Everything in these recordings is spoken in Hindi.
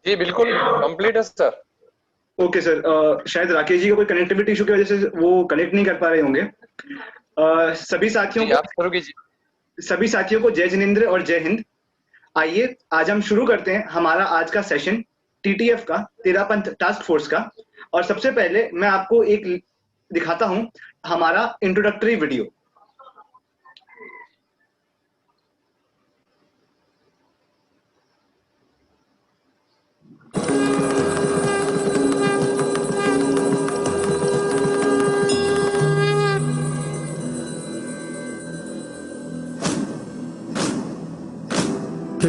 जी बिल्कुल कंप्लीट है सर। ओके सर, शायद राकेश जी का कोई कनेक्टिविटी इशू की वजह से वो कनेक्ट नहीं कर पा रहे होंगे। जी आप शुरू कीजिए। सभी साथियों को जय जिनेंद्र और जय हिंद। आइए आज हम शुरू करते हैं हमारा आज का सेशन टीटीएफ का, तेरापंथ टास्क फोर्स का। और सबसे पहले मैं आपको एक दिखाता हूं हमारा इंट्रोडक्टरी वीडियो।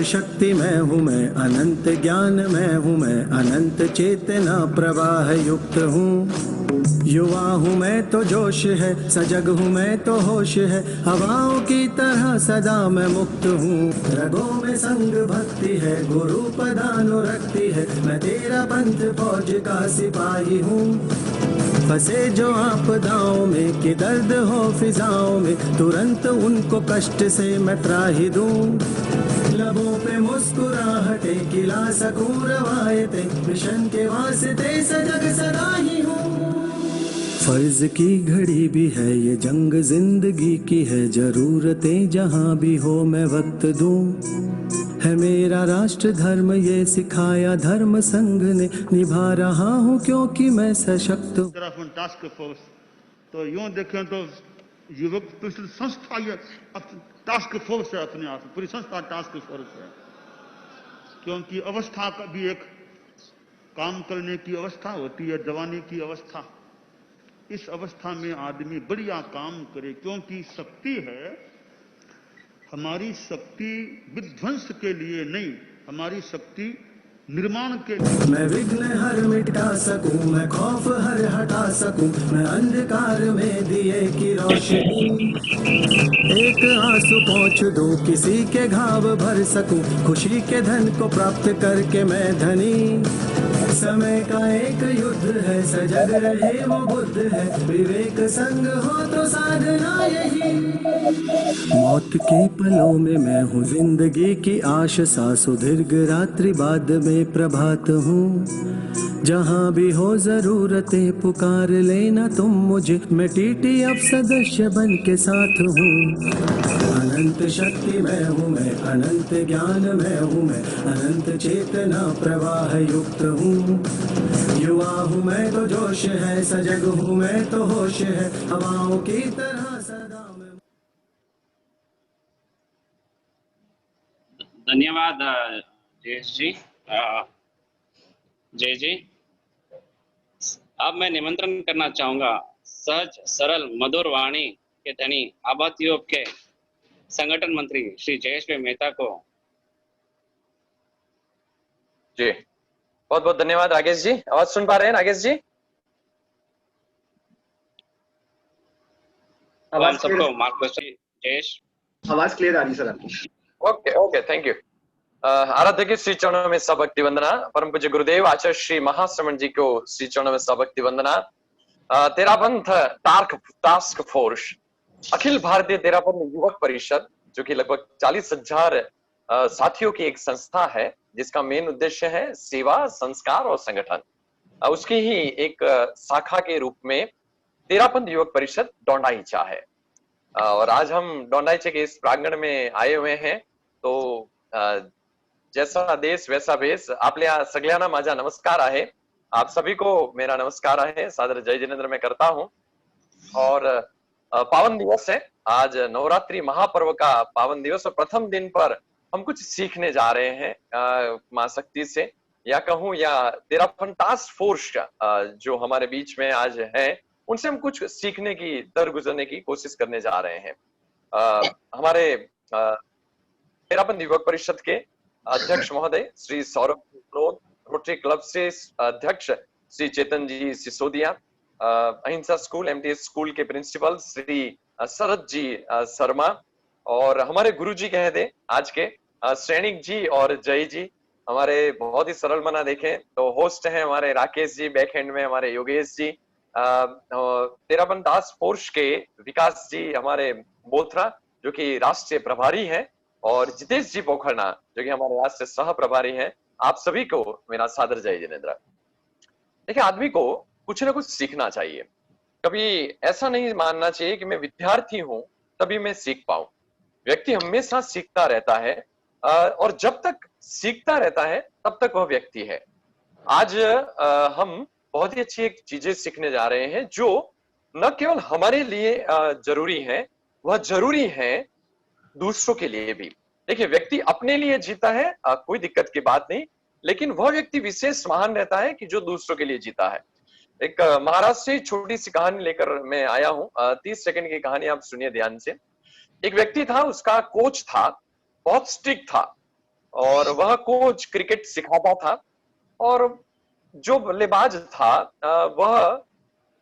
शक्ति मैं हूँ, मैं अनंत ज्ञान मैं हूँ, मैं अनंत चेतना प्रवाह युक्त हूँ। युवा हूँ मैं तो जोश है, सजग हूँ मैं तो होश है, हवाओं की तरह सदा मैं मुक्त हूँ। रगों में संग भक्ति है, गुरु पदानुरक्ति है, मैं तेरा पंथ फौज का सिपाही हूँ। फंसे जो आपदाओं में कि दर्द हो फिजाओं में, तुरंत उनको कष्ट से मैं त्राहि दूं। लबों पे मुस्कुराहटे खिला सकूं रवायतें, मिशन के वास्ते सजग सदा ही हूँ। फर्ज की घड़ी भी है ये जंग जिंदगी की है, जरूरतें जहाँ भी हो मैं वक्त दूं। है मेरा राष्ट्र धर्म ये सिखाया धर्म संघ ने, निभा रहा हूँ क्योंकि मैं सशक्त हूँ। टास्क फोर्स तो यूं देखें तो युवक पिछली संस्था ये टास्क फोर्स है, अपने आप पूरी संस्था टास्क फोर्स है। क्योंकि अवस्था का भी एक काम करने की अवस्था होती है, जवानी की अवस्था। इस अवस्था में आदमी बढ़िया काम करे, क्योंकि शक्ति है। हमारी शक्ति विध्वंस के लिए नहीं, हमारी शक्ति निर्माण के लिए। मैं विघ्न हर मिटा सकूं, मैं खौफ हर हटा सकूं, मैं अंधकार में दिए की रोशनी। एक आंसू पोंछ दूं, किसी के घाव भर सकूं, खुशी के धन को प्राप्त करके मैं धनी। समय का एक युद्ध है, सजग रहे वो बुद्ध है, विवेक संग हो तो साधना यही। मौत के पलों में मैं हूँ जिंदगी की आश, सांसों दीर्घ रात्रि बाद में प्रभात हूँ। जहाँ भी हो जरूरतें पुकार लेना तुम मुझे, मैं टीटीएफ सदस्य बन के साथ हूँ। अनंत शक्ति मैं हूँ, मैं अनंत ज्ञान मैं हूँ, मैं अनंत चेतना प्रवाह युक्त हूँ। युवा हूँ मैं तो जोश है, सजग हूँ मैं तो होश है, हवाओं की तरह सदा मैं। धन्यवाद जयेश जी। जय जी। अब मैं निमंत्रण करना चाहूंगा सहज सरल मधुर वाणी के धनी आबादीयोग के संगठन मंत्री श्री जयेश भाई मेहता को। जी बहुत बहुत धन्यवाद राकेश जी। आवाज सुन पा रहे हैं राकेश जी? हम सबको मार्गदर्शन। जयेश आवाज क्लियर आ रही सर आपकी? Okay okay thank you. आराध्य के श्री चरणों में सबक्ति वंदना। परम पूज्य गुरुदेव आचार्य श्री महाश्रमण जी को श्री चरणों में सबक्ति वंदना। तेरापंथ टास्क फोर्स अखिल भारतीय तेरापंथ युवक परिषद, जो कि लगभग 40,000 साथियों की एक संस्था है, जिसका मेन उद्देश्य है सेवा, संस्कार और संगठन। उसकी ही एक शाखा के रूप में तेरापंथ युवक परिषद डोंडाईचा है। और आज हम डोंडाईचे के इस प्रांगण में आए हुए हैं। तो जैसा देश वैसा भेष, आपल्या सगळ्यांना माझा नमस्कार आहे। आप सभी को मेरा नमस्कार है, सादर जय जिनेंद्र मैं करता हूं। और पावन दिवस है आज, नवरात्रि महापर्व का पावन दिवस, और प्रथम दिन पर हम कुछ सीखने जा रहे हैं मां शक्ति से, या कहूं या तेरापंथ टास्क फोर्स जो हमारे बीच में आज है, उनसे हम कुछ सीखने की, दर गुजरने की कोशिश करने जा रहे हैं। हमारे तेरापंथ युवक परिषद के अध्यक्ष महोदय श्री सौरभ लोध, रोटरी क्लब से अध्यक्ष श्री चेतन जी सिसोदिया, अहिंसा स्कूल एमटीएस स्कूल के प्रिंसिपल श्री शरद जी शर्मा, और हमारे गुरु जी कह दे आज के श्रेणिक जी और जय जी। हमारे बहुत ही सरल मना देखें तो होस्ट हैं हमारे राकेश जी, बैक हैंड में हमारे योगेश जी, तेरापंथ टास्क फोर्स के विकास जी हमारे बोथरा जो कि राष्ट्रीय प्रभारी हैं, और जितेश जी पोखरना जो कि हमारे राष्ट्रीय सह प्रभारी हैं। आप सभी को मेरा सादर जय जिनेंद्र। देखिए, आदमी को कुछ ना कुछ सीखना चाहिए। कभी ऐसा नहीं मानना चाहिए कि मैं विद्यार्थी हूं तभी मैं सीख पाऊं। व्यक्ति हमेशा सीखता रहता है, और जब तक सीखता रहता है तब तक वह व्यक्ति है। आज हम बहुत ही अच्छी एक चीजें सीखने जा रहे हैं जो न केवल हमारे लिए जरूरी है, वह जरूरी है दूसरों के लिए भी। देखिए, व्यक्ति अपने लिए जीता है, कोई दिक्कत की बात नहीं, लेकिन वह व्यक्ति विशेष महान रहता है कि जो दूसरों के लिए जीता है। एक महाराष्ट्र से छोटी सी कहानी लेकर मैं आया हूँ। 30 सेकंड की कहानी, आप सुनिए ध्यान से। एक व्यक्ति था, उसका कोच था, बहुत स्ट्रिक्ट था, और वह कोच क्रिकेट सिखाता था, और जो बल्लेबाज था वह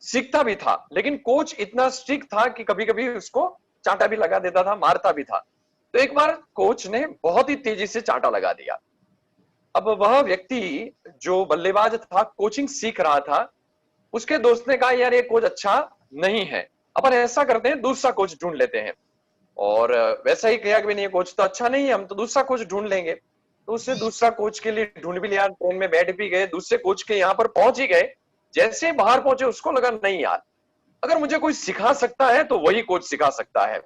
सीखता भी था, लेकिन कोच इतना स्ट्रिक्ट था कि कभी कभी उसको चांटा भी लगा देता था, मारता भी था। तो एक बार कोच ने बहुत ही तेजी से चांटा लगा दिया। अब वह व्यक्ति जो बल्लेबाज था, कोचिंग सीख रहा था, उसके दोस्त ने कहा, यार ये कोच अच्छा नहीं है, अपन ऐसा करते हैं दूसरा कोच ढूंढ लेते हैं। और वैसा ही किया कि नहीं, कोच तो अच्छा नहीं है, हम तो दूसरा कोच ढूंढ लेंगे। तो उसने दूसरा कोच के लिए ढूंढ भी लिया, ट्रेन में बैठ भी गए, दूसरे कोच के यहाँ पर पहुंच ही गए। जैसे बाहर पहुंचे उसको लगा, नहीं यार, अगर मुझे कोई सिखा सकता है तो वही कोच सिखा सकता है,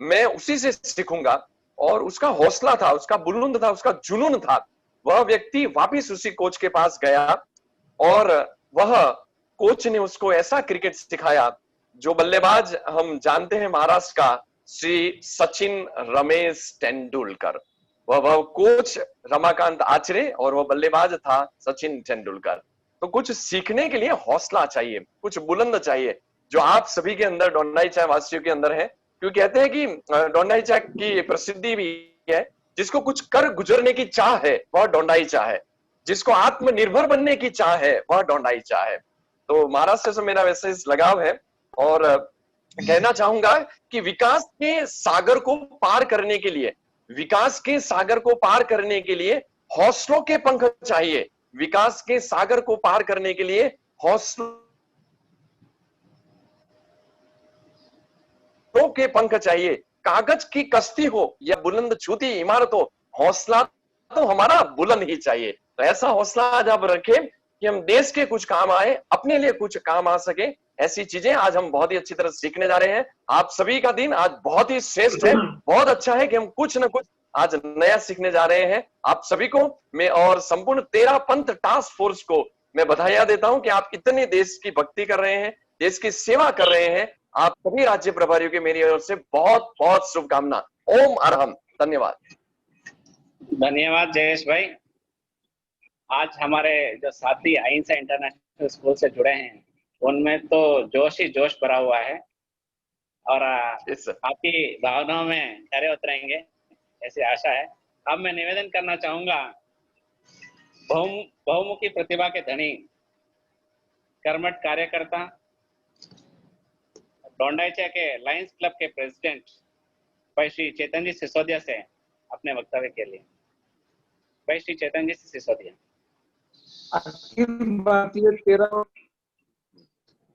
मैं उसी से सीखूंगा। और उसका हौसला था, उसका बुलंद था, उसका जुनून था। वह व्यक्ति वापिस उसी कोच के पास गया, और वह कोच ने उसको ऐसा क्रिकेट सिखाया। जो बल्लेबाज हम जानते हैं महाराष्ट्र का, श्री सचिन रमेश तेंदुलकर, वह कोच रमाकांत आचरे, और वह बल्लेबाज था सचिन तेंदुलकर। तो कुछ सीखने के लिए हौसला चाहिए, कुछ बुलंद चाहिए, जो आप सभी के अंदर, डोंडाई चाय वासियों के अंदर है। क्योंकि कहते हैं कि डोंडाई चाय की प्रसिद्धि भी है, जिसको कुछ कर गुजरने की चाह है वह डोंडाई चाय है, जिसको आत्मनिर्भर बनने की चाह है वह डोंडाई चाय है। तो महाराष्ट्र से मेरा वैसे लगाव है, और कहना चाहूंगा कि विकास के सागर को पार करने के लिए, विकास के सागर को पार करने के लिए हौसलों के पंख चाहिए। विकास के सागर को पार करने के लिए हौसलों के पंख चाहिए। कागज की कश्ती हो या बुलंद छूती इमारत हो, हौसला तो हमारा बुलंद ही चाहिए। तो ऐसा हौसला आज आप रखें कि हम देश के कुछ काम आए, अपने लिए कुछ काम आ सके। ऐसी चीजें आज हम बहुत ही अच्छी तरह सीखने जा रहे हैं। आप सभी का दिन आज बहुत ही श्रेष्ठ है, बहुत अच्छा है कि हम कुछ न कुछ आज नया सीखने जा रहे हैं। आप सभी को मैं और संपूर्ण 13 पंथ टास्क फोर्स को मैं बधाइयां देता हूं कि आप इतने देश की भक्ति कर रहे हैं, देश की सेवा कर रहे हैं। आप सभी राज्य प्रभारियों की मेरी ओर से बहुत बहुत शुभकामना। ओम अरहम। धन्यवाद। धन्यवाद जयेश भाई। आज हमारे जो साथी अहिंसा इंटरनेशनल स्कूल से जुड़े हैं, उनमें तो जोश ही जोश भरा हुआ है, और आपकी भावनाओं में खरे उतरेंगे ऐसी आशा है। अब मैं निवेदन करना चाहूंगा, बहुमुखी प्रतिभा के धनी, कर्मठ कार्यकर्ता, डोंडाईचा के लायंस क्लब के प्रेसिडेंट भाई श्री चेतन जी सिसोदिया से अपने वक्तव्य के लिए। भाई श्री चेतन जी सिसोदिया।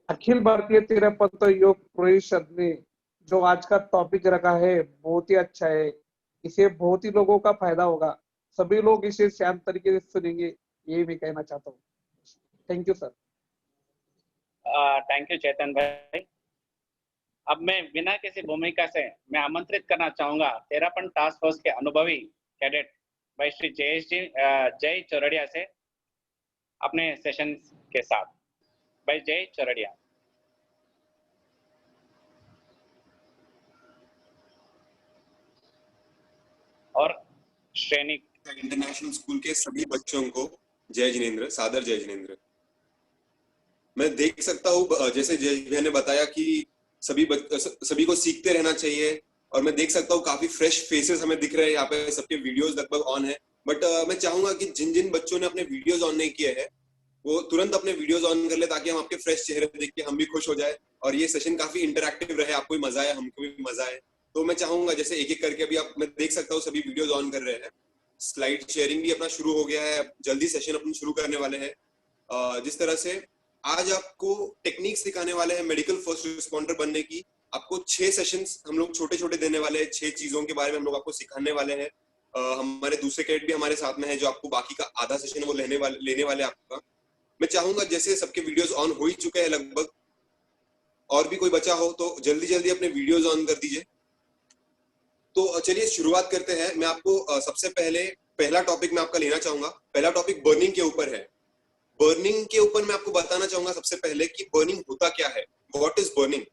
अखिल भारतीय तेरापंथ योग परिषद ने जो आज का टॉपिक रखा है बहुत ही अच्छा है। इसे बहुत ही लोगों का फायदा होगा, सभी लोग इसे शांत तरीके से सुनेंगे, यही मैं कहना चाहता हूँ। Thank you sir. Thank you Chetan भाई। अब मैं बिना किसी भूमिका से मैं आमंत्रित करना चाहूंगा तेरापंथ टास्क फोर्स के अनुभवी कैडेट भाई श्री जयेश जी जय चौरड़िया से अपने सेशन के साथ। भाई जय चौरड़िया। और श्रेणी इंटरनेशनल स्कूल के सभी बच्चों को जय जिनेंद्र, सादर जय जिनेंद्र। मैं देख सकता हूँ जैसे जय भैया ने बताया कि सभी को सीखते रहना चाहिए, और मैं देख सकता हूँ काफी फ्रेश फेसेस हमें दिख रहे हैं यहाँ पे, सबके वीडियोस लगभग ऑन है। बट मैं चाहूंगा कि जिन जिन बच्चों ने अपने वीडियोस ऑन नहीं किए हैं वो तुरंत अपने वीडियोस ऑन कर ले, ताकि हम आपके फ्रेश चेहरे देख के हम भी खुश हो जाए और ये सेशन काफी इंटरैक्टिव रहे, आपको भी मजा आए, हमको भी मजा आए। तो मैं चाहूंगा जैसे एक एक करके अभी आप, मैं देख सकता हूँ सभी वीडियोस ऑन कर रहे हैं, स्लाइड शेयरिंग भी अपना शुरू हो गया है, जल्दी सेशन अपन शुरू करने वाले हैं। जिस तरह से आज आपको टेक्निक सिखाने वाले हैं मेडिकल फर्स्ट रिस्पॉन्डर बनने की। आपको 6 सेशंस हम लोग छोटे छोटे देने वाले हैं, 6 चीजों के बारे में हम लोग आपको सिखाने वाले हैं। हमारे दूसरे कैडेट भी हमारे साथ में है जो आपको बाकी का आधा सेशन वो लेने वाले आपका। मैं चाहूंगा जैसे सबके वीडियोस ऑन हो ही चुके हैं लगभग, और भी कोई बचा हो तो जल्दी जल्दी अपने वीडियोस ऑन कर दीजिए। तो चलिए शुरुआत करते हैं। मैं आपको सबसे पहला टॉपिक मैं आपका लेना चाहूंगा। पहला टॉपिक बर्निंग के ऊपर है। बर्निंग के ऊपर मैं आपको बताना चाहूंगा सबसे पहले कि बर्निंग होता क्या है, व्हाट इज बर्निंग।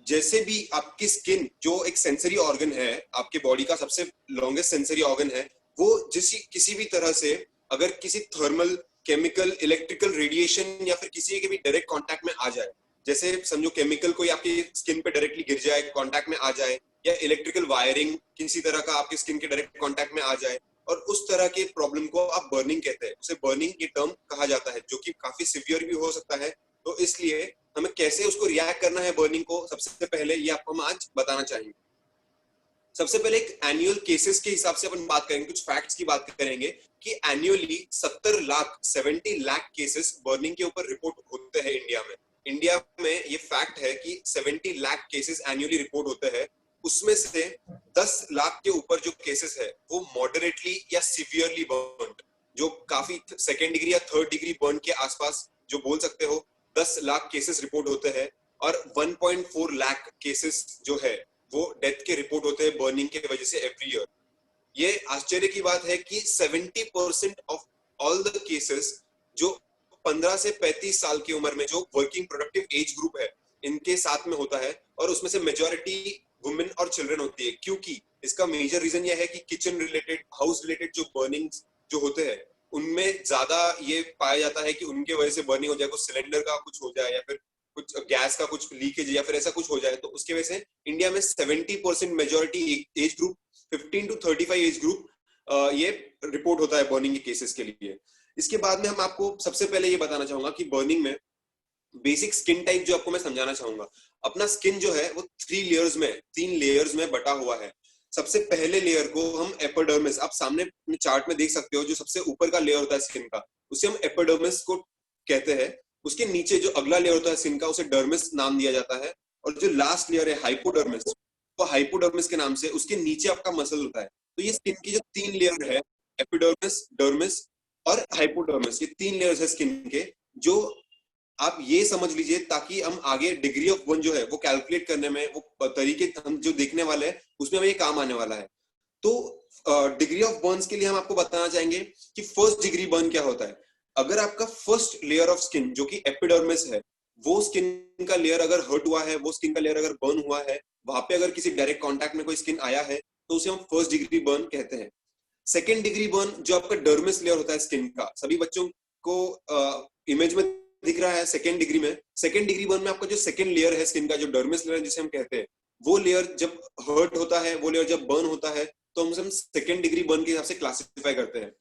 जैसे भी आपकी स्किन जो एक सेंसरी ऑर्गन है, आपके बॉडी का सबसे लॉन्गेस्ट सेंसरी ऑर्गन है, वो किसी भी तरह से अगर किसी थर्मल, केमिकल, इलेक्ट्रिकल रेडिएशन या फिर किसी के भी डायरेक्ट कांटेक्ट में आ जाए, जैसे समझो केमिकल कोई आपकी स्किन पे डायरेक्टली गिर जाए, कांटेक्ट में आ जाए, या इलेक्ट्रिकल वायरिंग किसी तरह का आपकी स्किन के डायरेक्ट कांटेक्ट में आ जाए, और उस तरह के प्रॉब्लम को आप बर्निंग कहते हैं। उसे बर्निंग ये टर्म कहा जाता है, जो कि काफी सिवियर भी हो सकता है। तो इसलिए हमें कैसे उसको रिएक्ट करना है बर्निंग को, सबसे पहले ये आपको हम आज बताना चाहेंगे। सबसे पहले एक एनुअल केसेस के हिसाब से अपन बात करेंगे, कुछ फैक्ट्स की बात करेंगे कि एनुअली 70 लाख केसेस बर्निंग के ऊपर रिपोर्ट होते हैं इंडिया में। इंडिया में ये फैक्ट है कि 70 लाख केसेस एनुअली रिपोर्ट होते हैं। उसमें से 10 लाख के ऊपर जो केसेस है वो मॉडरेटली या सिवियरली बर्न्ड, जो काफी सेकेंड डिग्री या थर्ड डिग्री बर्न के आसपास जो बोल सकते हो, 10 लाख केसेस रिपोर्ट होते हैं। और 1.4 लाख केसेस जो है वो डेथ के रिपोर्ट होते हैं बर्निंग के वजह से एवरी ईयर। ये आश्चर्य की बात है कि 70% ऑफ ऑल द केसेस जो 15 से 35 साल की उम्र में जो वर्किंग प्रोडक्टिव एज ग्रुप है इनके साथ में होता है, और उसमें से मेजॉरिटी वुमेन और चिल्ड्रन होती है। क्योंकि इसका मेजर रीजन यह है कि किचन रिलेटेड, हाउस रिलेटेड जो बर्निंग जो होते हैं उनमें ज्यादा ये पाया जाता है कि उनके वजह से बर्निंग हो जाए, कुछ सिलेंडर का कुछ हो जाए या फिर कुछ गैस का कुछ लीकेज या फिर ऐसा कुछ हो जाए, तो उसके वजह से इंडिया में 70% majority age group 15 to 35 age group ये रिपोर्ट होता है बर्निंग के केसेस के लिए। इसके बाद में हम आपको सबसे पहले ये बताना चाहूंगा कि बर्निंग में बेसिक स्किन टाइप जो आपको मैं समझाना चाहूंगा। अपना स्किन जो है वो 3 लेयर्स में बटा हुआ है। सबसे पहले लेयर को हम एपिडर्मिस, आप सामने चार्ट में देख सकते हो, जो सबसे ऊपर का लेयर होता है स्किन का उसे हम एपिडर्मिस को कहते हैं। उसके नीचे जो अगला लेयर होता है स्किन का उसे डर्मिस नाम दिया जाता है, और जो लास्ट लेयर है हाइपोडर्मिस, तो हाइपोडर्मिस के नाम से उसके नीचे आपका मसल होता है। तो ये स्किन की जो 3 लेयर है, एपिडर्मिस, डर्मिस और हाइपोडर्मिस, ये 3 लेयर्स है स्किन के, जो आप ये समझ लीजिए ताकि हम आगे डिग्री ऑफ बर्न जो है वो कैलकुलेट करने में, वो तरीके हम जो देखने वाले हैं उसमें हमें ये काम आने वाला है। तो डिग्री ऑफ बर्न्स के लिए हम आपको बताना चाहेंगे कि फर्स्ट डिग्री बर्न क्या होता है। अगर आपका फर्स्ट लेयर ऑफ स्किन जो कि एपिडर्मिस है, वो स्किन का लेयर अगर हर्ट हुआ है, वो स्किन का लेयर अगर बर्न हुआ है, वहां पे अगर किसी डायरेक्ट कॉन्टैक्ट में कोई स्किन आया है, तो उसे हम फर्स्ट डिग्री बर्न कहते हैं। सेकेंड डिग्री बर्न जो आपका डर्मिस लेयर होता है स्किन का, सभी बच्चों को इमेज में दिख रहा है सेकेंड डिग्री में। सेकेंड डिग्री बर्न में आपका जो सेकेंड लेयर है स्किन का, जो डर्मिस लेयर जिसे हम कहते हैं, वो लेयर जब हर्ट होता है, वो लेयर जब बर्न होता है, तो हम सेकेंड डिग्री बर्न के हिसाब से क्लासिफाई करते हैं।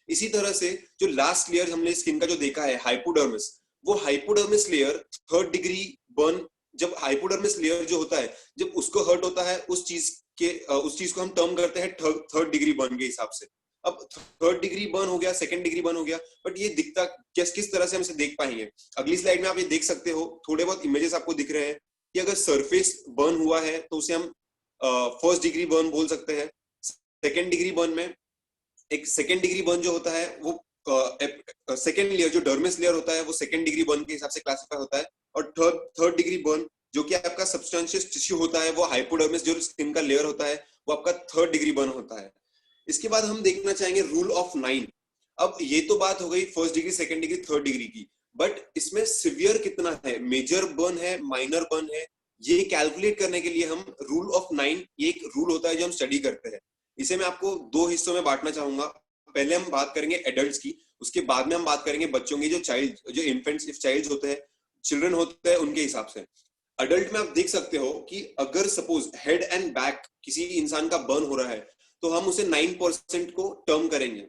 इसी तरह से जो लास्ट लेयर हमने स्किन का जो देखा है हाइपोडर्मिस, वो hypodermis layer third degree burn, जब हाइपोडर्मिस लेयर जो होता है जब उसको हर्ट होता है, उस चीज को हम टर्म करते हैं थर्ड डिग्री बर्न के हिसाब से। अब थर्ड डिग्री बर्न हो गया, सेकंड डिग्री बर्न हो गया, बट ये दिखता किस तरह से हम इसे देख पाएंगे, अगली स्लाइड में आप ये देख सकते हो। थोड़े बहुत इमेजेस आपको दिख रहे हैं कि अगर सरफेस बर्न हुआ है तो उसे हम फर्स्ट डिग्री बर्न बोल सकते हैं। सेकेंड डिग्री बर्न में एक सेकेंड डिग्री बर्न जो होता है वो सेकेंड लेयर जो डर्मिस लेयर होता है वो सेकेंड डिग्री बर्न के हिसाब से क्लासिफाई होता है, और थर्ड डिग्री बर्न जो कि आपका सब्सटेंशियस टिश्यू होता है, वो हाइपोडर्मिस जो स्किन का लेयर होता है, वो आपका थर्ड डिग्री बर्न होता है। इसके बाद हम देखना चाहेंगे रूल ऑफ 9। अब ये तो बात हो गई first degree, second degree, third degree की, बट इसमें सिवियर कितना है, मेजर बर्न है, माइनर बर्न है, ये कैलकुलेट करने के लिए हम रूल ऑफ 9, ये एक रूल होता है जो हम स्टडी करते हैं। इसे मैं आपको 2 हिस्सों में बांटना चाहूंगा। पहले हम बात करेंगे एडल्ट्स की, उसके बाद में हम बात करेंगे बच्चों की, जो इन्फेंट्स, इफ चाइल्ड होते हैं, चिल्ड्रन होते हैं, उनके हिसाब से। अडल्ट में आप देख सकते हो कि अगर सपोज हेड एंड बैक किसी इंसान का बर्न हो रहा है तो हम उसे 9% को टर्म करेंगे।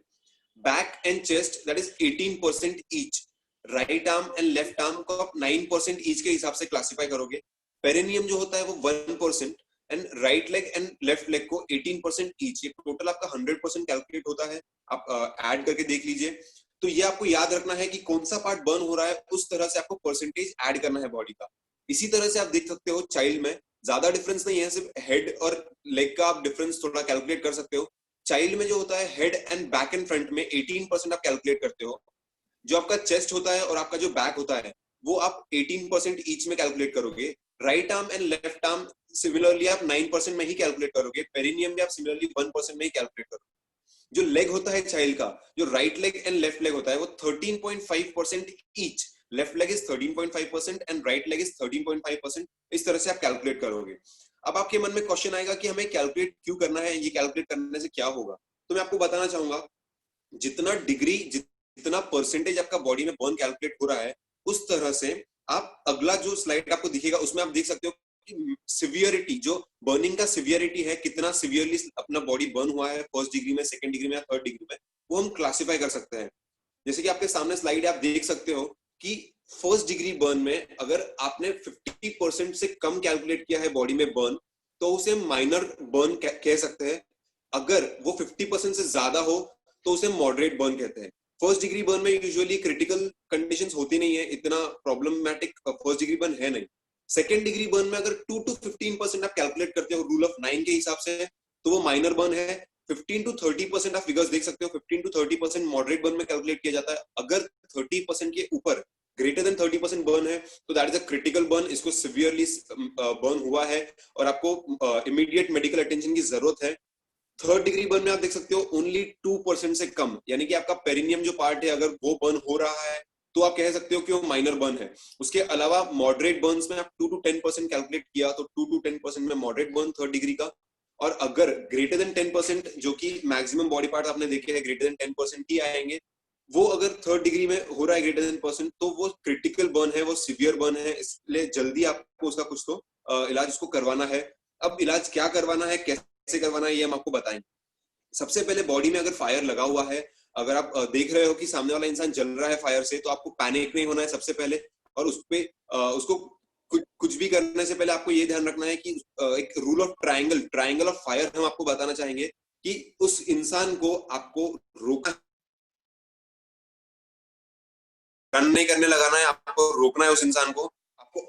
Back and chest that is 18% each. Right arm and left arm को आप 9% ईच के हिसाब से क्लासिफाई करोगे। पेरिनियम जो होता है वो 1%, and right leg and left leg को 18% ईच। ये टोटल आपका 100% कैलकुलेट होता है, आप ऐड करके देख लीजिए। तो ये आपको याद रखना है कि कौन सा पार्ट बर्न हो रहा है, उस तरह से आपको परसेंटेज ऐड करना है बॉडी का। इसी तरह से आप देख सकते हो चाइल्ड में ज्यादा डिफरेंस नहीं है, सिर्फ हेड और लेग का आप डिफरेंस थोड़ा कैलकुलेट कर सकते हो। चाइल्ड में जो होता है head and back and front में 18% आप कैलकुलेट करते हो, जो आपका चेस्ट होता है और आपका जो बैक होता है वो आप 18% ईच में कैलकुलेट करोगे। Right arm and left arm similarly आप 9% में ही कैलकुलेट करोगे। पेरिनियम भी आप सिमिलरली 1% में ही कैलकुलेट करोगे। जो लेग होता है चाइल्ड का, जो right leg and left leg होता है वो 13.5% each. Left leg is 13.5% and right leg is 13.5%। इस तरह से आप कैलकुलेट करोगे। अब आपके मन में क्वेश्चन आएगा कि हमें कैलकुलेट क्यों करना है, ये कैलकुलेट करने से क्या होगा? तो मैं आपको बताना चाहूंगा, जितना डिग्री, जितना परसेंटेज आपका बॉडी में बर्न कैलकुलेट हो रहा है, उस तरह से आप अगला जो स्लाइड आपको दिखेगा उसमें आप देख सकते हो कि सिवियरिटी, जो बर्निंग का सिवियरिटी है, कितना सिवियरली अपना बॉडी बर्न हुआ है फर्स्ट डिग्री में, सेकंड डिग्री में या थर्ड डिग्री में, वो हम क्लासिफाई कर सकते हैं। जैसे कि आपके सामने स्लाइड आप देख सकते हो कि फर्स्ट डिग्री बर्न में अगर आपने 50% से कम कैलकुलेट किया है बॉडी में बर्न, तो उसे माइनर बर्न कह सकते हैं। अगर वो 50% से ज्यादा हो तो उसे मॉडरेट बर्न कहते हैं। फर्स्ट डिग्री बर्न में यूजुअली क्रिटिकल कंडीशंस होती नहीं है, इतना प्रॉब्लमेटिक फर्स्ट डिग्री बर्न है नहीं। सेकेंड डिग्री बर्न में अगर 2 to 15% आप कैलकुलेट करते हो रूल ऑफ 9 के हिसाब से, तो वो माइनर बर्न है। 15 to 30% आप फिगर्स देख सकते हो, 15 to 30% मॉडरेट बर्न में कैलकुलेट किया जाता है। अगर 30% के ऊपर, ग्रेटर देन 30% बर्न है, तो that is a critical burn, इसको सिवियरली बर्न हुआ है और आपको इमीडिएट मेडिकल अटेंशन की जरूरत है। थर्ड डिग्री बर्न में आप देख सकते हो ओनली 2% से कम, यानी कि आपका पेरिनियम जो पार्ट है अगर वो बर्न हो रहा है तो आप कह सकते हो कि वो माइनर बर्न है। उसके अलावा मॉडरेट बर्न्स में आप 2 to 10% कैलकुलेट किया तो 2 to 10% में मॉडरेट बर्न थर्ड डिग्री का। और अगर ग्रेटर देन 10%, जो कि मैक्सिमम बॉडी पार्ट आपने देखे हैं ग्रेटर देन 10% ही आएंगे, वो अगर थर्ड डिग्री में हो रहा है ग्रेटर देन %, तो वो क्रिटिकल बर्न है, वो सिवियर बर्न है। इसलिए जल्दी आपको उसका कुछ तो इलाज उसको करवाना है। अब इलाज क्या करवाना है, कैसे करवाना है, ये हम आपको बताएंगे। सबसे पहले बॉडी में अगर फायर लगा हुआ है, अगर आप देख रहे हो कि सामने वाला इंसान जल रहा है फायर से, तो आपको पैनिक नहीं होना है सबसे पहले। और उसको कुछ भी करने से पहले आपको ये ध्यान रखना है कि एक rule of triangle of fire हम आपको बताना चाहेंगे कि उस इंसान को आपको रोकना, रन नहीं करने लगाना है, आपको रोकना है उस इंसान को। आपको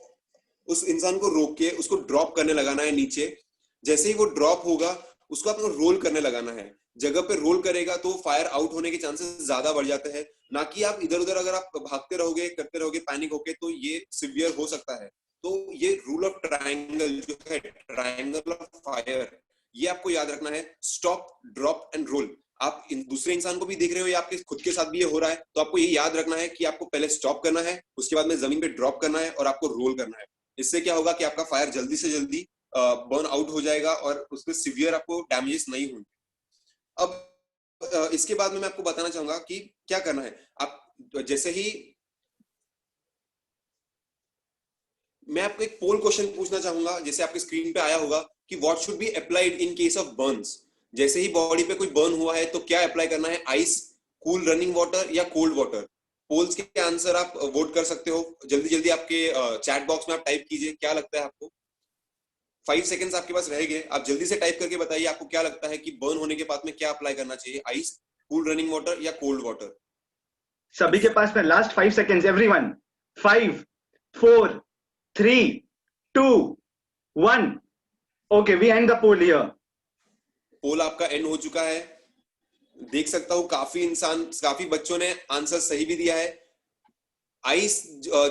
उस इंसान को रोक के उसको ड्रॉप करने लगाना है नीचे। जैसे ही वो ड्रॉप होगा उसको आपको रोल करने लगाना है। जगह पे रोल करेगा तो फायर आउट होने के चांसेस ज्यादा बढ़ जाते हैं, ना कि आप इधर उधर अगर आप भागते रहोगे, करते रहोगे पैनिक होके, तो ये सिवियर हो सकता है। तो ये रूल ऑफ ट्रायंगल जो है, ट्रायंगल ऑफ फायर, ये आपको याद रखना है। Stop, drop and roll. आप दूसरे इंसान को भी देख रहे हो या आपके खुद के साथ भी ये हो रहा है, तो आपको ये याद रखना है कि आपको पहले स्टॉप करना है, उसके बाद में जमीन पे ड्रॉप करना है और आपको रोल करना है। इससे क्या होगा कि आपका फायर जल्दी से जल्दी बर्न आउट हो जाएगा और उसमें सिवियर आपको डैमेजेस नहीं होंगे। अब इसके बाद में मैं आपको बताना चाहूंगा कि क्या करना है। आप जैसे ही मैं आपको एक पोल क्वेश्चन पूछना चाहूंगा, जैसे आपके स्क्रीन पे आया होगा कि what should be applied in case of Burns. जैसे ही बॉडी पे कोई बर्न हुआ है तो क्या अप्लाई करना है, आइस, कूल रनिंग वाटर या कोल्ड वाटर। पोल्स के आंसर आप वोट कर सकते हो। जल्दी जल्दी आपके चैट बॉक्स में आप टाइप कीजिए, क्या लगता है आपको। 5 सेकंड्स आपके पास रहेंगे, आप जल्दी से टाइप करके बताइए आपको क्या लगता है कि बर्न होने के बाद में क्या अप्लाई करना चाहिए, आइस, कूल रनिंग वाटर या कोल्ड वाटर। सभी के पास में last 5 seconds, everyone. 5 4 3 2 1। Okay, we end the poll here. Poll आपका एंड हो चुका है। देख सकता हूं काफी बच्चों ने आंसर सही भी दिया है। आइस,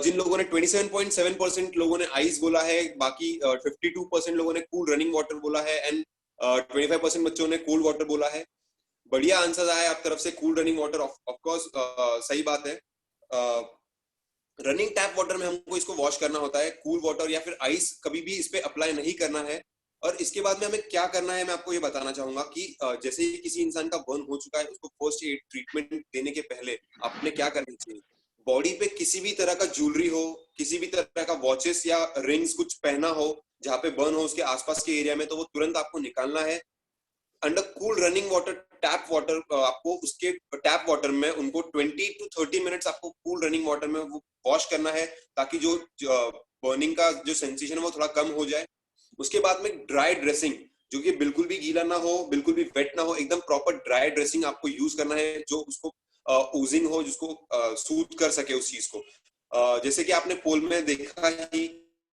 जिन लोगों ने 27.7% लोगों ने आइस बोला है, बाकी 52% लोगों ने कूल रनिंग वाटर बोला है एंड 25% बच्चों ने कोल्ड वाटर बोला है। बढ़िया आंसर आया आप तरफ से, cool running water of course सही बात है। रनिंग टैप वाटर में हमको इसको वॉश करना होता है, कूल वाटर या फिर आइस कभी भी इस पे अप्लाई नहीं करना है। और इसके बाद में हमें क्या करना है मैं आपको ये बताना चाहूंगा कि जैसे ही किसी इंसान का बर्न हो चुका है, उसको फर्स्ट एड ट्रीटमेंट देने के पहले आपने क्या करना चाहिए। बॉडी पे किसी भी तरह का ज्वेलरी हो, किसी भी तरह का वॉचेस या रिंग्स कुछ पहना हो जहाँ पे बर्न हो उसके आसपास के एरिया में, तो वो तुरंत आपको निकालना है। Under cool running water, tap water, आपको उसके टैप वाटर में उनको 20 to 30 मिनट्स आपको कूल रनिंग वाटर में वो वॉश करना है, ताकि जो बर्निंग का जो सेंसेशन है वो थोड़ा कम हो जाए। उसके बाद में ड्राई ड्रेसिंग, जो कि बिल्कुल भी गीला ना हो, बिल्कुल भी वेट ना हो, एकदम प्रॉपर ड्राई ड्रेसिंग आपको यूज करना है, जो उसको ओजिंग हो, जिसको सूट कर सके उस चीज को। जैसे कि आपने पोल में देखा ही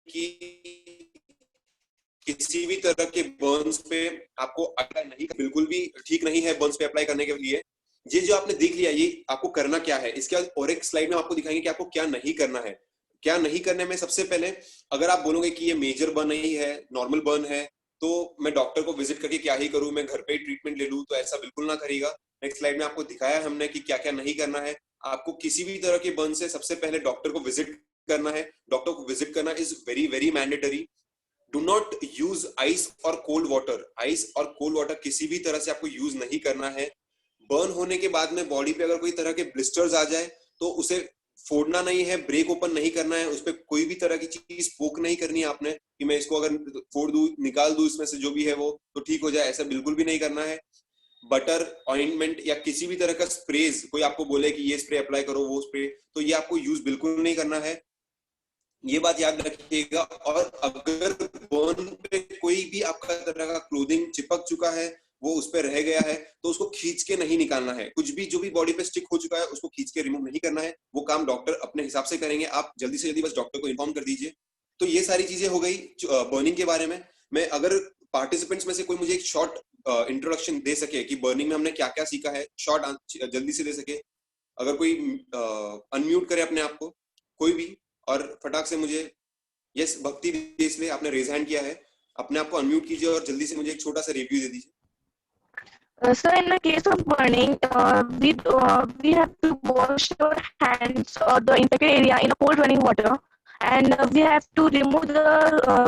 कि किसी भी तरह के बर्न्स पे आपको अप्लाई नहीं, बिल्कुल भी ठीक नहीं है बर्न्स पे अप्लाई करने के लिए। ये जो आपने देख लिया, ये आपको करना क्या है। इसके बाद और एक स्लाइड में आपको दिखाएंगे कि आपको क्या नहीं करना है। क्या नहीं करने में सबसे पहले, अगर आप बोलोगे कि ये मेजर बर्न नहीं है, नॉर्मल बर्न है, तो मैं डॉक्टर को विजिट करके क्या ही करूं, मैं घर पे ही ट्रीटमेंट ले लूं, तो ऐसा बिल्कुल ना करिएगा। नेक्स्ट स्लाइड में आपको दिखाया हमने कि क्या क्या नहीं करना है। आपको किसी भी तरह के बर्न से सबसे पहले डॉक्टर को विजिट करना है। डॉक्टर को विजिट करना is very very mandatory. Do not use ice और कोल्ड वाटर। आइस और कोल्ड वाटर किसी भी तरह से आपको यूज नहीं करना है। बर्न होने के बाद में बॉडी पे अगर कोई तरह के ब्लिस्टर्स आ जाए तो उसे फोड़ना नहीं है, ब्रेक ओपन नहीं करना है, उस पर कोई भी तरह की चीज पोक नहीं करनी है आपने कि मैं इसको अगर फोड़ दूं, निकाल दूं इसमें से जो भी है वो तो ठीक हो जाए, ऐसा बिल्कुल भी नहीं करना है। बटर, ऑइंटमेंट या किसी भी तरह का स्प्रेज, कोई आपको बोले कि ये स्प्रे अप्लाई करो, वो स्प्रे, तो ये आपको यूज बिल्कुल नहीं करना है, ये बात याद रखिएगा। और अगर बर्न पे कोई भी आपका तरह का क्लोथिंग चिपक चुका है, वो उस पर रह गया है, तो उसको खींच के नहीं निकालना है। कुछ भी जो भी बॉडी पे स्टिक हो चुका है उसको खींच के रिमूव नहीं करना है, वो काम डॉक्टर अपने हिसाब से करेंगे। आप जल्दी से जल्दी बस डॉक्टर को इन्फॉर्म कर दीजिए। तो ये सारी चीजें हो गई बर्निंग के बारे में। मैं अगर पार्टिसिपेंट्स में से कोई मुझे एक शॉर्ट इंट्रोडक्शन दे सके कि बर्निंग में हमने क्या क्या सीखा है, शॉर्ट जल्दी से दे सके। अगर कोई अनम्यूट करे अपने आप को, कोई भी, और फटाक से मुझे, यस भक्ति देसले, आपने रेज हैंड किया है, अपने आप को अनम्यूट कीजिए और जल्दी से मुझे एक छोटा सा रिव्यू दे दीजिए। So in the case of burning, we have to wash our hands or the infected area in a cold running water, and we have to remove the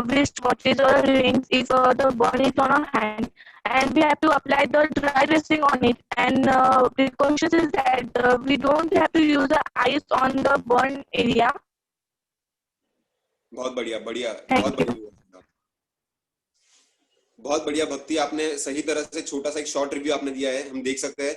wristwatches or rings if the burn is on our hand, and we have to apply the dry dressing on it. And precautions is that we don't have to use the ice on the burn area. बहुत बढ़िया, बढ़िया, Thank बहुत बढ़िया, बहुत बढ़िया भक्ति, आपने सही तरह से छोटा सा एक शॉर्ट रिव्यू आपने दिया है, हम देख सकते हैं।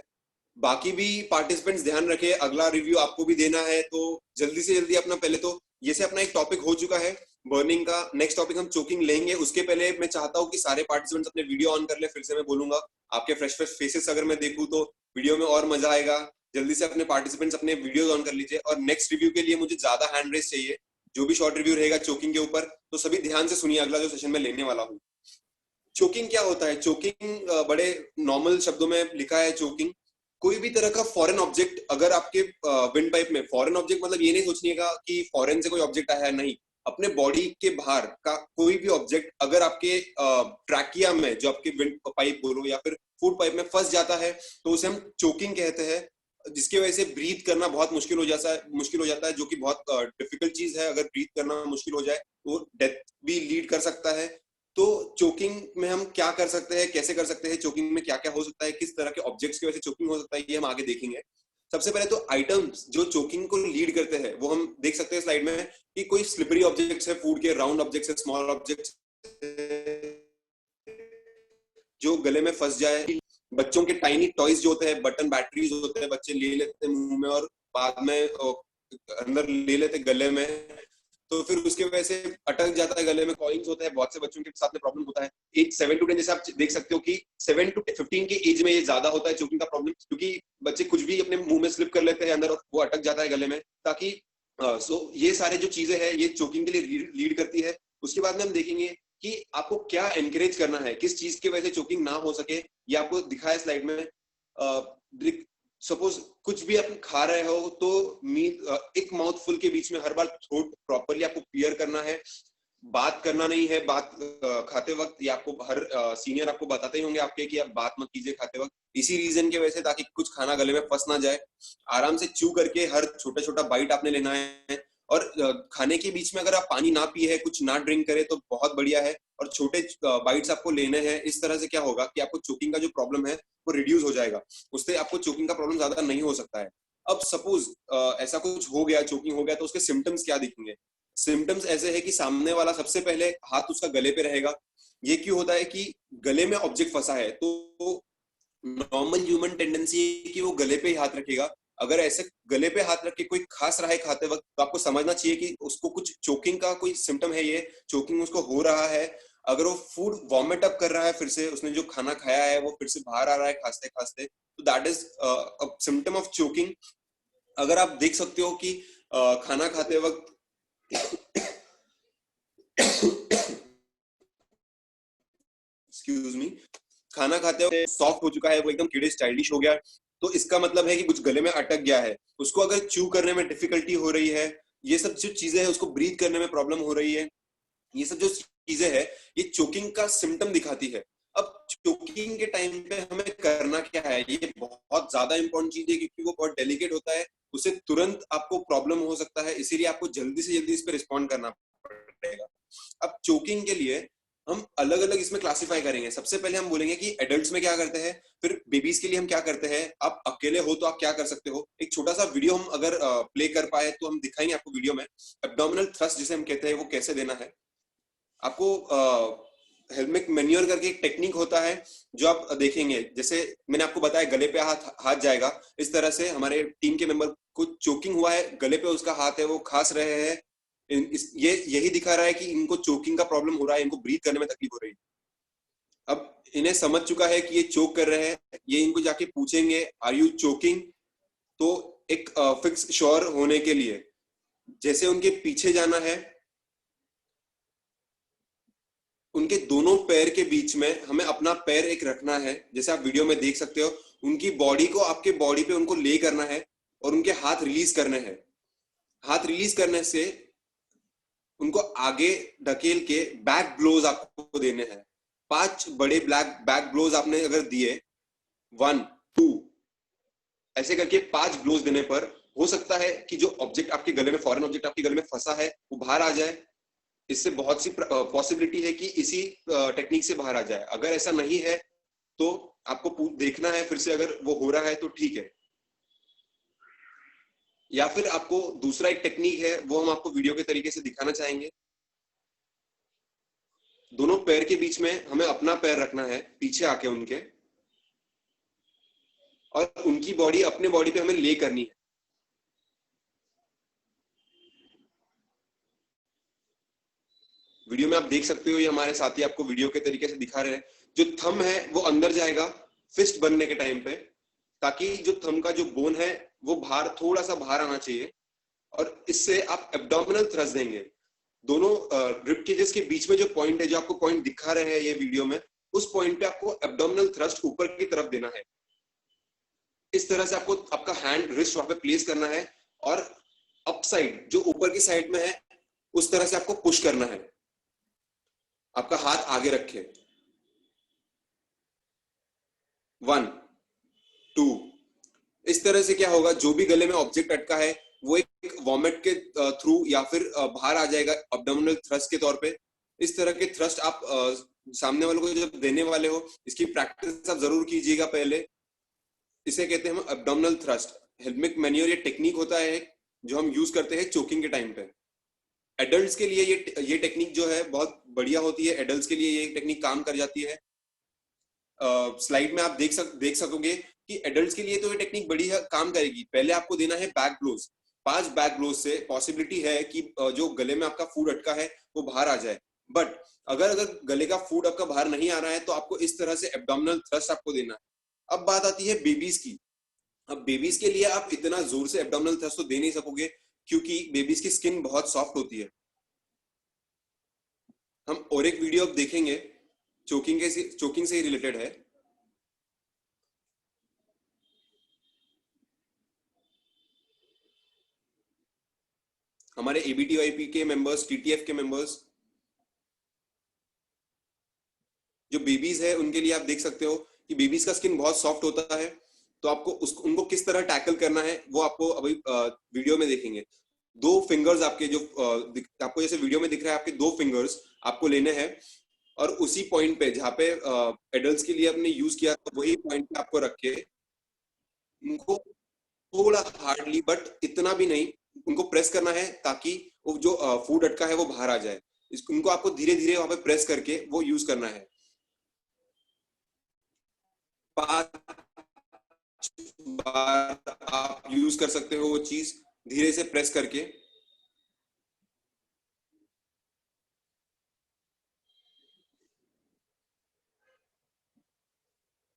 बाकी भी पार्टिसिपेंट्स ध्यान रखें, अगला रिव्यू आपको भी देना है, तो जल्दी से जल्दी अपना, पहले तो ये से अपना एक टॉपिक हो चुका है बर्निंग का। नेक्स्ट टॉपिक हम चोकिंग लेंगे। उसके पहले मैं चाहता हूँ कि सारे पार्टिसिपेंट्स अपने वीडियो ऑन कर ले। फिर से मैं बोलूंगा, आपके फ्रेश फ्रेश फेसेस अगर मैं देखूं तो वीडियो में और मजा आएगा। जल्दी से अपने पार्टिसिपेंट्स अपने वीडियोज ऑन कर लीजिए। और नेक्स्ट रिव्यू के लिए मुझे ज्यादा हैंड रेस चाहिए, जो भी शॉर्ट रिव्यू रहेगा चोकिंग के ऊपर, तो सभी ध्यान से सुनिए अगला जो सेशन में लेने वाला हूँ। चोकिंग क्या होता है? चोकिंग बड़े नॉर्मल शब्दों में लिखा है। चोकिंग कोई भी तरह का फॉरेन ऑब्जेक्ट अगर आपके विंड पाइप में, फॉरेन ऑब्जेक्ट मतलब ये नहीं सोचिएगा कि फॉरेन से कोई ऑब्जेक्ट आया है, नहीं, अपने बॉडी के बाहर का कोई भी ऑब्जेक्ट अगर आपके ट्रैकिया में, जो आपके विंड पाइप बोलो या फिर फूड पाइप में फंस जाता है, तो उसे हम चोकिंग कहते हैं, जिसकी वजह से ब्रीथ करना बहुत मुश्किल हो जाता है, जो कि बहुत डिफिकल्ट चीज है। अगर ब्रीथ करना मुश्किल हो जाए तो डेथ भी लीड कर सकता है। तो चोकिंग में हम क्या कर सकते हैं, कैसे कर सकते हैं, चोकिंग में क्या क्या हो सकता है, किस तरह के ऑब्जेक्ट्स की वजह से चोकिंग हो सकता है, ये हम आगे देखेंगे। सबसे पहले तो आइटम्स जो चोकिंग को लीड करते हैं वो हम देख सकते हैं स्लाइड में, कि कोई स्लिपरी ऑब्जेक्ट्स है, फूड के राउंड ऑब्जेक्ट्स है, स्मॉल ऑब्जेक्ट्स जो गले में फंस जाए। बच्चों के टाइनी टॉयज जो होते हैं, बटन बैटरीज होते हैं, बच्चे ले लेते हैं मुंह में और बाद में अंदर ले लेते गले में, तो फिर उसके वजह से अटक जाता है गले में। कॉइंस होता है, बहुत से बच्चों के साथ में प्रॉब्लम होता है। एज 7 to 10, जैसे आप देख सकते हो कि 7 to 15 के एज में ये ज्यादा होता है चोकिंग का प्रॉब्लम, क्योंकि बच्चे कुछ भी अपने मुंह में स्लिप कर लेते हैं अंदर और वो अटक जाता है गले में। ताकि ये सारे जो चीजें हैं ये चोकिंग के लिए लीड करती है। उसके बाद में हम देखेंगे कि आपको क्या एनकरेज करना है, किस चीज की वजह से चोकिंग ना हो सके, ये आपको दिखाया स्लाइड में। सपोज कुछ भी आप खा रहे हो तो एक माउथ फुल के बीच में हर बार थ्रोट प्रॉपरली आपको क्लियर करना है। बात करना नहीं है बात खाते वक्त, ये आपको हर सीनियर आपको बताते ही होंगे आपके कि आप बात मत कीजिए खाते वक्त, इसी रीजन की वजह से, ताकि कुछ खाना गले में फंस ना जाए। आराम से च्यू करके हर छोटा छोटा बाइट आपने लेना है। और खाने के बीच में अगर आप पानी ना पिए, कुछ ना ड्रिंक करे तो बहुत बढ़िया है, और छोटे बाइट्स आपको लेने हैं। इस तरह से क्या होगा कि आपको चोकिंग का जो प्रॉब्लम है वो रिड्यूस हो जाएगा, उससे आपको चोकिंग का प्रॉब्लम ज्यादा नहीं हो सकता है। अब सपोज ऐसा कुछ हो गया, चोकिंग हो गया, तो उसके सिम्टम्स क्या दिखेंगे? सिम्टम्स ऐसे है कि सामने वाला सबसे पहले हाथ उसका गले पे रहेगा। ये क्यों होता है कि गले में ऑब्जेक्ट फंसा है, तो नॉर्मल ह्यूमन टेंडेंसी है कि वो गले पे ही हाथ रखेगा। अगर ऐसे गले पे हाथ रख के कोई खास रहा है खाते वक्त, तो आपको समझना चाहिए कि उसको कुछ चोकिंग का कोई सिम्टम है, ये चोकिंग उसको हो रहा है। अगर वो फूड वॉमिट अप कर रहा है, फिर से उसने जो खाना खाया है वो फिर से बाहर आ रहा है खांसते खांसते, तो that is a symptom of choking. अगर आप देख सकते हो कि खाना खाते वक्त एक्सक्यूज मी, खाना खाते हुए सॉफ्ट हो चुका है, वो एकदम कीड़े स्टाइलिश हो गया, तो इसका मतलब है कि कुछ गले में अटक गया है, उसको अगर च्यू करने में डिफिकल्टी हो रही है, ये सब जो चीजें हैं, उसको ब्रीथ करने में प्रॉब्लम हो रही है, ये सब जो चीजें हैं ये चोकिंग का सिम्टम दिखाती है। अब चोकिंग के टाइम पे हमें करना क्या है, ये बहुत ज्यादा इंपॉर्टेंट चीज है क्योंकि वो बहुत डेलिकेट होता है, उससे तुरंत आपको प्रॉब्लम हो सकता है, इसीलिए आपको जल्दी से जल्दी इस पे रिस्पॉन्ड करना पड़ेगा। अब चोकिंग के लिए हम अलग अलग इसमें क्लासिफाई करेंगे। सबसे पहले हम बोलेंगे कि एडल्ट्स में क्या करते हैं, फिर बेबीज के लिए हम क्या करते हैं, आप अकेले हो तो आप क्या कर सकते हो। एक छोटा सा वीडियो हम अगर प्ले कर पाए तो हम दिखाएंगे आपको वीडियो में एब्डोमिनल थ्रस्ट जिसे हम कहते हैं वो कैसे देना है। आपको हेल्मिक मैन्योर करके एक टेक्निक होता है जो आप देखेंगे, जैसे मैंने आपको बताया गले पे हाथ जाएगा, इस तरह से हमारे टीम के मेंबर को चोकिंग हुआ है, गले पे उसका हाथ है, वो खांस रहे हैं, ये यही दिखा रहा है कि इनको चोकिंग का प्रॉब्लम हो रहा है, इनको ब्रीथ करने में तकलीफ हो रही है। अब इन्हें समझ चुका है कि ये चोक कर रहे हैं, ये इनको जाके पूछेंगे आर यू चोकिंग, तो एक फिक्स श्योर होने के लिए जैसे उनके पीछे जाना है, उनके दोनों पैर के बीच में हमें अपना पैर एक रखना है, जैसे आप वीडियो में देख सकते हो, उनकी बॉडी को आपके बॉडी पे उनको ले करना है और उनके हाथ रिलीज करने हैं। हाथ रिलीज करने से उनको आगे ढकेल के बैक ब्लोज आपको देने हैं। 5 बड़े बैक ब्लोज आपने अगर दिए, 1 2 ऐसे करके 5 ब्लोज देने पर हो सकता है कि जो ऑब्जेक्ट आपके गले में, फॉरेन ऑब्जेक्ट आपके गले में फंसा है, वो बाहर आ जाए। इससे बहुत सी पॉसिबिलिटी है कि इसी टेक्निक से बाहर आ जाए। अगर ऐसा नहीं है तो आपको देखना है फिर से, अगर वो हो रहा है तो ठीक है, या फिर आपको दूसरा एक टेक्निक है वो हम आपको वीडियो के तरीके से दिखाना चाहेंगे। दोनों पैर के बीच में हमें अपना पैर रखना है पीछे आके उनके, और उनकी बॉडी अपने बॉडी पे हमें ले करनी है। वीडियो में आप देख सकते हो, ये हमारे साथी आपको वीडियो के तरीके से दिखा रहे हैं। जो थंब है वो अंदर जाएगा फिस्ट बनने के टाइम पे, ताकि जो थंब का जो बोन है वो बाहर, थोड़ा सा बाहर आना चाहिए, और इससे आप एब्डोमिनल थ्रस्ट देंगे। दोनों रिब केजेस के बीच में जो पॉइंट है, जो आपको पॉइंट दिखा रहे हैं ये वीडियो में, उस पॉइंट पे आपको एब्डोमिनल थ्रस्ट ऊपर की तरफ देना है। इस तरह से आपको आपका हैंड रिस्ट वहां पे प्लेस करना है, और अप साइड जो ऊपर की साइड में है उस तरह से आपको पुश करना है। आपका हाथ आगे रखे, 1 2। इस तरह से क्या होगा, जो भी गले में ऑब्जेक्ट अटका है वो एक वॉमिट के थ्रू या फिर बाहर आ जाएगा एब्डोमिनल थ्रस्ट के तौर पे। इस तरह के थ्रस्ट आप सामने वालों को जब देने वाले हो, इसकी प्रैक्टिस आप जरूर कीजिएगा पहले। इसे कहते हैं हम एब्डोमिनल थ्रस्ट। हेल्मिक मैन्योर ये टेक्निक होता है जो हम यूज करते हैं चोकिंग के टाइम पे। एडल्ट्स के लिए ये टेक्निक जो है बहुत बढ़िया होती है, एडल्ट्स के लिए ये टेक्निक काम कर जाती है। स्लाइड में आप देख सकोगे कि एडल्ट्स के लिए तो ये टेक्निक बढ़िया काम करेगी। पहले आपको देना है बैक ब्लोज। 5 बैक ब्लोज से पॉसिबिलिटी है कि जो गले में आपका फूड अटका है वो बाहर आ जाए। बट अगर गले का फूड आपका बाहर नहीं आ रहा है तो आपको इस तरह से एब्डोमिनल थ्रस्ट आपको देना है। अब बात आती है बेबीज की। अब बेबीज के लिए आप इतना जोर से एब्डोमिनल थ्रस्ट तो दे नहीं सकोगे, क्योंकि बेबीज की स्किन बहुत सॉफ्ट होती है। हम और एक वीडियो अब देखेंगे चोकिंग से ही रिलेटेड है। हमारे एबीटीआईपी के मेंबर्स, टीटीएफ के मेंबर्स, जो बेबीज है उनके लिए आप देख सकते हो कि बेबीज का स्किन बहुत सॉफ्ट होता है, तो आपको उनको किस तरह टैकल करना है वो आपको अभी वीडियो में देखेंगे। 2 फिंगर्स आपके जो आपको जैसे वीडियो में दिख रहा है, आपके 2 फिंगर्स आपको लेने हैं, और उसी पॉइंट पे जहाँ पे एडल्ट्स के लिए आपने यूज किया वही पॉइंट पे आपको रख के उनको थोड़ा हार्डली, बट इतना भी नहीं, उनको प्रेस करना है ताकि वो जो फूड अटका है वो बाहर आ जाए। उनको आपको धीरे धीरे वहां पे प्रेस करके वो यूज करना है। 5 बार आप यूज कर सकते हो वो चीज, धीरे से प्रेस करके।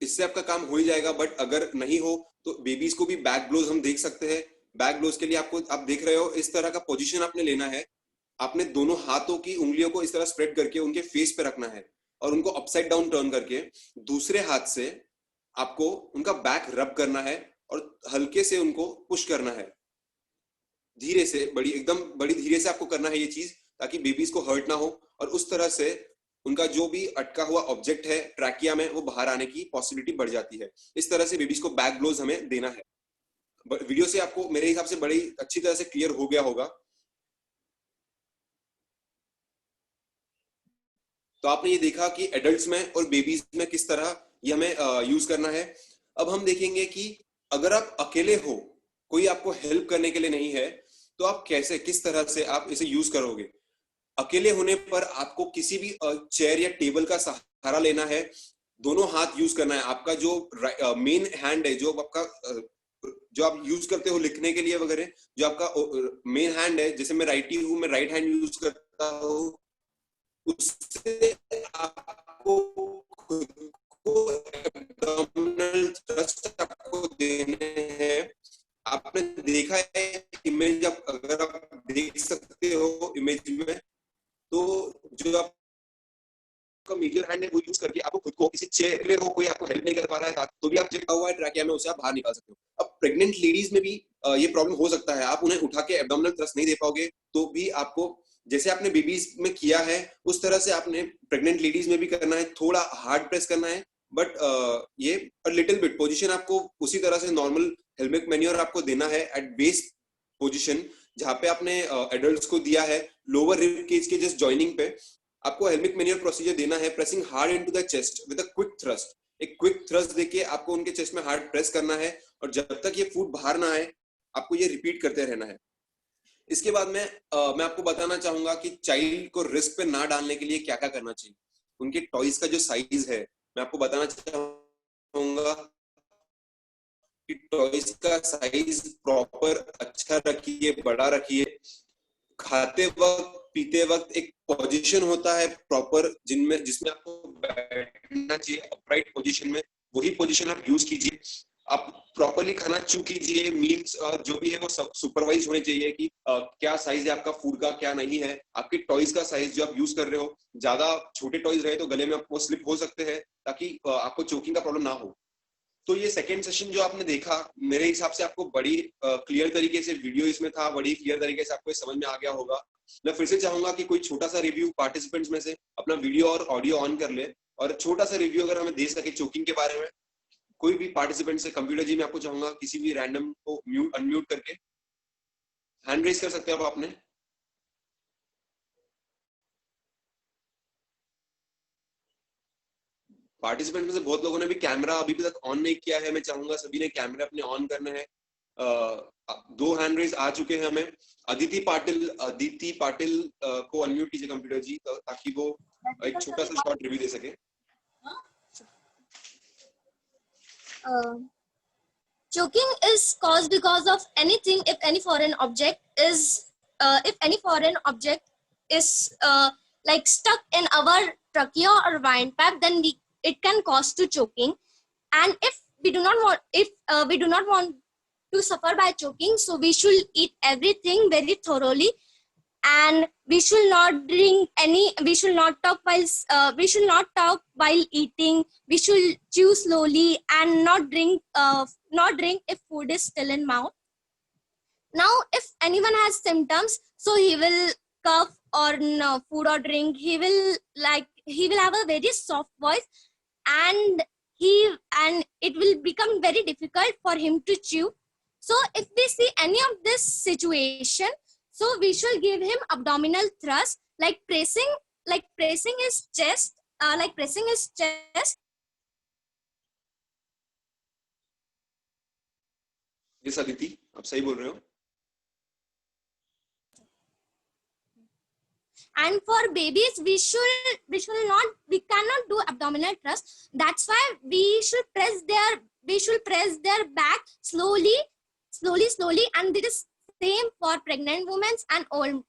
इससे आपका काम हो ही जाएगा। बट अगर नहीं हो तो बेबीज को भी बैक ब्लोज हम देख सकते हैं। बैक ब्लोज के लिए आपको, आप देख रहे हो, इस तरह का पोजीशन आपने लेना है। आपने दोनों हाथों की उंगलियों को इस तरह स्प्रेड करके उनके फेस पे रखना है, और उनको अपसाइड डाउन टर्न करके दूसरे हाथ से आपको उनका बैक रब करना है और हल्के से उनको पुश करना है, धीरे से, एकदम बड़ी धीरे से आपको करना है ये चीज, ताकि बेबीज को हर्ट ना हो और उस तरह से उनका जो भी अटका हुआ ऑब्जेक्ट है ट्रैकिया में वो बाहर आने की पॉसिबिलिटी बढ़ जाती है। इस तरह से बेबीज को बैक ब्लोज हमें देना है। वीडियो से आपको मेरे हिसाब से बड़ी अच्छी तरह से क्लियर हो गया होगा। तो आपने ये देखा कि एडल्ट्स में और बेबीज में किस तरह ये हमें यूज करना है। अब हम देखेंगे कि अगर आप अकेले हो, कोई आपको हेल्प करने के लिए नहीं है, तो आप कैसे, किस तरह से आप इसे यूज करोगे। अकेले होने पर आपको किसी भी चेयर या टेबल का सहारा लेना है, दोनों हाथ यूज करना है। आपका जो मेन हैंड है, जो आप यूज करते हो लिखने के लिए वगैरह, जो आपका मेन हैंड है, जैसे मैं राइटी हूं, मैं राइट हैंड यूज करता हूं, उससे आपको खुद को एब्डोमिनल थ्रस्ट आपको देने हैं। आपने देखा है इमेज, अगर आप देख सकते हो इमेज में, तो जो आपका मेजर हैंड है वो यूज करके आपको खुद को, किसी चेयर में हो, कोई आपको हेल्प नहीं कर पा रहा है तो भी आप चिपका हुआ है ट्रैकिया में, उसे आप बाहर निकाल सकते हो। अब प्रेग्नेंट लेडीज में भी ये प्रॉब्लम हो सकता है, आप उन्हें उठा के एब्डोमिनल थ्रस्ट नहीं दे पाओगे, तो भी आपको जैसे आपने बेबीज में किया है उस तरह से आपने प्रेग्नेंट लेडीज में भी करना है। थोड़ा हार्ड प्रेस करना है, बट ये लिटिल बिट पोजीशन आपको उसी तरह से नॉर्मल हेलमिक मैन्योर आपको देना है एट बेस पोजीशन, जहां पे आपने एडल्ट्स को दिया है लोअर रिब केज के जस्ट जॉइनिंग पे। आपको हेलमिक मैन्योर प्रोसीजर देना है, pressing hard into the chest with a quick thrust. एक क्विक थ्रस्ट देके आपको उनके चेस्ट में हार्ड प्रेस करना है, और जब तक ये फूड बाहर ना आए आपको ये रिपीट करते रहना है। इसके बाद में मैं आपको बताना चाहूंगा कि चाइल्ड को रिस्क पे ना डालने के लिए क्या क्या करना चाहिए। उनके टॉयज का जो साइज है, मैं आपको बताना चाहूंगा कि टॉयज का साइज प्रॉपर अच्छा रखिए, बड़ा रखिए। खाते वक्त, पीते वक्त एक पोजीशन होता है प्रॉपर, जिसमें आपको बैठना चाहिए अपराइट पोजीशन में, वही पोजीशन आप यूज कीजिए। आप प्रॉपर्ली खाना च्यू कीजिए, मील्स जो भी है वो सुपरवाइज होने चाहिए कि क्या साइज है आपका फूड का, क्या नहीं है। आपके टॉयज का साइज जो आप यूज कर रहे हो, ज्यादा छोटे टॉयज रहे तो गले में आपको स्लिप हो सकते हैं, ताकि आपको चोकिंग का प्रॉब्लम ना हो। तो ये सेकेंड सेशन जो आपने देखा, मेरे हिसाब से आपको बड़ी क्लियर तरीके से वीडियो इसमें था, बड़ी क्लियर तरीके से आपको समझ में आ गया होगा। मैं फिर से चाहूंगा कि कोई छोटा सा रिव्यू पार्टिसिपेंट्स में से अपना वीडियो और ऑडियो ऑन कर ले, और छोटा सा रिव्यू अगर हमें दे सके चोकिंग के बारे में। कोई भी पार्टिसिपेंट से, कंप्यूटर जी मैं आपको चाहूंगा किसी भी रैंडम को अनम्यूट करके हैंड रेज कर सकते हैं आप अपने। पार्टिसिपेंट में से बहुत लोगों ने भी कैमरा अभी तक ऑन नहीं किया है, मैं चाहूंगा सभी ने कैमरा अपने ऑन करने हैं। 2 हैंड रेज आ चुके हैं हमें। अदिति पाटिल को अनम्यूट कीजिए कंप्यूटर जी, ताकि वो एक छोटा सा शॉर्ट रिव्यू दे सके। Choking is caused because of anything. If any foreign object is like stuck in our trachea or windpipe, then it can cause to choking. And if we do not want to suffer by choking, so we should eat everything very thoroughly, and we should not talk while eating. We should chew slowly and not drink if food is still in mouth. Now if anyone has symptoms, so he will cough or no food or drink, he will have a very soft voice, and it will become very difficult for him to chew. So if we see any of this situation, so we should give him abdominal thrust, like pressing his chest, Yes, Aditi, आप सही बोल रहे हो। And for babies, we cannot do abdominal thrust. That's why we should press their back slowly, and it is same for pregnant women and old.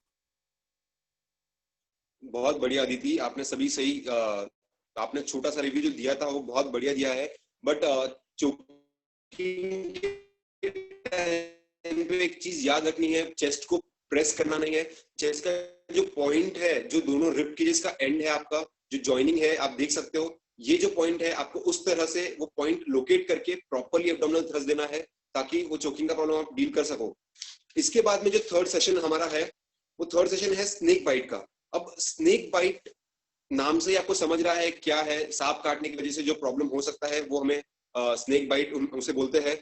बहुत बढ़िया अदिति, आपने सभी सही, आपने छोटा सा रिव्यू जो दिया था वो बहुत बढ़िया दिया है। बट चोकिंग एक चीज याद रखनी है, चेस्ट को प्रेस करना नहीं है। चेस्ट का जो पॉइंट है, जो दोनों रिब की जिसका एंड है आपका, जो जॉइनिंग है आप देख सकते हो, ये जो पॉइंट है आपको उस तरह से वो पॉइंट लोकेट करके प्रॉपर्ली एब्डोमिनल थ्रस्ट देना है ताकि वो चोकिंग का प्रॉब्लम आप डील कर सको। इसके बाद में जो थर्ड सेशन हमारा है वो थर्ड सेशन है स्नेक बाइट का। अब स्नेक बाइट नाम से ही आपको समझ रहा है क्या है, सांप काटने की वजह से जो प्रॉब्लम हो सकता है वो हमें स्नेक बाइट उसे बोलते हैं।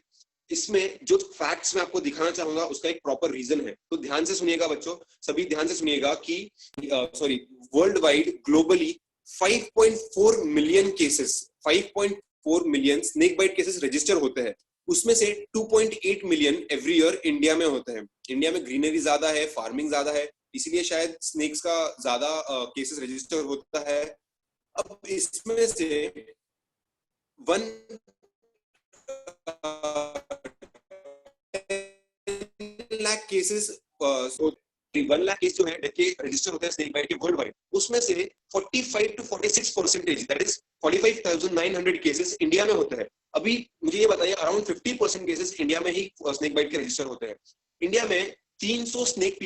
इसमें जो फैक्ट्स मैं आपको दिखाना चाहूंगा उसका एक प्रॉपर रीजन है, तो ध्यान से सुनिएगा बच्चों, सभी ध्यान से सुनिएगा कि world wide globally 5.4 million cases, 5.4 million snake bite cases register होते हैं। उसमें से 2.8 मिलियन एवरी ईयर इंडिया में होते हैं। इंडिया में ग्रीनरी ज्यादा है, फार्मिंग ज्यादा है, इसीलिए शायद स्नेक्स का ज्यादा केसेस रजिस्टर होता है। अब इसमें से 1 लाख केसेस 1 लाख केस जो है रजिस्टर होते हैं स्नेक बाइट के वर्ल्ड वाइड, उसमें से 45 to 46% that is 45,900 cases India में होते हैं। अभी मुझे ये बताइए अराउंड 50% केसेस इंडिया में ही स्नेक बाइट के रजिस्टर होते हैं। इंडिया में 300 स्नेक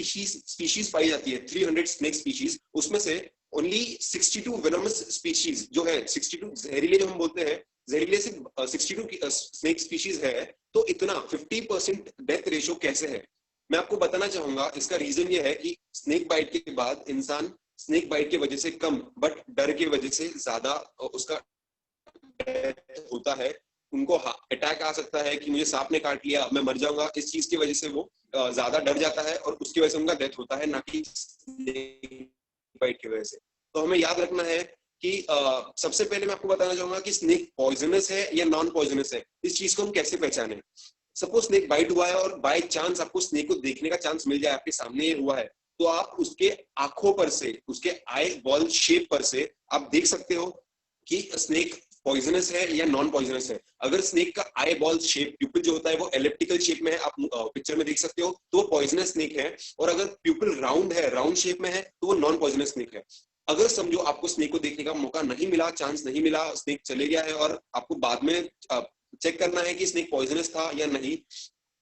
स्पीशीज पाई जाती है, 300 स्नेक स्पीशीज, उसमें से ओनली 62 वेनमस स्पीशीज जो है, 62 जहरीले जो हम बोलते हैं, जहरीले से 62 स्नेक स्पीशीज है। तो इतना 50% डेथ रेशियो कैसे है मैं आपको बताना चाहूंगा। इसका रीजन ये है कि स्नेक बाइट के बाद इंसान स्नेक बाइट की वजह से कम बट डर की वजह से ज्यादा उसका डेथ होता है। उनको अटैक आ सकता है कि मुझे सांप ने काट लिया, मैं मर जाऊंगा, इस चीज की वजह से वो ज्यादा डर जाता है और उसकी वजह से उनका डेथ होता है, ना कि स्नेक बाइट की वजह से। तो हमें याद रखना है कि सबसे पहले मैं आपको बताना चाहूंगा कि स्नेक पॉइजनस है या नॉन पॉइजनस है, इस चीज को हम कैसे पहचाने। सपोज स्नेक बाइट हुआ है और बाय चांस आपको स्नेक को देखने का चांस मिल जाए, आपके सामने ये हुआ है, तो आप उसके आंखों पर से, उसके आई बॉल शेप पर से आप देख सकते हो कि स्नेक पॉइजनस है या नॉन पॉइजनस है। अगर स्नेक का आई बॉल शेप, प्यूपिल जो होता है वो एलिप्टिकल शेप में है, आप पिक्चर में देख सकते हो, तो वो पॉइजनस स्नेक है। और अगर प्यूपिल राउंड है, राउंड शेप में है, तो वो नॉन पॉइजनस स्नेक है। अगर समझो आपको स्नेक को देखने का मौका नहीं मिला, चांस नहीं मिला, स्नेक चले गया है और आपको बाद में चेक करना है कि स्नेक पॉइजनस था या नहीं,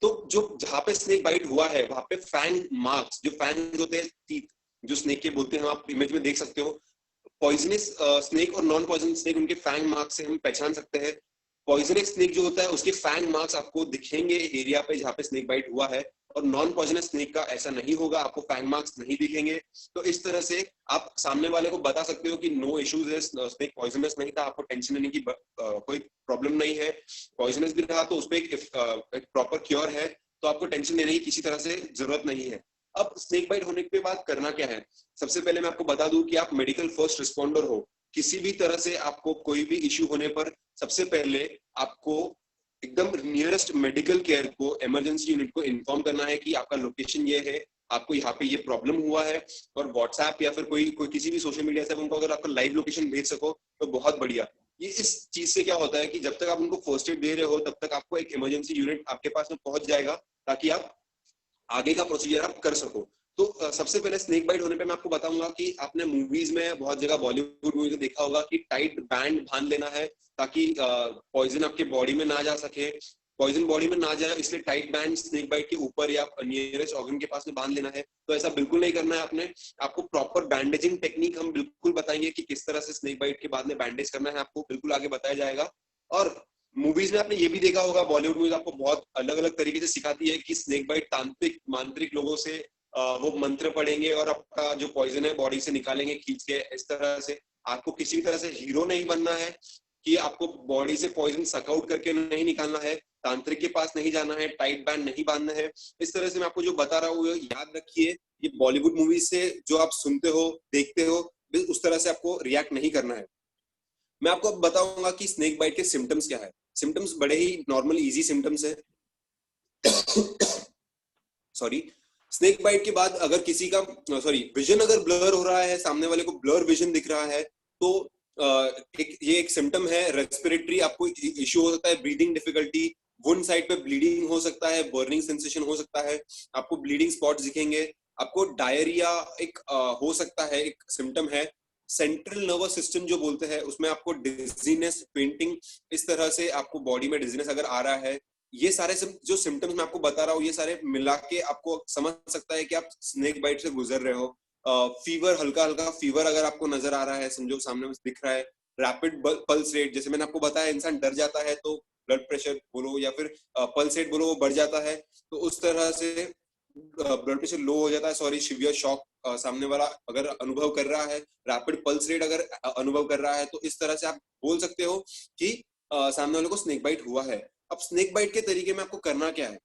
तो जो जहां पे स्नेक बाइट हुआ है वहां पे फैंग मार्क्स, जो फैंग होते हैं, टीथ जो स्नेक के बोलते हैं, आप इमेज में देख सकते हो। पॉइजनस स्नेक और नॉन पॉइजनस स्नेक, उनके फैंग मार्क्स से हम पहचान सकते हैं। पॉइजनस स्नेक जो होता है उसके फैंग मार्क्स आपको दिखेंगे एरिया पे जहाँ पे स्नेक बाइट हुआ है, और नॉन पॉइजनस स्नेक का ऐसा नहीं होगा, आपको फैंग मार्क्स नहीं दिखेंगे। तो इस तरह से आप सामने वाले को बता सकते हो कि नो इश्यूज है, स्नेक पॉइजनस नहीं था, आपको टेंशन लेने की कोई प्रॉब्लम नहीं है। पॉइजनस भी रहा तो उस पर एक प्रॉपर क्योर है, तो आपको टेंशन लेने की किसी तरह से जरूरत नहीं है। अब स्नेक बाइट होने के बाद करना क्या है, सबसे पहले मैं आपको बता दूं कि आप मेडिकल फर्स्ट रिस्पॉन्डर हो। किसी भी तरह से आपको कोई भी इश्यू होने पर सबसे पहले आपको एकदम नियरेस्ट मेडिकल केयर को, इमरजेंसी यूनिट को इन्फॉर्म करना है कि आपका लोकेशन ये है, आपको यहाँ पे ये प्रॉब्लम हुआ है। और व्हाट्सएप या फिर कोई किसी भी सोशल मीडिया से उनको अगर आपका लाइव लोकेशन भेज सको तो बहुत बढ़िया। ये इस चीज से क्या होता है कि जब तक आप उनको फर्स्ट एड दे रहे हो तब तक आपको एक इमरजेंसी यूनिट आपके पास में पहुंच जाएगा ताकि आप आगे का प्रोसीजर आप कर सको। तो सबसे पहले स्नेक बाइट होने पे मैं आपको बताऊंगा कि आपने मूवीज में बहुत जगह, बॉलीवुड मूवीज में देखा होगा कि टाइट बैंड बांध लेना है ताकि पॉइजन आपके बॉडी में ना जा सके। पॉइजन बॉडी में ना जाए इसलिए टाइट बैंड स्नेक बाइट के ऊपर या नियरेस्ट ऑर्गन के पास में बांध लेना है। तो ऐसा बिल्कुल नहीं करना है आपने। आपको प्रॉपर बैंडेजिंग टेक्निक हम बिल्कुल बताएंगे कि किस तरह से स्नेक बाइट के बाद में बैंडेज करना है, आपको बिल्कुल आगे बताया जाएगा। और मूवीज में आपने ये भी देखा होगा, बॉलीवुड मूवीज आपको बहुत अलग अलग तरीके से सिखाती है कि स्नेक बाइट तांत्रिक मांत्रिक लोगों से वो मंत्र पढ़ेंगे और आपका जो पॉइजन है बॉडी से निकालेंगे खींच के। इस तरह से आपको किसी भी तरह से हीरो नहीं बनना है कि आपको बॉडी से पॉइजन सक आउट करके नहीं निकालना है, तांत्रिक के पास नहीं जाना है, टाइट बैंड नहीं बांधना है। इस तरह से मैं आपको जो बता रहा हूँ याद रखिए, ये बॉलीवुड मूवी से जो आप सुनते हो देखते हो उस तरह से आपको रिएक्ट नहीं करना है। मैं आपको अब बताऊंगा कि स्नेक बाइट के सिम्टम्स क्या है। सिम्टम्स बड़े ही नॉर्मल इजी सिम्टम्स है। सॉरी, स्नेक बाइट के बाद अगर किसी का विजन अगर ब्लर हो रहा है, सामने वाले को ब्लर विजन दिख रहा है, तो ये एक सिम्टम है। रेस्पिरेटरी आपको इश्यू हो सकता है, ब्रीदिंग डिफिकल्टी, वुंड साइड पे ब्लीडिंग हो सकता है, बर्निंग सेंसेशन हो सकता है, आपको ब्लीडिंग स्पॉट्स दिखेंगे, आपको डायरिया एक हो सकता है, एक सिम्टम है। सेंट्रल नर्वस सिस्टम जो बोलते हैं उसमें आपको डिजीनेस, पेंटिंग, इस तरह से आपको बॉडी में डिजीनेस अगर आ रहा है, ये सारे जो सिम्टम्स मैं आपको बता रहा हूँ ये सारे मिला के आपको समझ सकता है कि आप स्नेक बाइट से गुजर रहे हो। फीवर, हल्का हल्का फीवर अगर आपको नजर आ रहा है, समझो सामने में दिख रहा है, रैपिड पल्स रेट, जैसे मैंने आपको बताया इंसान डर जाता है तो ब्लड प्रेशर बोलो या फिर पल्स रेट बोलो वो बढ़ जाता है, तो उस तरह से ब्लड प्रेशर लो हो जाता है, सॉरी शिवियर शॉक सामने वाला अगर अनुभव कर रहा है, रैपिड पल्स रेट अगर अनुभव कर रहा है, तो इस तरह से आप बोल सकते हो कि सामने वाले को स्नेक बाइट हुआ है। अब स्नेक बाइट के तरीके में आपको करना क्या है?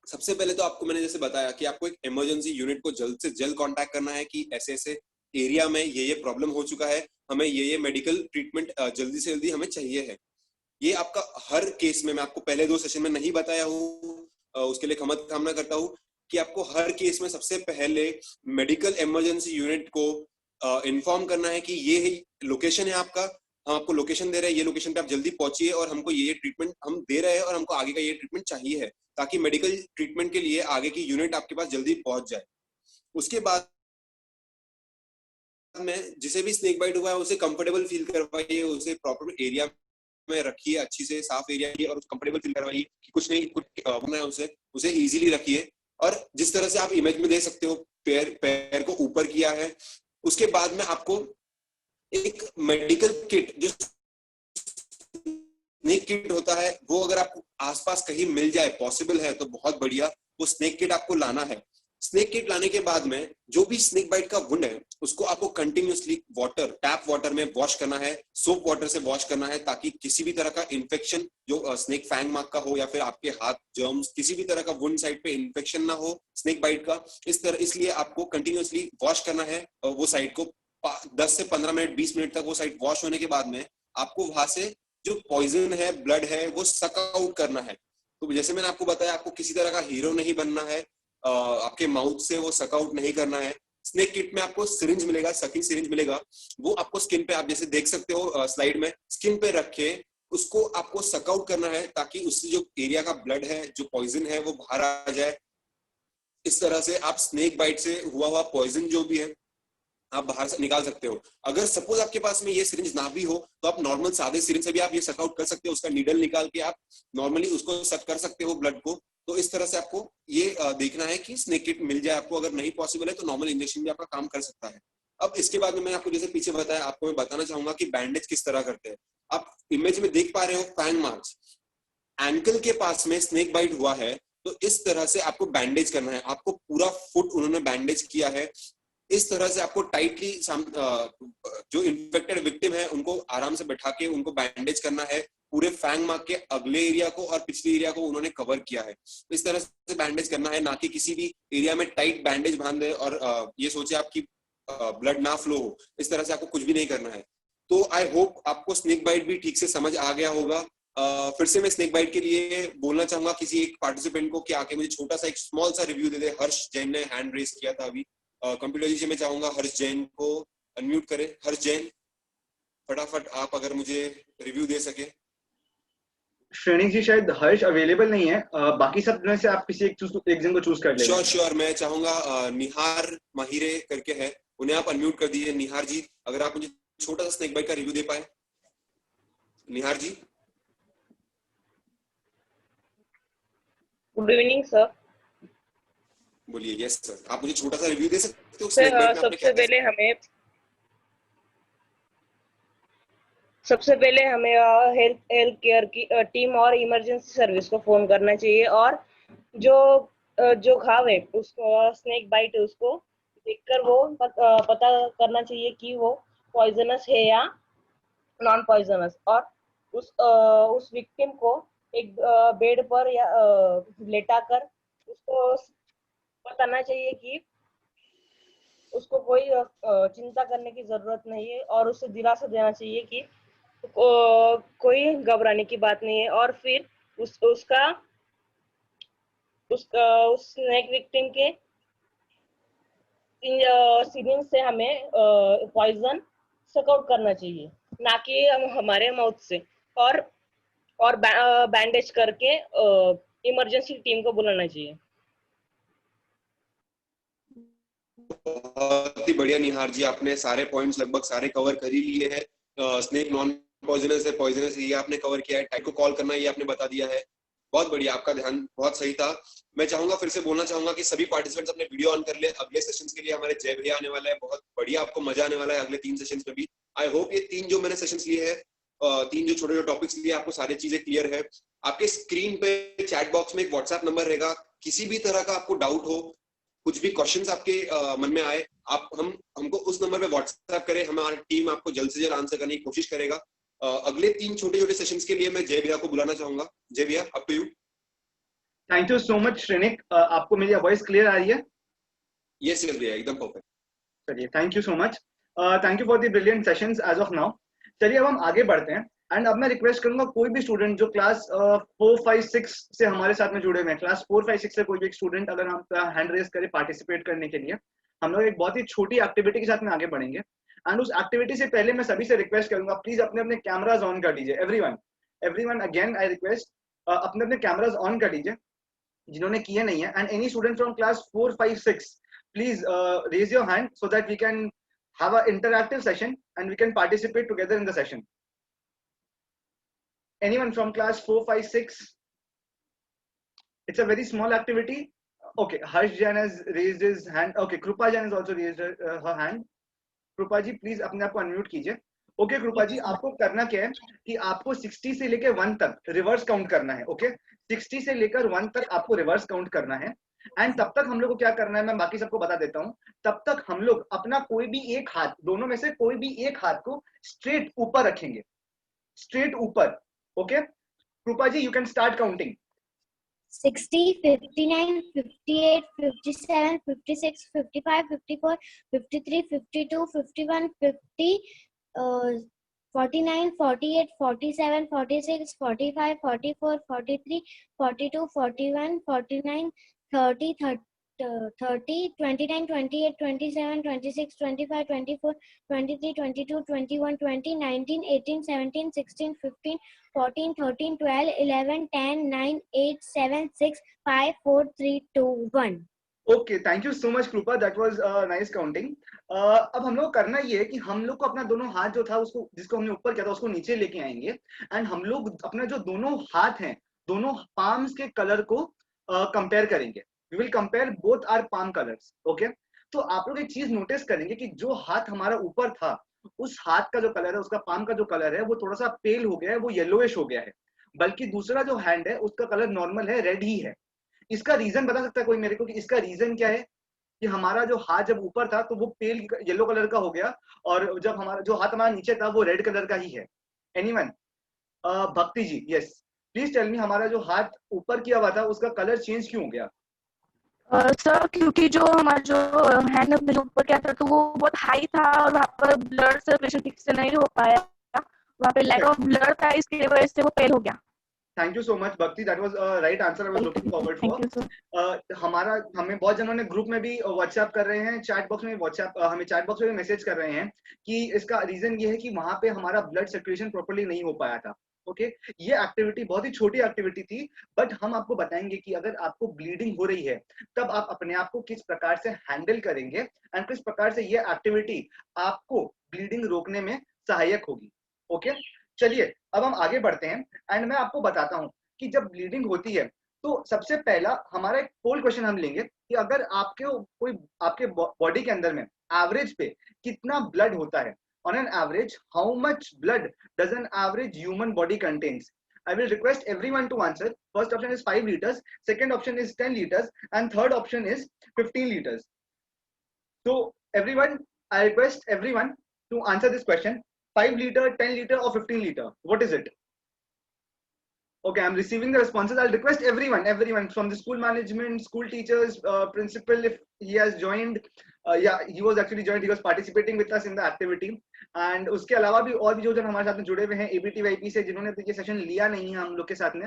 सबसे पहले तो आपको मैंने जैसे बताया कि आपको एक इमरजेंसी यूनिट को जल्द से जल्द कांटेक्ट करना है कि ऐसे ऐसे एरिया में ये प्रॉब्लम हो चुका है, हमें ये मेडिकल ट्रीटमेंट जल्दी से जल्दी हमें चाहिए है। ये आपका हर केस में, मैं आपको पहले 2 सेशन में नहीं बताया हूँ, उसके लिए कामना करता हूँ कि आपको हर केस में सबसे पहले मेडिकल इमरजेंसी यूनिट को इन्फॉर्म करना है कि ये लोकेशन है आपका, हम आपको लोकेशन दे रहे हैं, ये लोकेशन पे आप जल्दी पहुंचिए और हमको ये ट्रीटमेंट हम दे रहे हैं और हमको आगे का ये ट्रीटमेंट चाहिए है, ताकि मेडिकल ट्रीटमेंट के लिए आगे की यूनिट आपके पास जल्दी पहुंच जाए। उसके बाद में जिसे भी स्नेक बाइट हुआ है उसे कंफर्टेबल फील करवाइए, उसे प्रॉपर एरिया में रखिए, अच्छी से साफ एरिया और कंफर्टेबल फील करवाइए कि कुछ नहीं कुछ होना है, उसे इजीली रखिए। और जिस तरह से आप इमेज में देख सकते हो, पैर को ऊपर किया है। उसके बाद में आपको एक मेडिकल किट, जो स्नेक किट होता है, वो अगर आपको आसपास कहीं मिल जाए, पॉसिबल है तो बहुत बढ़िया, वो स्नेक किट आपको लाना है। स्नेक किट लाने के बाद में जो भी स्नेक बाइट का वुंड है उसको आपको कंटिन्यूअसली टैप वाटर में वॉश करना है, सोप वाटर से वॉश करना है, ताकि किसी भी तरह का इन्फेक्शन जो स्नेक फैंग मार्क का हो या फिर आपके हाथ जर्म्स, किसी भी तरह का वुंड साइड पे इन्फेक्शन ना हो स्नेक बाइट का, इसलिए आपको कंटिन्यूअसली वॉश करना है वो साइड को। 10 से 15 मिनट 20 मिनट तक वो साइड वॉश होने के बाद में आपको वहां से जो पॉइजन है, ब्लड है, वो सक आउट करना है। तो जैसे मैंने आपको बताया, आपको किसी तरह का हीरो नहीं बनना है, आपके माउथ से वो सक आउट नहीं करना है। स्नेक किट में आपको सिरिंज मिलेगा, सकिंग सिरिंज मिलेगा, वो आपको स्किन पे, आप जैसे देख सकते हो स्लाइड में, स्किन पे रख के उसको आपको सक आउट करना है, ताकि उससे जो एरिया का ब्लड है, जो पॉइजन है, वो बाहर आ जाए। इस तरह से आप स्नेक बाइट से हुआ पॉइजन जो भी है आप बाहर से निकाल सकते हो। अगर सपोज आपके पास में ये सिरिंज ना भी हो तो आप नॉर्मल सादे सिरिंज से भी आप ये सक आउट कर सकते हो, उसका नीडल निकाल के आप नॉर्मली उसको सक कर सकते हो ब्लड को। तो इस तरह से आपको ये देखना है कि स्नेक किट मिल जाए आपको। अगर नहीं पॉसिबल है तो नॉर्मल इंजेक्शन भी आपका काम कर सकता है। अब इसके बाद में मैंने आपको जैसे पीछे बताया, आपको मैं बताना चाहूंगा कि बैंडेज किस तरह करते हैं। आप इमेज में देख पा रहे हो फैंग मार्क्स, एंकल के पास में स्नेक बाइट हुआ है, तो इस तरह से आपको बैंडेज करना है। आपको पूरा फुट उन्होंने बैंडेज किया है, इस तरह से आपको टाइटली जो इन्फेक्टेड विक्टिम है उनको आराम से बैठा के उनको बैंडेज करना है। पूरे फैंग मार्क के अगले एरिया को और पिछले एरिया को उन्होंने कवर किया है, इस तरह से बैंडेज करना है, ना कि किसी भी एरिया में टाइट बैंडेज बांध दे और ये सोचे आपकी ब्लड ना फ्लो हो। इस तरह से आपको कुछ भी नहीं करना है। तो आई होप आपको स्नेक बाइट भी ठीक से समझ आ गया होगा। फिर से मैं स्नेक बाइट के लिए बोलना चाहूंगा किसी एक पार्टिसिपेंट को कि आके मुझे छोटा सा एक स्मॉल सा रिव्यू दे दे। हर्ष जैन ने हैंड रेज किया था अभी। कंप्यूटर जी से मैं चाहूंगा हर्ष जैन को अनम्यूट करें। हर्ष जैन, फटाफट आप अगर मुझे रिव्यू दे सके। श्रेणी जी शायद हर्ष अवेलेबल नहीं है, बाकी सब में से आप किसी एक जन को चूज कर लें। श्योर, मैं चाहूंगा निहार माहिरे करके है, उन्हें आप अनम्यूट कर दीजिए। निहार जी, अगर आप मुझे छोटा सा स्नेक बाइट का रिव्यू दे पाए। Nihar ji. Good evening sir. बोलिए। यस सर, आप मुझे छोटा सा रिव्यू दे सकते हो स्नेक बाइट में? सबसे पहले हमें हेल्थ केयर की टीम और इमरजेंसी सर्विस को फोन करना चाहिए, और जो घाव है उसको, स्नेक बाइट है, उसको देखकर वो पता करना चाहिए कि वो पॉइजनस है या नॉन पॉइजनस, और उस विक्टिम को एक बेड पर या लेटाकर उसको बताना चाहिए कि उसको कोई चिंता करने की जरूरत नहीं है, और उसे दिलासा देना चाहिए कि कोई घबराने की बात नहीं है। और फिर उस स्नेक विक्टिम के सिरिंज से हमें पॉइजन सक आउट करना चाहिए, ना कि हमारे माउथ से, और बैंडेज करके इमरजेंसी टीम को बुलाना चाहिए। बहुत ही बढ़िया निहार जी, आपने सारे पॉइंट्स लगभग सारे कवर कर ही लिए हैं। स्नेक नॉन पॉइजनस है, पॉइजनस ये आपने कवर किया है, टाइप को कॉल करना ये आपने बता दिया है। बहुत बढ़िया, आपका ध्यान बहुत सही था। मैं चाहूंगा, फिर से बोलना चाहूंगा कि सभी पार्टिसिपेंट्स अपने वीडियो ऑन कर ले। अगले सेशंस के लिए हमारे जय भैया आने वाला है, बहुत बढ़िया आपको मजा आने वाला है अगले 3 सेशंस में भी। आई होप ये 3 जो मैंने सेशंस लिए हैं, 3 जो छोटे छोटे टॉपिक्स लिए, आपको सारी चीजें क्लियर है। आपके स्क्रीन पे चैट बॉक्स में एक व्हाट्सएप नंबर रहेगा, किसी भी तरह का आपको डाउट हो, कुछ भी क्वेश्चंस आपके मन में आए, आप हमको उस नंबर पे व्हाट्सएप करें, हमारी टीम आपको जल्द से जल्द आंसर करने की कोशिश करेगा। अगले 3 छोटे छोटे सेशंस के लिए मैं जय भैया को बुलाना चाहूंगा। जय भैया, up to you. Thank you so much Shrenik, आपको मेरी वॉइस क्लियर आ रही है? यस भैया, एकदम परफेक्ट। चलिए, thank you so much, thank you for the brilliant sessions as of now. चलिए अब हम आगे बढ़ते हैं, एंड अब मैं रिक्वेस्ट करूंगा कोई भी स्टूडेंट जो क्लास 4, 5, 6 से हमारे साथ में जुड़े हुए हैं, क्लास 4, 5, 6 से कोई भी एक स्टूडेंट अगर आपका हैंड रेज करे पार्टिसिपेट करने के लिए, हम लोग एक बहुत ही छोटी एक्टिविटी के साथ में आगे बढ़ेंगे। एंड उस एक्टिविटी से पहले मैं सभी से रिक्वेस्ट करूंगा, प्लीज अपने अपने कैमराज ऑन कर लीजिए। एवरीवन अगेन आई रिक्वेस्ट, अपने अपने कैमराज ऑन कर लीजिए जिन्होंने किए नहीं है। And any student from class 4, 5, 6 please raise your hand so that we can have an interactive session and we can participate together in the session. Anyone from class 4, 5, 6? It's a very small activity. Okay, Harsh Jain has raised his hand. Okay, Krupa Jain has also raised her hand. Krupa ji, please अपने आप को unmute कीजिए। ओके कृपा जी, आपको करना क्या है कि आपको 60 से लेकर 1 तक रिवर्स काउंट करना है। ओके, 60 से लेकर 1 तक आपको रिवर्स काउंट करना है। एंड तब तक हम लोग को क्या करना है, मैं बाकी सबको बता देता हूँ। तब तक हम लोग अपना कोई भी एक हाथ, दोनों में से कोई भी एक हाथ को स्ट्रेट ऊपर रखेंगे, स्ट्रेट ऊपर। ओके कृपा जी, you can start counting. 60, 59, 58, 57, 56, 55, 54, 53, 52, 51, 50, 49, 48, 47, 46, 45, 44, 43, 42, 41, 49, 30, 29, 28, 27, 26, 25, 24, 23, 22, 21, 20, 19, 18, 17, 16, 15, 14, 13, 12, 11, 10, 9, 8, 7, 6, 5, 4, 3, 2, 1. Okay, thank you so much कृपा, दैट वाज नाइस काउंटिंग। अब हम लोग करना ये है कि हम लोग को अपना दोनों हाथ जो था उसको, जिसको हमने ऊपर किया था, उसको नीचे लेके आएंगे। एंड हम लोग अपना जो दोनों हाथ हैं, दोनों पाम्स के कलर को कंपेयर करेंगे। We will compare both our palm colours. Okay, तो आप लोग एक चीज नोटिस करेंगे कि जो हाथ हमारा ऊपर था, उस हाथ का जो कलर है, उसका पाम का जो कलर है, वो थोड़ा सा पेल हो गया है, वो येलोइश हो गया है। बल्कि दूसरा जो हैंड है उसका कलर नॉर्मल है, रेड ही है। इसका रीजन बता सकता है कोई मेरे को कि इसका रीजन क्या है? कि हमारा जो हाथ जब ऊपर था तो वो पेल येलो कलर का हो गया, और जब हमारा जो हाथ हमारा नीचे था वो रेड कलर का ही है। एनीवन? भक्ति जी, यस, प्लीज टेल मी, हमारा जो हाथ ऊपर किया हुआ था उसका कलर चेंज क्यों हो गया? सर क्योंकि जो हमारा जो हैंड में जो ऊपर क्या था तो वो बहुत हाई था और वहाँ पर ब्लड सर्कुलेशन ठीक से नहीं हो पाया, वहाँ पे लैक ऑफ ब्लड था, इसकी वजह से वो पेल हो गया। थैंक यू सो मच भक्ति, that was right answer I was looking forward for. हमें बहुत जनों ने ग्रुप में भी व्हाट्सएप कर रहे हैं, चैट बॉक्स में व्हाट्सएप हमें चैट बॉक्स में भी मैसेज कर रहे हैं कि इसका रीजन ये है कि वहां पे हमारा ब्लड सर्कुलेशन प्रॉपर्ली नहीं हो पाया था। ओके, ये एक्टिविटी बहुत ही छोटी एक्टिविटी थी, बट हम आपको बताएंगे कि अगर आपको ब्लीडिंग हो रही है तब आप अपने आप को किस प्रकार से हैंडल करेंगे एंड किस प्रकार से ये एक्टिविटी आपको ब्लीडिंग रोकने में सहायक होगी। ओके, चलिए अब हम आगे बढ़ते हैं एंड मैं आपको बताता हूं कि जब ब्लीडिंग होती है तो सबसे पहला हमारा एक पोल क्वेश्चन हम लेंगे कि अगर आपके बॉडी के अंदर में एवरेज पे कितना ब्लड होता है, on an average how much blood does an average human body contains? I will request everyone to answer. First option is 5 liters, second option is 10 liters, and third option is 15 liters. So everyone, I request everyone to answer this question. 5 liter, 10 liter or 15 liter? What is it? Okay, I'm receiving the responses. I'll request everyone from the school management, school teachers, principal, if he has joined. Yeah, he was actually joined. He was participating with us in the activity. And उसके अलावा भी और भी जो जन हमारे साथ में जुड़े हुए हैं ABT YP से, जिन्होंने ये सेशन लिया नहीं है हम लोग के साथ में,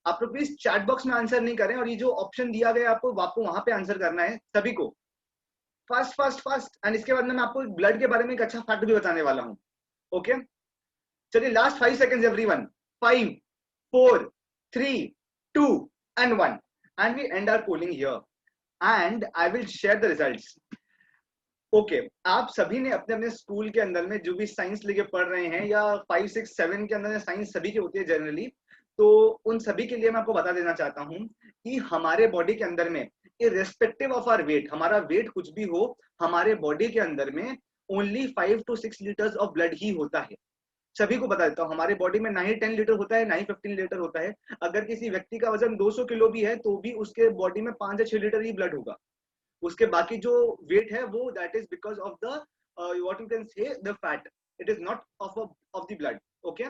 आप लोग प्लीज चैट बॉक्स में आंसर नहीं करें, और ये जो ऑप्शन दिया गया आपको वहां पे आंसर करना है सभी को, फास्ट। एंड इसके बाद में मैं आपको ब्लड के बारे में एक अच्छा फैक्ट भी बताने वाला हूँ। ओके, चलिए last 5 seconds everyone. 5, 4, 3, 2 and 1, and we end our polling here and I will share the results. Okay, आप सभी ने अपने अपने स्कूल के अंदर में जो भी साइंस लेके पढ़ रहे हैं, या 5, 6, 7 के अंदर में साइंस सभी की होती है जनरली, तो उन सभी के लिए मैं आपको बता देना चाहता हूं कि हमारे बॉडी के अंदर में इर्रेस्पेक्टिव ऑफ आवर वेट, हमारा वेट कुछ भी हो, हमारे बॉडी के अंदर में only 5 to 6 litres of blood ही होता है। सभी को बता देता हूँ, हमारे बॉडी में ना ही 10 लीटर होता है, ना ही 15 लीटर होता है। अगर किसी व्यक्ति का वजन 200 किलो भी है तो भी उसके बॉडी में 5 या 6 लीटर ही ब्लड होगा। उसके बाकी जो वेट है वो that is because of the what you can say the fat, it is not of the blood. Okay,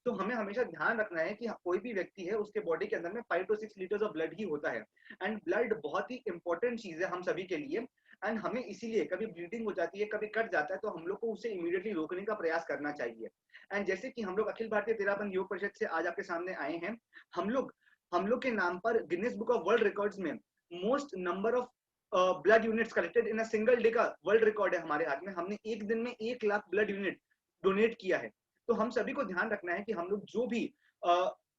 तो हमें हमेशा ध्यान रखना है कि कोई भी व्यक्ति है उसके बॉडी के अंदर में 5 to 6 लीटर्स ऑफ ब्लड ही होता है। एंड ब्लड बहुत ही इंपॉर्टेंट चीज है हम सभी के लिए। एंड हमें इसीलिए कभी ब्लीडिंग हो जाती है, कभी कट जाता है, तो हम लोग को उसे इमीडिएटली रोकने का प्रयास करना चाहिए। एंड जैसे कि हम लोग अखिल भारतीय तेरापंथ योग परिषद से आज आपके सामने आए हैं, हम लोग के नाम पर Guinness Book of World Records में most number of blood units collected in a single day का वर्ल्ड रिकॉर्ड है हमारे हाथ में। हमने एक दिन में 1 लाख ब्लड यूनिट डोनेट किया है। तो हम सभी को ध्यान रखना है कि हम लोग जो भी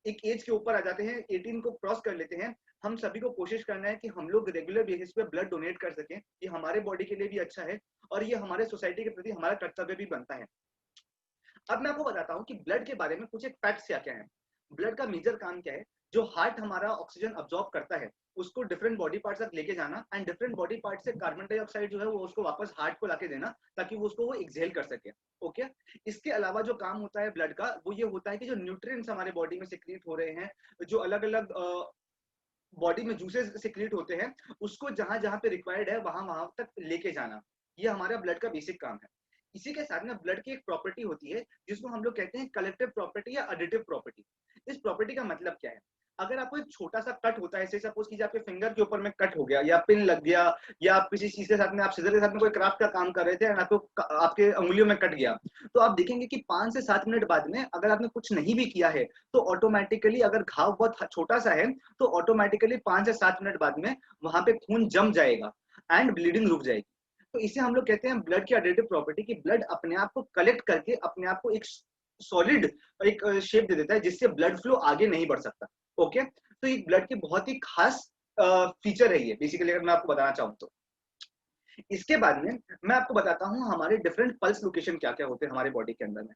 एक एज के ऊपर आ जाते हैं, 18 को क्रॉस कर लेते हैं, हम सभी को कोशिश करना है कि हम लोग रेगुलर बेसिस पे ब्लड डोनेट कर सकें। ये हमारे बॉडी के लिए भी अच्छा है और ये हमारे सोसाइटी के प्रति हमारा कर्तव्य भी बनता है। अब मैं आपको बताता हूँ कि ब्लड के बारे में कुछ एक फैक्ट्स क्या क्या है। ब्लड का मेजर काम क्या है? जो हार्ट हमारा ऑक्सीजन अब्सॉर्ब करता है उसको डिफरेंट बॉडी पार्ट्स तक लेके जाना, एंड डिफरेंट बॉडी पार्ट से कार्बन डाइऑक्साइड जो है वो उसको वापस हार्ट को लाके देना ताकि वो उसको एक्सहेल कर सके। ओके, इसके अलावा जो काम होता है ब्लड का वो ये होता है कि जो न्यूट्रिएंट्स हमारे बॉडी में सिक्रीट हो रहे हैं, जो अलग अलग बॉडी में जूसेस सिक्रीट होते हैं, उसको जहां जहां पे रिक्वायर्ड है वहां तक लेके जाना, ये हमारा ब्लड का बेसिक काम है। इसी के साथ में ब्लड की एक प्रॉपर्टी होती है जिसको हम लोग कहते हैं कलेक्टिव प्रॉपर्टी या एडिटिव प्रॉपर्टी। इस प्रॉपर्टी का मतलब क्या है? अगर आपको एक छोटा सा कट होता है, सपोज कीजिए आपके फिंगर के ऊपर में कट हो गया या पिन लग गया, या आप किसी चीज के साथ में, आप सीजर के साथ में कोई क्राफ्ट का काम कर रहे थे, आपके अंगुलियों में कट गया, तो आप देखेंगे कि 5 से 7 मिनट बाद में अगर आपने कुछ नहीं भी किया है तो ऑटोमेटिकली, अगर घाव बहुत छोटा सा है तो ऑटोमेटिकली 5 से 7 मिनट बाद में वहां पे खून जम जाएगा एंड ब्लीडिंग रुक जाएगी। तो इसे हम लोग कहते हैं ब्लड की एडिटिव प्रॉपर्टी, कि ब्लड अपने आप को कलेक्ट करके अपने आप को एक सॉलिड एक शेप दे देता है जिससे ब्लड फ्लो आगे नहीं बढ़ सकता। ओके, तो एक ब्लड की बहुत ही खास फीचर है ये बेसिकली, अगर मैं आपको बताना चाहूँ तो। इसके बाद में मैं आपको बताता हूँ हमारे डिफरेंट पल्स लोकेशन क्या क्या होते हैं हमारे बॉडी के अंदर में।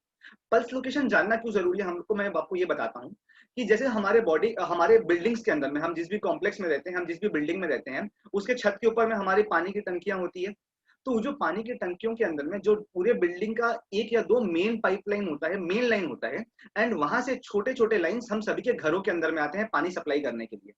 पल्स लोकेशन जानना क्यों जरूरी है हमको, मैं आपको ये बताता हूँ कि जैसे हमारे बिल्डिंग्स के अंदर में, हम जिस भी कॉम्प्लेक्स में रहते हैं, हम जिस भी बिल्डिंग में रहते हैं, उसके छत के ऊपर में हमारी पानी की टंकियां होती है। तो जो पानी की टंकियों के अंदर में जो पूरे बिल्डिंग का 1 या 2 मेन पाइपलाइन होता है, मेन लाइन होता है, एंड वहां से छोटे छोटे लाइंस हम सभी के घरों के अंदर में आते हैं पानी सप्लाई करने के लिए।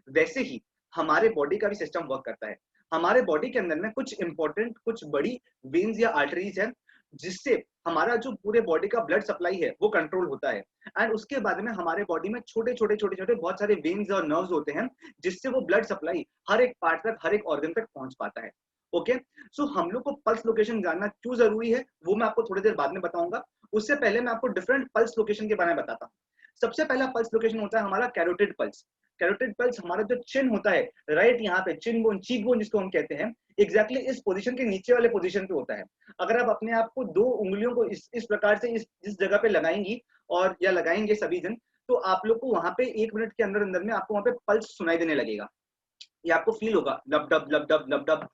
वैसे ही हमारे बॉडी का भी सिस्टम वर्क करता है। हमारे बॉडी के अंदर में कुछ इंपॉर्टेंट, कुछ बड़ी वेन्स या आर्टरीज है जिससे हमारा जो पूरे बॉडी का ब्लड सप्लाई है वो कंट्रोल होता है। एंड उसके बाद में हमारे बॉडी में छोटे छोटे बहुत सारे वेन्स और नर्व्स होते हैं जिससे वो ब्लड सप्लाई हर एक पार्ट तक, हर एक ऑर्गन तक पहुंच पाता है। ओके, सो हम लोग को पल्स लोकेशन जानना क्यों जरूरी है वो मैं आपको थोड़ी देर बाद में बताऊंगा। उससे पहले मैं आपको डिफरेंट पल्स लोकेशन के बारे में बताता हूँ। सबसे पहला पल्स लोकेशन होता है हमारा कैरोटिड पल्स। कैरोटिड पल्स हमारा जो चिन होता है, राइट यहाँ पे चिन बोन, चीक बोन जिसको हम कहते हैं, एग्जैक्टली इस पोजीशन के नीचे वाले पोजीशन पे होता है। अगर आप अपने आप को 2 उंगलियों को इस प्रकार से इस जगह पे लगाएंगी और या लगाएंगे सभी जन, तो आप लोग को वहां पे 1 मिनट के अंदर अंदर में आपको वहां पे पल्स सुनाई देने लगेगा। ये आपको फील होगा, लब डब लब डब लब डब।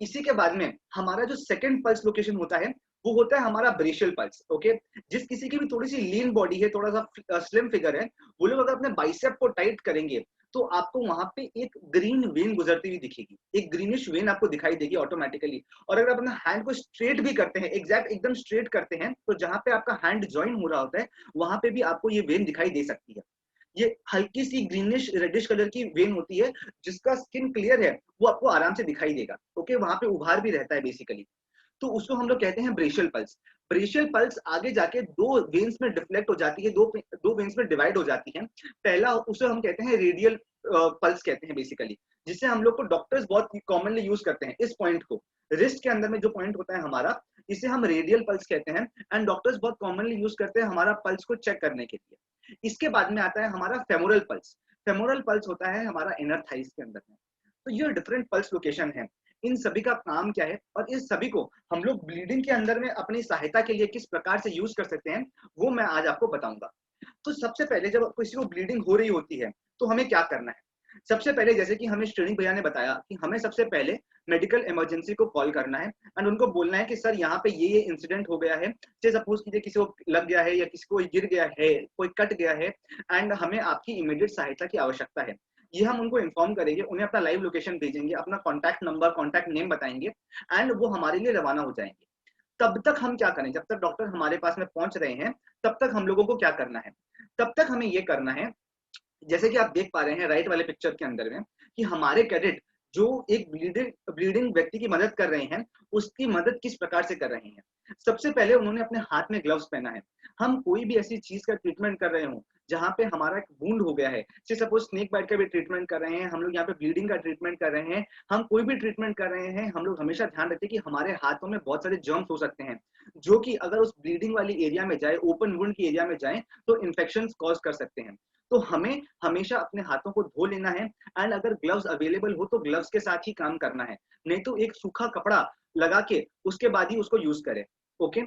इसी के बाद में हमारा जो सेकंड पल्स लोकेशन होता है वो होता है हमारा ब्रेशियल पल्स। ओके, जिस किसी की भी थोड़ी सी लीन बॉडी है, थोड़ा सा स्लिम फिगर है, वो लोग अगर अपने बाइसेप को टाइट करेंगे तो आपको वहां पे एक ग्रीन वेन गुजरती हुई दिखेगी, एक ग्रीनिश वेन आपको दिखाई देगी ऑटोमेटिकली। और अगर अपना हैंड को स्ट्रेट भी करते हैं, एग्जैक्ट एकदम स्ट्रेट करते हैं, तो जहां पे आपका हैंड ज्वाइन हो रहा होता है वहां पे भी आपको ये वेन दिखाई दे सकती है। ये हल्की सी ग्रीनिश रेडिश कलर की वेन होती है, जिसका स्किन क्लियर है वो आपको आराम से दिखाई देगा। ओके, वहां पे उभार भी रहता है बेसिकली, तो उसको हम लोग कहते हैं ब्रेशियल पल्स। ब्रेशियल पल्स आगे जाके 2 वेन्स में डिफ्लेक्ट हो जाती है, दो वेन्स में डिवाइड हो जाती है। पहला उसे हम कहते हैं रेडियल पल्स कहते हैं बेसिकली, जिसे हम लोग को डॉक्टर्स बहुत कॉमनली यूज करते हैं। इस पॉइंट को, रिस्ट के अंदर में जो पॉइंट होता है हमारा, इसे हम रेडियल पल्स कहते हैं, एंड डॉक्टर्स बहुत कॉमनली यूज करते हैं हमारा पल्स को चेक करने के लिए। इसके बाद में आता है हमारा फेमोरल पल्स। फेमोरल पल्स होता है हमारा इनर थाइस के अंदर में। तो ये डिफरेंट पल्स लोकेशन है, इन सभी का काम क्या है और इस सभी को हम लोग ब्लीडिंग के अंदर में अपनी सहायता के लिए किस प्रकार से यूज कर सकते हैं वो मैं आज आपको बताऊंगा। तो सबसे पहले जब किसी को ब्लीडिंग हो रही होती है तो हमें क्या करना है? सबसे पहले जैसे कि हमें श्रेणी भैया ने बताया कि हमें सबसे पहले मेडिकल इमरजेंसी को कॉल करना है एंड उनको बोलना है कि सर यहाँ पे ये इंसिडेंट हो गया है, से सपोज कीजिए किसी को लग गया है या किसी को गिर गया है, कोई कट गया है एंड हमें आपकी इमीडिएट सहायता की आवश्यकता है। ये हम उनको इन्फॉर्म करेंगे, उन्हें अपना लाइव लोकेशन भेजेंगे, अपना कॉन्टैक्ट नंबर, कॉन्टैक्ट नेम बताएंगे एंड वो हमारे लिए रवाना हो जाएंगे। तब तक हम क्या करें, जब तक डॉक्टर हमारे पास में पहुंच रहे हैं तब तक हम लोगों को क्या करना है, तब तक हमें ये करना है, जैसे कि आप देख पा रहे हैं राइट वाले पिक्चर के अंदर में कि हमारे कैडेट जो एक ब्लीडिंग व्यक्ति की मदद कर रहे हैं उसकी मदद किस प्रकार से कर रहे हैं। सबसे पहले उन्होंने अपने हाथ में ग्लव्स पहना है। हम कोई भी ऐसी चीज का ट्रीटमेंट कर रहे हो जहां पे हमारा एक वुंड हो गया है, जैसे सपोज स्नेक बाइट का भी ट्रीटमेंट कर रहे हैं हम लोग, यहाँ पे ब्लीडिंग का ट्रीटमेंट कर रहे हैं, हम कोई भी ट्रीटमेंट कर रहे हैं, हम लोग हमेशा ध्यान रखें कि हमारे हाथों में बहुत सारे जर्म्स हो सकते हैं जो कि अगर उस ब्लीडिंग वाली एरिया में जाए, ओपन वुंड की एरिया में जाए तो इन्फेक्शन कॉज कर सकते हैं। तो हमें हमेशा अपने हाथों को धो लेना है एंड अगर ग्लव्स अवेलेबल हो तो ग्लव्स के साथ ही काम करना है, नहीं तो एक सूखा कपड़ा लगा के उसके बाद ही उसको यूज करें। ओके,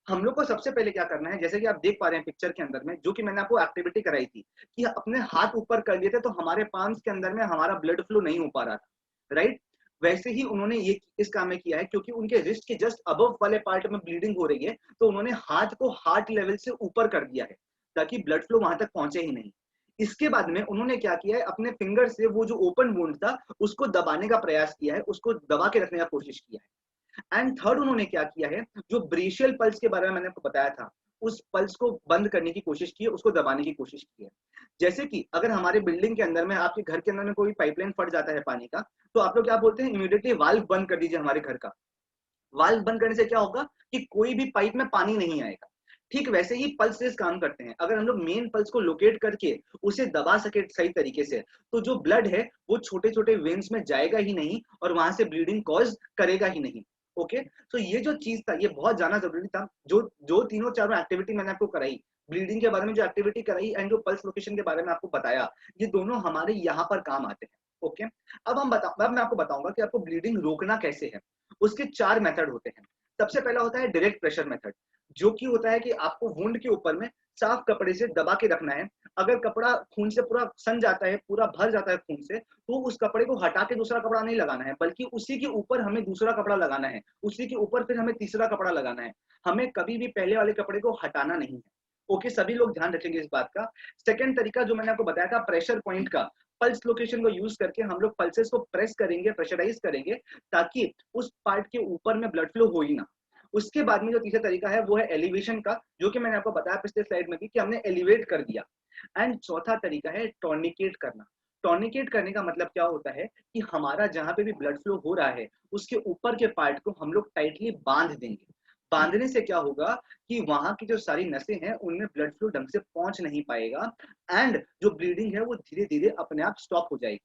हम लोग को सबसे पहले क्या करना है, जैसे कि आप देख पा रहे हैं पिक्चर के अंदर में, जो कि मैंने आपको एक्टिविटी कराई थी कि अपने हाथ ऊपर कर लिए थे तो हमारे पाम्स के अंदर में हमारा ब्लड फ्लो नहीं हो पा रहा था, राइट। वैसे ही उन्होंने ये इस काम में किया है क्योंकि उनके रिस्ट के जस्ट अबव वाले पार्ट में ब्लीडिंग हो रही है, तो उन्होंने हाथ को हार्ट लेवल से ऊपर कर दिया है ताकि ब्लड फ्लो वहां तक पहुंचे ही नहीं। इसके बाद में उन्होंने क्या किया है, अपने फिंगर से वो जो ओपन वुंड था उसको दबाने का प्रयास किया है, उसको दबा के रखने का कोशिश किया है। एंड थर्ड उन्होंने क्या किया है, जो ब्रेशियल पल्स के बारे में मैंने आपको बताया था उस पल्स को बंद करने की कोशिश की है, उसको दबाने की कोशिश की है। जैसे कि अगर हमारे बिल्डिंग के अंदर में, आपके घर के अंदर में कोई पाइपलाइन फट जाता है पानी का, तो आप लोग क्या बोलते हैं, इमीडिएटली वाल्व बंद कर दीजिए हमारे घर का। वाल्व बंद करने से क्या होगा कि कोई भी पाइप में पानी नहीं आएगा। ठीक वैसे ही पल्स रेस काम करते हैं। अगर हम लोग मेन पल्स को लोकेट करके उसे दबा सके सही तरीके से, तो जो ब्लड है वो छोटे छोटे वेन्स में जाएगा ही नहीं और वहां से ब्लीडिंग कॉज करेगा ही नहीं। ओके, तो ये जो चीज था ये बहुत जाना जरूरी था। जो तीनों चारों एक्टिविटी मैंने आपको कराई, ब्लीडिंग के बारे में जो एक्टिविटी कराई एंड जो पल्स लोकेशन के बारे में आपको बताया, ये दोनों हमारे यहाँ पर काम आते हैं। ओके, अब मैं आपको बताऊंगा कि आपको ब्लीडिंग रोकना कैसे है। उसके 4 मेथड होते हैं। सबसे पहला होता है डायरेक्ट प्रेशर मेथड, जो कि होता है कि आपको वुंड के ऊपर में साफ कपड़े से दबा के रखना है। अगर कपड़ा खून से पूरा सन जाता है, पूरा भर जाता है खून से, तो उस कपड़े को हटा के दूसरा कपड़ा नहीं लगाना है, बल्कि उसी के ऊपर हमें दूसरा कपड़ा लगाना है, उसी के ऊपर फिर हमें तीसरा कपड़ा लगाना है। हमें कभी भी पहले वाले कपड़े को हटाना नहीं है। ओके, सभी लोग ध्यान रखेंगे इस बात का। सेकंड तरीका जो मैंने आपको बताया था प्रेशर पॉइंट का, पल्स लोकेशन को यूज करके हम लोग पल्सेस को प्रेस करेंगे, प्रेशराइज करेंगे, ताकि उस पार्ट के ऊपर में ब्लड फ्लो हो ही ना। उसके बाद में जो तीसरा तरीका है वो है एलिवेशन का, जो कि मैंने आपको बताया पिछले स्लाइड में भी कि हमने एलिवेट कर दिया। एंड चौथा तरीका है टॉर्निकेट करना। टॉर्निकेट करने का मतलब क्या होता है कि हमारा जहां पे भी ब्लड फ्लो हो रहा है उसके ऊपर के पार्ट को हम लोग टाइटली बांध देंगे। बांधने से क्या होगा कि वहां की जो सारी नसें हैं उनमें ब्लड फ्लो ढंग से पहुंच नहीं पाएगा एंड जो ब्लीडिंग है वो धीरे धीरे अपने आप स्टॉप हो जाएगी।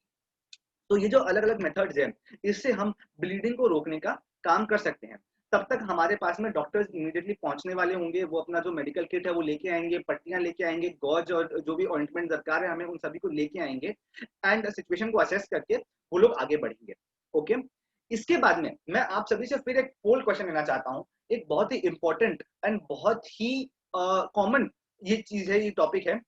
तो ये जो अलग अलग मेथड्स हैं, इससे हम ब्लीडिंग को रोकने का काम कर सकते हैं। तब तक हमारे पास में डॉक्टर्स इमीडिएटली पहुंचने वाले होंगे, वो अपना जो मेडिकल किट है वो लेके आएंगे, पट्टियां लेके आएंगे, गॉज और जो भी ऑइंटमेंट दरकार है हमें उन सभी को लेके आएंगे एंड सिचुएशन को असेस करके वो लोग आगे बढ़ेंगे। ओके, इसके बाद में मैं आप सभी से फिर एक पोल क्वेश्चन लेना चाहता हूँ। एक बहुत ही इंपॉर्टेंट एंड बहुत ही कॉमन ये चीज है, ये टॉपिक है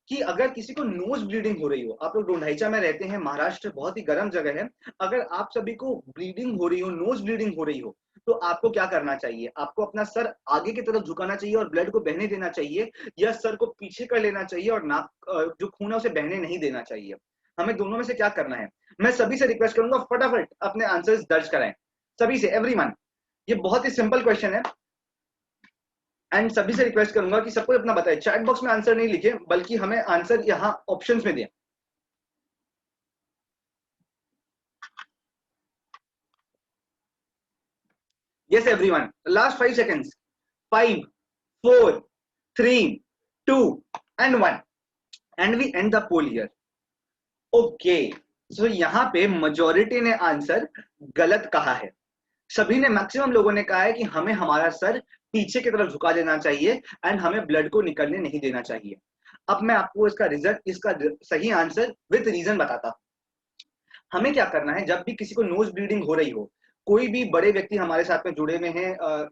कि अगर किसी को नोज ब्लीडिंग हो रही हो, आप लोग ढोंढाईचा में रहते हैं, महाराष्ट्र बहुत ही गर्म जगह है, अगर आप सभी को ब्लीडिंग हो रही हो, नोज ब्लीडिंग हो रही हो, तो आपको क्या करना चाहिए? आपको अपना सर आगे की तरफ झुकाना चाहिए और ब्लड को बहने देना चाहिए, या सर को पीछे कर लेना चाहिए और नाक जो खून है उसे बहने नहीं देना चाहिए? हमें दोनों में से क्या करना है? मैं सभी से रिक्वेस्ट करूंगा फटाफट अपने आंसर्स दर्ज कराएं, सभी से, एवरीवन। ये बहुत ही सिंपल क्वेश्चन है एंड सभी से रिक्वेस्ट करूंगा कि सबको अपना बताएं। चैट बॉक्स में आंसर नहीं लिखे, बल्कि हमें आंसर यहाँ ऑप्शंस में दें। Yes everyone, last 5 seconds. 5, 4, 3, 2 and 1 and we end the poll here. Okay, so यहाँ पे मेजॉरिटी ने आंसर गलत कहा है। सभी ने, मैक्सिमम लोगों ने कहा है कि हमें हमारा सर पीछे की तरफ झुका देना चाहिए एंड हमें ब्लड को निकलने नहीं देना चाहिए। अब मैं आपको इसका रिजल्ट, इसका सही आंसर विद रीजन बताता हूं। हमें क्या करना है, जब भी किसी को नोज ब्लीडिंग हो रही हो, कोई भी बड़े व्यक्ति हमारे साथ में जुड़े हुए हैं,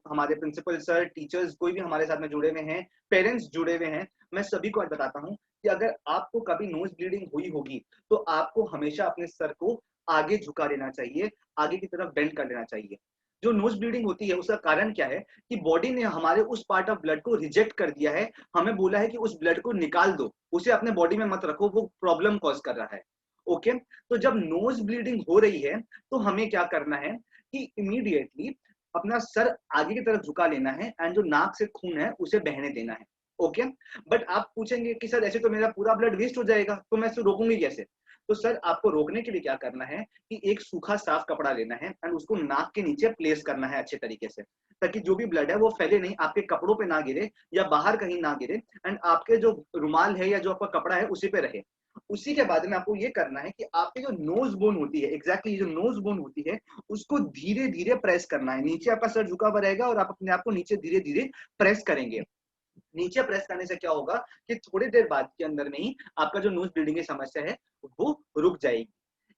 हमारे प्रिंसिपल सर, टीचर्स, कोई भी हमारे साथ में जुड़े हुए हैं, पेरेंट्स जुड़े हुए हैं, मैं सभी को आज बताता हूं कि अगर आपको कभी नोज ब्लीडिंग हुई होगी तो आपको हमेशा अपने सर को आगे झुका लेना चाहिए, आगे की तरफ बेंड कर लेना चाहिए। जो नोज ब्लीडिंग होती है उसका कारण क्या है कि बॉडी ने हमारे उस पार्ट ऑफ ब्लड को रिजेक्ट कर दिया है, हमें बोला है कि उस ब्लड को निकाल दो, उसे अपने बॉडी में मत रखो, वो प्रॉब्लम कॉज कर रहा है। ओके, तो जब नोज ब्लीडिंग हो रही है तो हमें क्या करना है कि इमीडिएटली अपना सर आगे की तरफ झुका लेना है एंड जो नाक से खून है उसे बहने देना है। ओके, बट आप पूछेंगे कि सर ऐसे तो मेरा पूरा ब्लड वेस्ट हो जाएगा, तो मैं इसे रोकूंगी कैसे? तो सर आपको रोकने के लिए क्या करना है कि एक सूखा साफ कपड़ा लेना है एंड उसको नाक के नीचे प्लेस करना है अच्छे तरीके से, ताकि जो भी ब्लड है वो फैले नहीं, आपके कपड़ों पे ना गिरे या बाहर कहीं ना गिरे एंड आपके जो रुमाल है या जो आपका कपड़ा है उसी पे रहे। उसी के बाद में आपको ये करना है कि आपकी जो नोज बोन होती है, एग्जैक्टली जो नोज बोन होती है उसको धीरे धीरे प्रेस करना है। नीचे आपका सर झुका हुआ रहेगा और आप अपने आप को नीचे धीरे धीरे प्रेस करेंगे। नीचे प्रेस करने से क्या होगा कि थोड़ी देर बाद के अंदर में ही आपका जो नोज ब्लीडिंग की समस्या है वो रुक जाएगी।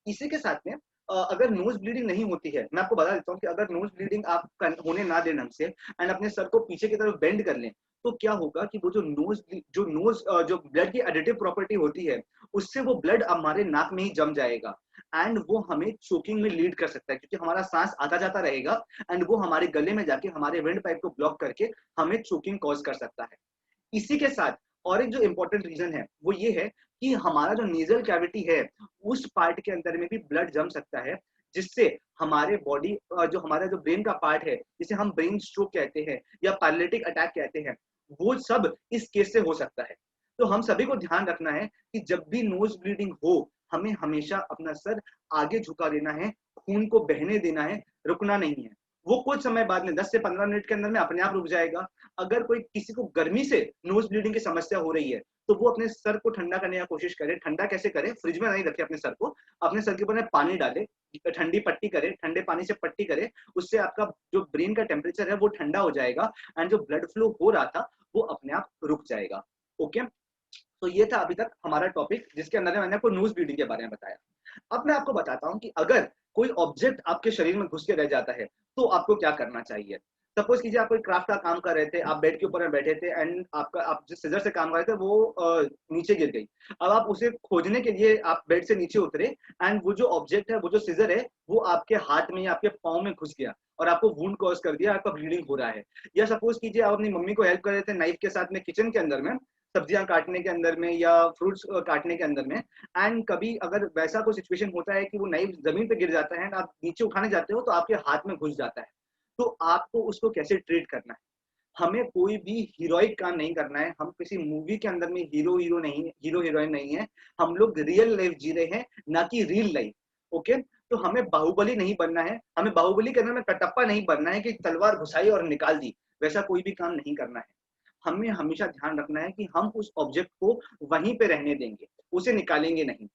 इसी के साथ में अगर नोज ब्लीडिंग नहीं होती है, मैं आपको बता देता हूँ कि अगर नोज ब्लीडिंग आप होने ना दें ढंग से एंड अपने सर को पीछे की तरफ बेंड कर लें, तो क्या होगा कि वो जो ब्लड की एडिटिव प्रॉपर्टी होती है उससे वो ब्लड हमारे नाक में ही जम जाएगा एंड वो हमें चोकिंग में लीड कर सकता है, क्योंकि हमारा सांस आता जाता रहेगा एंड वो हमारे गले में जाके हमारे विंड पाइप को ब्लॉक करके हमें चोकिंग कॉज कर सकता है। इसी के साथ और एक जो इंपॉर्टेंट रीजन है वो ये है कि हमारा जो नेजल कैविटी है उस पार्ट के अंदर में भी ब्लड जम सकता है, जिससे हमारे बॉडी जो हमारा जो ब्रेन का पार्ट है जिसे हम ब्रेन स्ट्रोक कहते हैं या पैरालिटिक अटैक कहते हैं, वो सब इस केस से हो सकता है। तो हम सभी को ध्यान रखना है कि जब भी नोज ब्लीडिंग हो हमें हमेशा अपना सर आगे झुका देना है, खून को बहने देना है, रुकना नहीं है। वो कुछ समय बाद में 10 से 15 मिनट के अंदर में अपने आप रुक जाएगा। अगर कोई किसी को गर्मी से नोज ब्लीडिंग की समस्या हो रही है तो वो अपने सर को ठंडा करने की कोशिश करे। ठंडा कैसे करे? फ्रिज में नहीं रखे अपने सर को, अपने सर के ऊपर में पानी डाले, ठंडी पट्टी करे, ठंडे पानी से पट्टी करे, उससे आपका जो ब्रेन का टेम्परेचर है वो ठंडा हो जाएगा एंड जो ब्लड फ्लो हो रहा था वो अपने आप रुक जाएगा। ओके, तो ये था अभी तक हमारा टॉपिक जिसके अंदर मैंने आपको नोज ब्लीडिंग के बारे में बताया। अब मैं आपको बताता हूँ कि अगर कोई ऑब्जेक्ट आपके शरीर में घुस के रह जाता है तो आपको क्या करना चाहिए। सपोज कीजिए आप कोई क्राफ्ट का काम कर रहे थे, आप बेड के ऊपर में बैठे थे एंड आप जिस सीजर से काम कर रहे थे वो नीचे गिर गई। अब आप उसे खोजने के लिए आप बेड से नीचे उतरे एंड वो जो ऑब्जेक्ट है, वो जो सीजर है, वो आपके हाथ में या आपके पाँव में घुस गया और आपको वुंड कॉज कर दिया, आपका ब्लीडिंग हो रहा है। या सपोज कीजिए आप अपनी मम्मी को हेल्प कर रहे थे नाइफ के साथ में किचन के अंदर में, सब्जियां काटने के अंदर में या फ्रूट्स काटने के अंदर में, एंड कभी अगर वैसा कोई सिचुएशन होता है कि वो नाइफ जमीन पे गिर जाता है, आप नीचे उठाने जाते हो तो आपके हाथ में घुस जाता है, तो आपको उसको कैसे ट्रीट करना है। हमें कोई भी हीरोइक काम नहीं करना है, हम किसी मूवी के अंदर में हीरो हीरोइन नहीं है, हम लोग रियल लाइफ जी रहे हैं, ना कि रियल लाइफ। ओके, तो हमें बाहुबली नहीं बनना है, हमें बाहुबली करने में कटप्पा नहीं बनना है कि तलवार घुसाई और निकाल दी, वैसा कोई भी काम नहीं करना है। हमें हमेशा ध्यान रखना है कि हम उस ऑब्जेक्ट को वहीं पे रहने देंगे, उसे निकालेंगे नहीं,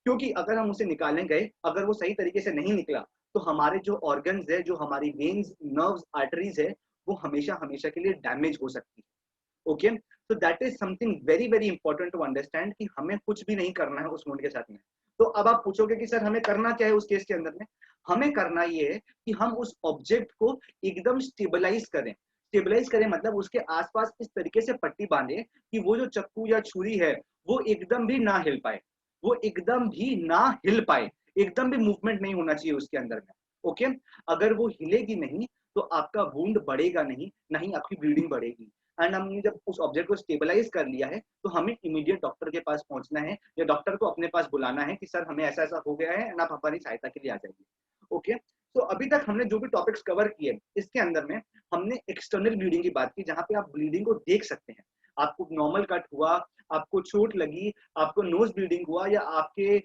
क्योंकि अगर हम उसे निकालने गए, अगर वो सही तरीके से नहीं निकला तो हमारे जो ऑर्गन्स है, जो हमारी वेन्स, नर्व्स, आर्टरीज है, वो हमेशा हमेशा के लिए डैमेज हो सकती है। ओके, तो that is something very very important to understand कि हमें कुछ भी नहीं करना है उस वुंड के साथ में। तो अब आप पूछोगे कि सर हमें करना क्या है उस केस के अंदर में? हमें करना ये है कि हम उस ऑब्जेक्ट को एकदम स्टेबलाइज करें। स्टेबलाइज करें मतलब उसके आसपास इस तरीके से पट्टी बांधे कि वो जो चाकू या छुरी है वो एकदम भी ना हिल पाए, वो एकदम भी ना हिल पाए, एकदम भी मूवमेंट नहीं होना चाहिए उसके अंदर में। ओके, अगर वो हिलेगी नहीं तो आपका वुंड बढ़ेगा नहीं, ना ही आपकी ब्लीडिंग बढ़ेगी। एंड हमने जब उस ऑब्जेक्ट को स्टेबलाइज कर लिया है तो हमें इमीडिएट डॉक्टर के पास पहुंचना है या डॉक्टर को अपने पास बुलाना है कि सर हमें ऐसा ऐसा हो गया है एंड आप हमारी सहायता के लिए आ जाइए। ओके, तो अभी तक हमने जो भी टॉपिक्स कवर किए इसके अंदर में हमने एक्सटर्नल ब्लीडिंग की बात की, जहां पे आप ब्लीडिंग को देख सकते हैं। आपको नॉर्मल कट हुआ, आपको चोट लगी, आपको नोज ब्लीडिंग हुआ या आपके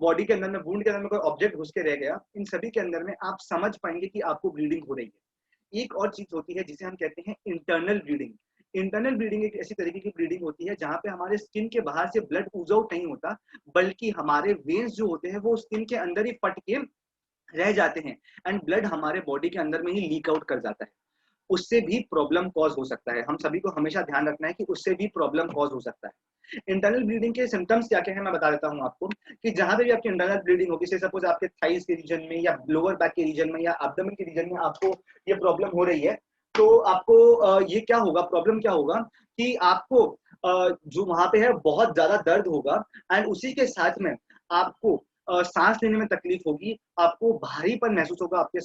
बॉडी के अंदर में वुंड के अंदर में कोई ऑब्जेक्ट घुस के रह गया, इन सभी के अंदर में आप समझ पाएंगे कि आपको ब्लीडिंग हो रही है। एक और चीज होती है जिसे हम कहते हैं इंटरनल ब्लीडिंग। इंटरनल ब्लीडिंग एक ऐसी तरीके की ब्लीडिंग होती है जहां पे हमारे स्किन के बाहर से ब्लड ऊज आउट नहीं होता, बल्कि हमारे वेन्स जो होते हैं वो स्किन के अंदर ही फट के रह जाते हैं एंड ब्लड हमारे बॉडी के अंदर में ही लीक आउट कर जाता है। उससे भी प्रॉब्लम कॉज हो सकता है। हम सभी को हमेशा ध्यान रखना है कि उससे भी प्रॉब्लम कॉज हो सकता है। इंटरनल ब्लीडिंग के सिम्टम्स क्या क्या है मैं बता देता हूं आपको, कि जहां पे भी आपकी इंटरनल ब्लीडिंग होगी, जैसे सपोज आपके थाइस के रीजन में या लोअर बैक के रीजन में या एब्डोमेन के रीजन में आपको ये प्रॉब्लम हो रही है, तो आपको ये क्या होगा, प्रॉब्लम क्या होगा कि आपको जो वहां पे है बहुत ज्यादा दर्द होगा, एंड उसी के साथ में आपको सांस लेने में तकलीफ होगी, आपको भारीपन महसूस होगा आपके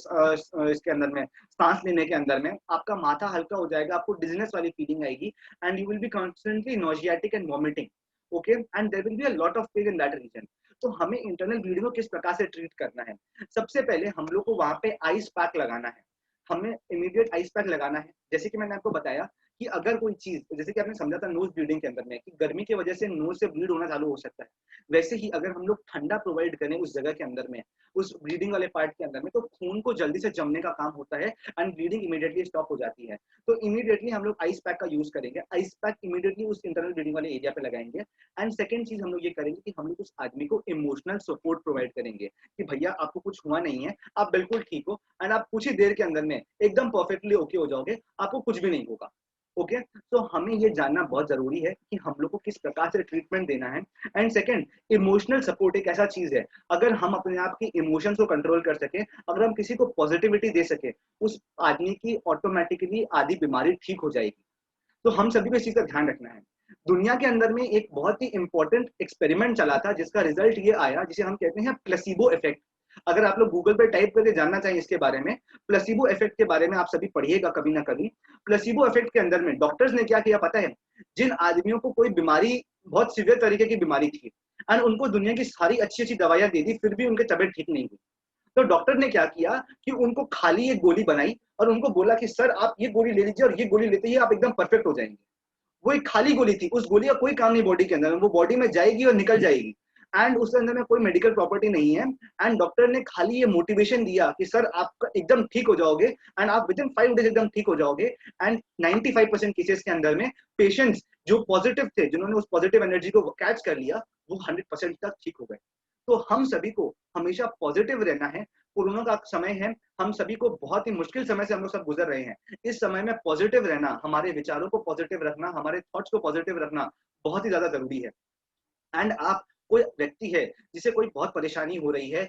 इसके अंदर में, सांस लेने के अंदर में आपका माथा हल्का हो जाएगा, आपको डिजीनेस वाली फीलिंग आएगी, and you will be constantly nauseatic and vomiting, okay, and there will be a lot of pain in that region. तो हमें इंटरनल ब्लीडिंग को किस प्रकार से ट्रीट करना है? सबसे पहले हम लोग को वहां पे आइस पैक लगाना है, हमें इमीडिएट आइस पैक लगाना है। जैसे कि मैंने आपको बताया कि अगर कोई चीज, जैसे कि आपने समझा था नोज ब्लीडिंग के अंदर में कि गर्मी की वजह से नोज से ब्लीड होना चालू हो सकता है, वैसे ही अगर हम लोग ठंडा प्रोवाइड करें उस जगह के अंदर में, उस ब्लीडिंग वाले पार्ट के अंदर में, तो खून को जल्दी से जमने का काम होता है एंड ब्लीडिंग इमीडिएटली स्टॉप हो जाती है। तो इमीडिएटली हम लोग आइस पैक का यूज करेंगे, आइस पैक इमीडिएटली उस इंटरनल ब्लीडिंग वाले एरिया पे लगाएंगे। एंड सेकंड चीज हम लोग ये करेंगे कि हम लोग उस आदमी को इमोशनल सपोर्ट प्रोवाइड करेंगे कि भैया आपको कुछ हुआ नहीं है, आप बिल्कुल ठीक हो, एंड आप कुछ ही देर के अंदर में एकदम परफेक्टली ओके हो जाओगे, आपको कुछ भी नहीं होगा, ओके। तो हमें ये जानना बहुत जरूरी है कि हम लोग को किस प्रकार से ट्रीटमेंट देना है। एंड सेकंड, इमोशनल सपोर्ट एक ऐसा चीज है, अगर हम अपने आप के इमोशंस को कंट्रोल कर सके, अगर हम किसी को पॉजिटिविटी दे सके, उस आदमी की ऑटोमेटिकली आधी बीमारी ठीक हो जाएगी। तो हम सभी को इस चीज का ध्यान रखना है। दुनिया के अंदर में एक बहुत ही इंपॉर्टेंट एक्सपेरिमेंट चला था जिसका रिजल्ट ये आया, जिसे हम कहते हैं प्लेसिबो इफेक्ट। अगर आप लोग गूगल पे टाइप करके जानना चाहिए इसके बारे में, प्लेसिबो इफेक्ट के बारे में आप सभी पढ़िएगा कभी ना कभी। प्लेसिबो इफेक्ट के अंदर में डॉक्टर्स ने क्या किया पता है? जिन आदमियों को कोई बीमारी, बहुत सीवियर तरीके की बीमारी थी, एंड उनको दुनिया की सारी अच्छी अच्छी दवाइयां दे दी, फिर भी उनकी तबीयत ठीक नहीं हुई, तो डॉक्टर ने क्या किया कि उनको खाली एक गोली बनाई और उनको बोला कि सर आप ये गोली ले लीजिए और ये गोली लेते ही आप एकदम परफेक्ट हो जाएंगे। वो एक खाली गोली थी, उस गोली का कोई काम नहीं बॉडी के अंदर, वो बॉडी में जाएगी और निकल जाएगी, एंड उसके अंदर में कोई मेडिकल प्रॉपर्टी नहीं है। एंड डॉक्टर ने खाली ये मोटिवेशन दिया कि सर आप एकदम ठीक हो जाओगे, एंड आप विद इन 5 डेज एकदम ठीक हो जाओगे। एंड 95% केसेस के अंदर में पेशेंट्स जो पॉजिटिव थे, जिन्होंने उस पॉजिटिव एनर्जी को कैच कर लिया, वो 100% तक ठीक हो गए। तो हम सभी को हमेशा पॉजिटिव रहना है। कोरोना का समय है, हम सभी को बहुत ही मुश्किल समय से हम लोग सब गुजर रहे हैं। इस समय में पॉजिटिव रहना, हमारे विचारों को पॉजिटिव रखना, हमारे थॉट्स को पॉजिटिव रखना बहुत ही ज्यादा जरूरी है। एंड आप, कोई व्यक्ति है जिसे कोई बहुत परेशानी हो रही है,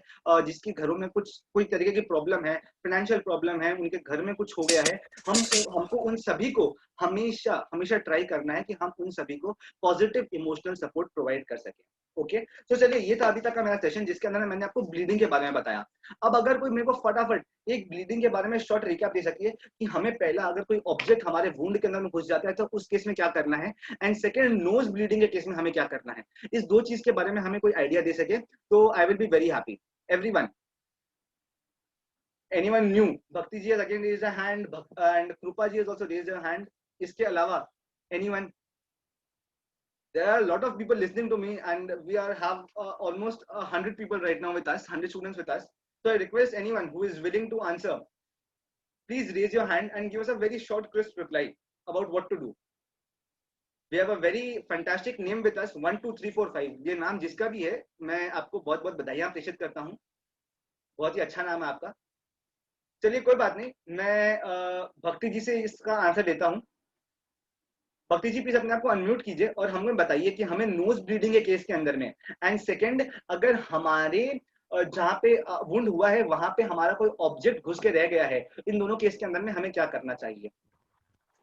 जिसके घरों में कुछ कोई तरीके की प्रॉब्लम है, फाइनेंशियल प्रॉब्लम है, उनके घर में कुछ हो गया है, हमको उन सभी को हमेशा हमेशा ट्राई करना है कि हम उन सभी को पॉजिटिव इमोशनल सपोर्ट प्रोवाइड कर सकें, ओके। तो चलिए, ये था अभी तक का मेरा सेशन जिसके अंदर मैंने आपको ब्लीडिंग के बारे में बताया। अब अगर कोई मेरे को फटाफट एक ब्लीडिंग के बारे में शॉर्ट रिकैप दे सके कि हमें पहला, अगर कोई ऑब्जेक्ट हमारे वुंड के अंदर में घुस जाता है तो उस केस में क्या करना है, एंड सेकंड नोज ब्लीडिंग के केस में हमें क्या करना है, इस दो चीज के बारे में हमें कोई आइडिया दे सके तो I will be very happy. Everyone, anyone new? भक्ति जी has again raised a hand and Krupa ji has also raised a hand. इसके अलावा anyone? There are a lot of people listening to me and we have almost 100 people right now with us, 100 students with us. So I request anyone who is willing to answer, please raise your hand and give us a very short crisp reply about what to do. We have a very fantastic name with us, 1 2 3 4 5। ये नाम जिसका भी है, मैं आपको बहुत बहुत बधाइयां प्रेषित करता हूँ, बहुत ही अच्छा नाम है आपका। चलिए कोई बात नहीं, मैं भक्ति जी से इसका आंसर देता हूँ। भक्ति जी प्लीज अपने आप को अनम्यूट कीजिए और हमें बताइए कि हमें नोज ब्लीडिंग के केस के अंदर में, एंड सेकंड, अगर हमारे जहाँ पे वुंड हुआ है वहां पे हमारा कोई ऑब्जेक्ट घुस के रह गया है, इन दोनों केस के अंदर में हमें क्या करना चाहिए?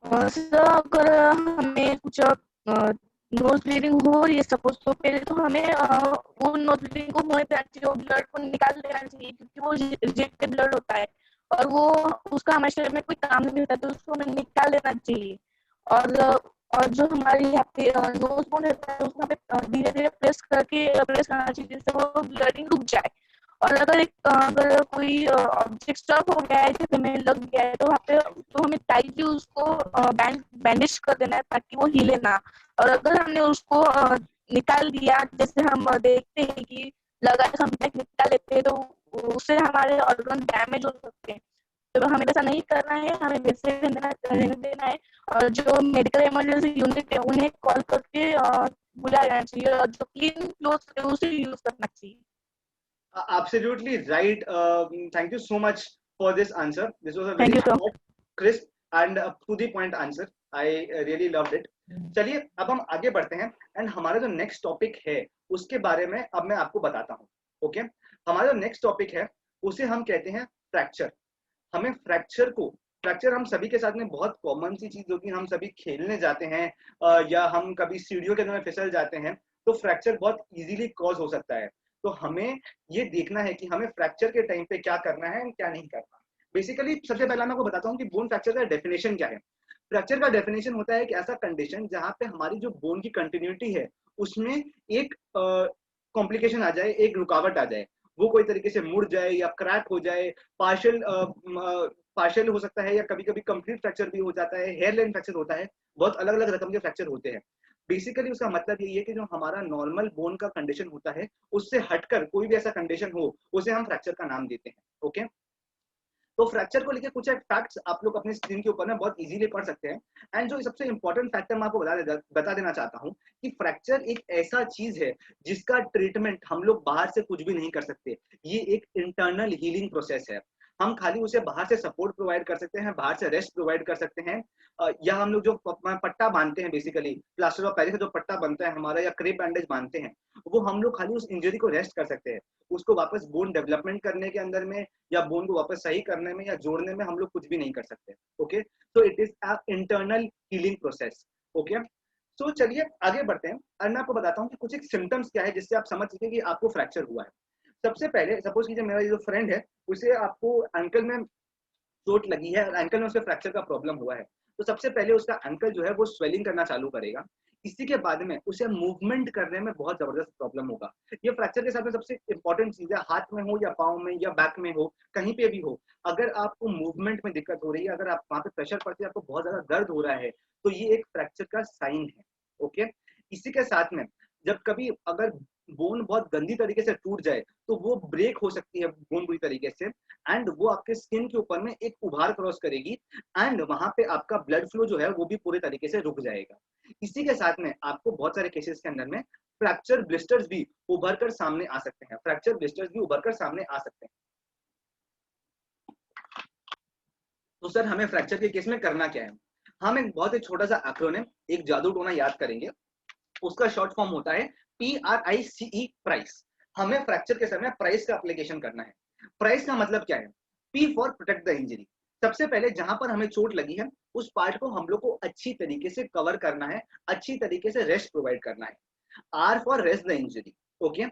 सर अगर हमें कुछ नोज ब्लीडिंग हो रही है सपोज, तो पहले तो हमें वो नोज ब्लीडिंग को होने देना चाहिए, ब्लड को निकाल देना चाहिए, क्योंकि वो रिजेक्टेड ब्लड होता है और वो उसका हमारे शरीर में कोई काम नहीं होता, तो उसको हमें निकाल देना चाहिए। और जो हमारी यहाँ पे नोज बोन रहता है उसको हमें धीरे धीरे प्रेस करना चाहिए जिससे वो ब्लडिंग रुक जाए। और अगर कोई ऑब्जेक्ट स्टक हो गया है, जैसे में लग गया है, तो वहाँ पे तो हमें टाइटली उसको बैंडेज कर देना है ताकि वो हिले ना। और अगर हमने उसको निकाल दिया, जैसे हम देखते हैं कि लगा है, हम निकाल लेते हैं, तो उससे हमारे ऑर्गन डैमेज हो सकते हैं। तो हमें ऐसा नहीं करना है, हमें वैसे रहने देना है। और जो मेडिकल इमरजेंसी यूनिट है उन्हें कॉल करके बुलाया चाहिए, और जो क्लीन क्लोथ्स है उसे यूज करना चाहिए। Absolutely right. Thank you so much for this answer. This was a very short, crisp and to the point answer. I really loved it. चलिए अब हम आगे बढ़ते हैं एंड हमारा जो नेक्स्ट टॉपिक है उसके बारे में अब मैं आपको बताता हूँ, ओके। हमारा जो नेक्स्ट टॉपिक है उसे हम कहते हैं फ्रैक्चर। हमें फ्रैक्चर फ्रैक्चर हम सभी के साथ में बहुत कॉमन सी चीज होगी, हम सभी खेलने जाते हैं या हम कभी सीढ़ियों के अंदर में फिसल जाते हैं, तो फ्रैक्चर बहुत इजीली कॉज हो सकता है। तो हमें ये देखना है कि हमें फ्रैक्चर के टाइम पे क्या करना है क्या नहीं करना। बेसिकली सबसे पहला मैं आपको बताता हूँ कि बोन फ्रैक्चर का डेफिनेशन क्या है। फ्रैक्चर का डेफिनेशन होता है एक ऐसा कंडीशन जहां पे हमारी जो बोन की कंटिन्यूटी है उसमें एक कॉम्प्लिकेशन आ जाए, एक रुकावट आ जाए, वो कोई तरीके से मुड़ जाए या क्रैक हो जाए, पार्शियल हो सकता है या कभी कभी कंप्लीट फ्रैक्चर भी हो जाता है, हेयर लाइन फ्रैक्चर होता है, बहुत अलग अलग रकम के फ्रैक्चर होते हैं। बेसिकली उसका मतलब यही है कि जो हमारा नॉर्मल बोन का कंडीशन होता है उससे हटकर कोई भी ऐसा कंडीशन हो उसे हम फ्रैक्चर का नाम देते हैं। ओके, तो फ्रैक्चर को लेकर कुछ फैक्ट्स आप लोग अपने स्क्रीन के ऊपर में बहुत इजीली पढ़ सकते हैं। एंड जो सबसे इंपॉर्टेंट फैक्टर मैं आपको बता देना चाहता हूं कि फ्रैक्चर एक ऐसा चीज है जिसका ट्रीटमेंट हम लोग बाहर से कुछ भी नहीं कर सकते। ये एक इंटरनल हीलिंग प्रोसेस है। हम खाली उसे बाहर से सपोर्ट प्रोवाइड कर सकते हैं, बाहर से रेस्ट प्रोवाइड कर सकते हैं, या हम लोग जो पट्टा बांधते हैं, बेसिकली प्लास्टर ऑफ पेरिस का जो पट्टा बनता है हमारा, या क्रेप बैंडेज बांधते हैं, वो हम लोग खाली उस इंजरी को रेस्ट कर सकते हैं। उसको वापस बोन डेवलपमेंट करने के अंदर में या बोन को वापस सही करने में या जोड़ने में हम लोग कुछ भी नहीं कर सकते। ओके, तो it is a internal healing process. Okay, तो चलिए आगे बढ़ते हैं और मैं आपको बताता हूँ कि कुछ एक सिम्टम्स क्या है जिससे आप समझ सके कि आपको फ्रैक्चर हुआ है। सबसे पहले सपोज कीजिए मेरा जो फ्रेंड है उसे आपको एंकल में चोट लगी है और एंकल में उसके फ्रैक्चर का प्रॉब्लम हुआ है, तो सबसे पहले उसका एंकल जो है वो स्वेलिंग करना चालू करेगा। इसी के बाद में उसे मूवमेंट करने में बहुत जबरदस्त प्रॉब्लम होगा। ये फ्रैक्चर के साथ में सबसे इंपॉर्टेंट चीज है, हाथ में हो या पाँव में या बैक में हो, कहीं पे भी हो, अगर आपको मूवमेंट में दिक्कत हो रही है, अगर आप वहां पे प्रेशर पड़ती है, आपको बहुत ज्यादा दर्द हो रहा है, तो ये एक फ्रैक्चर का साइन है। ओके, इसी के साथ में जब कभी अगर बोन बहुत गंदी तरीके से टूट जाए तो वो ब्रेक हो सकती है बोन बुरी तरीके से, एंड वो आपके स्किन के ऊपर में एक उभार क्रॉस करेगी एंड वहां पे आपका ब्लड फ्लो जो है वो भी पूरे तरीके से रुक जाएगा। इसी के साथ में आपको बहुत सारे केसेस के अंदर में फ्रैक्चर ब्लिस्टर्स भी उभर कर सामने आ सकते हैं, फ्रैक्चर ब्लिस्टर्स भी उभर कर सामने आ सकते हैं। तो सर हमें फ्रैक्चर के केस में करना क्या है? हम एक बहुत ही छोटा सा एक्रोनिम, एक जादू टोना याद करेंगे। उसका शॉर्ट फॉर्म होता है PRICE, प्राइस। हमें फ्रैक्चर के समय प्राइस का एप्लीकेशन करना है। प्राइस का मतलब क्या है? P for protect the injury. सबसे पहले जहां पर हमें चोट लगी है उस पार्ट को हम लोग को अच्छी तरीके से कवर करना है, अच्छी तरीके से रेस्ट प्रोवाइड करना है। R for rest the injury. Okay,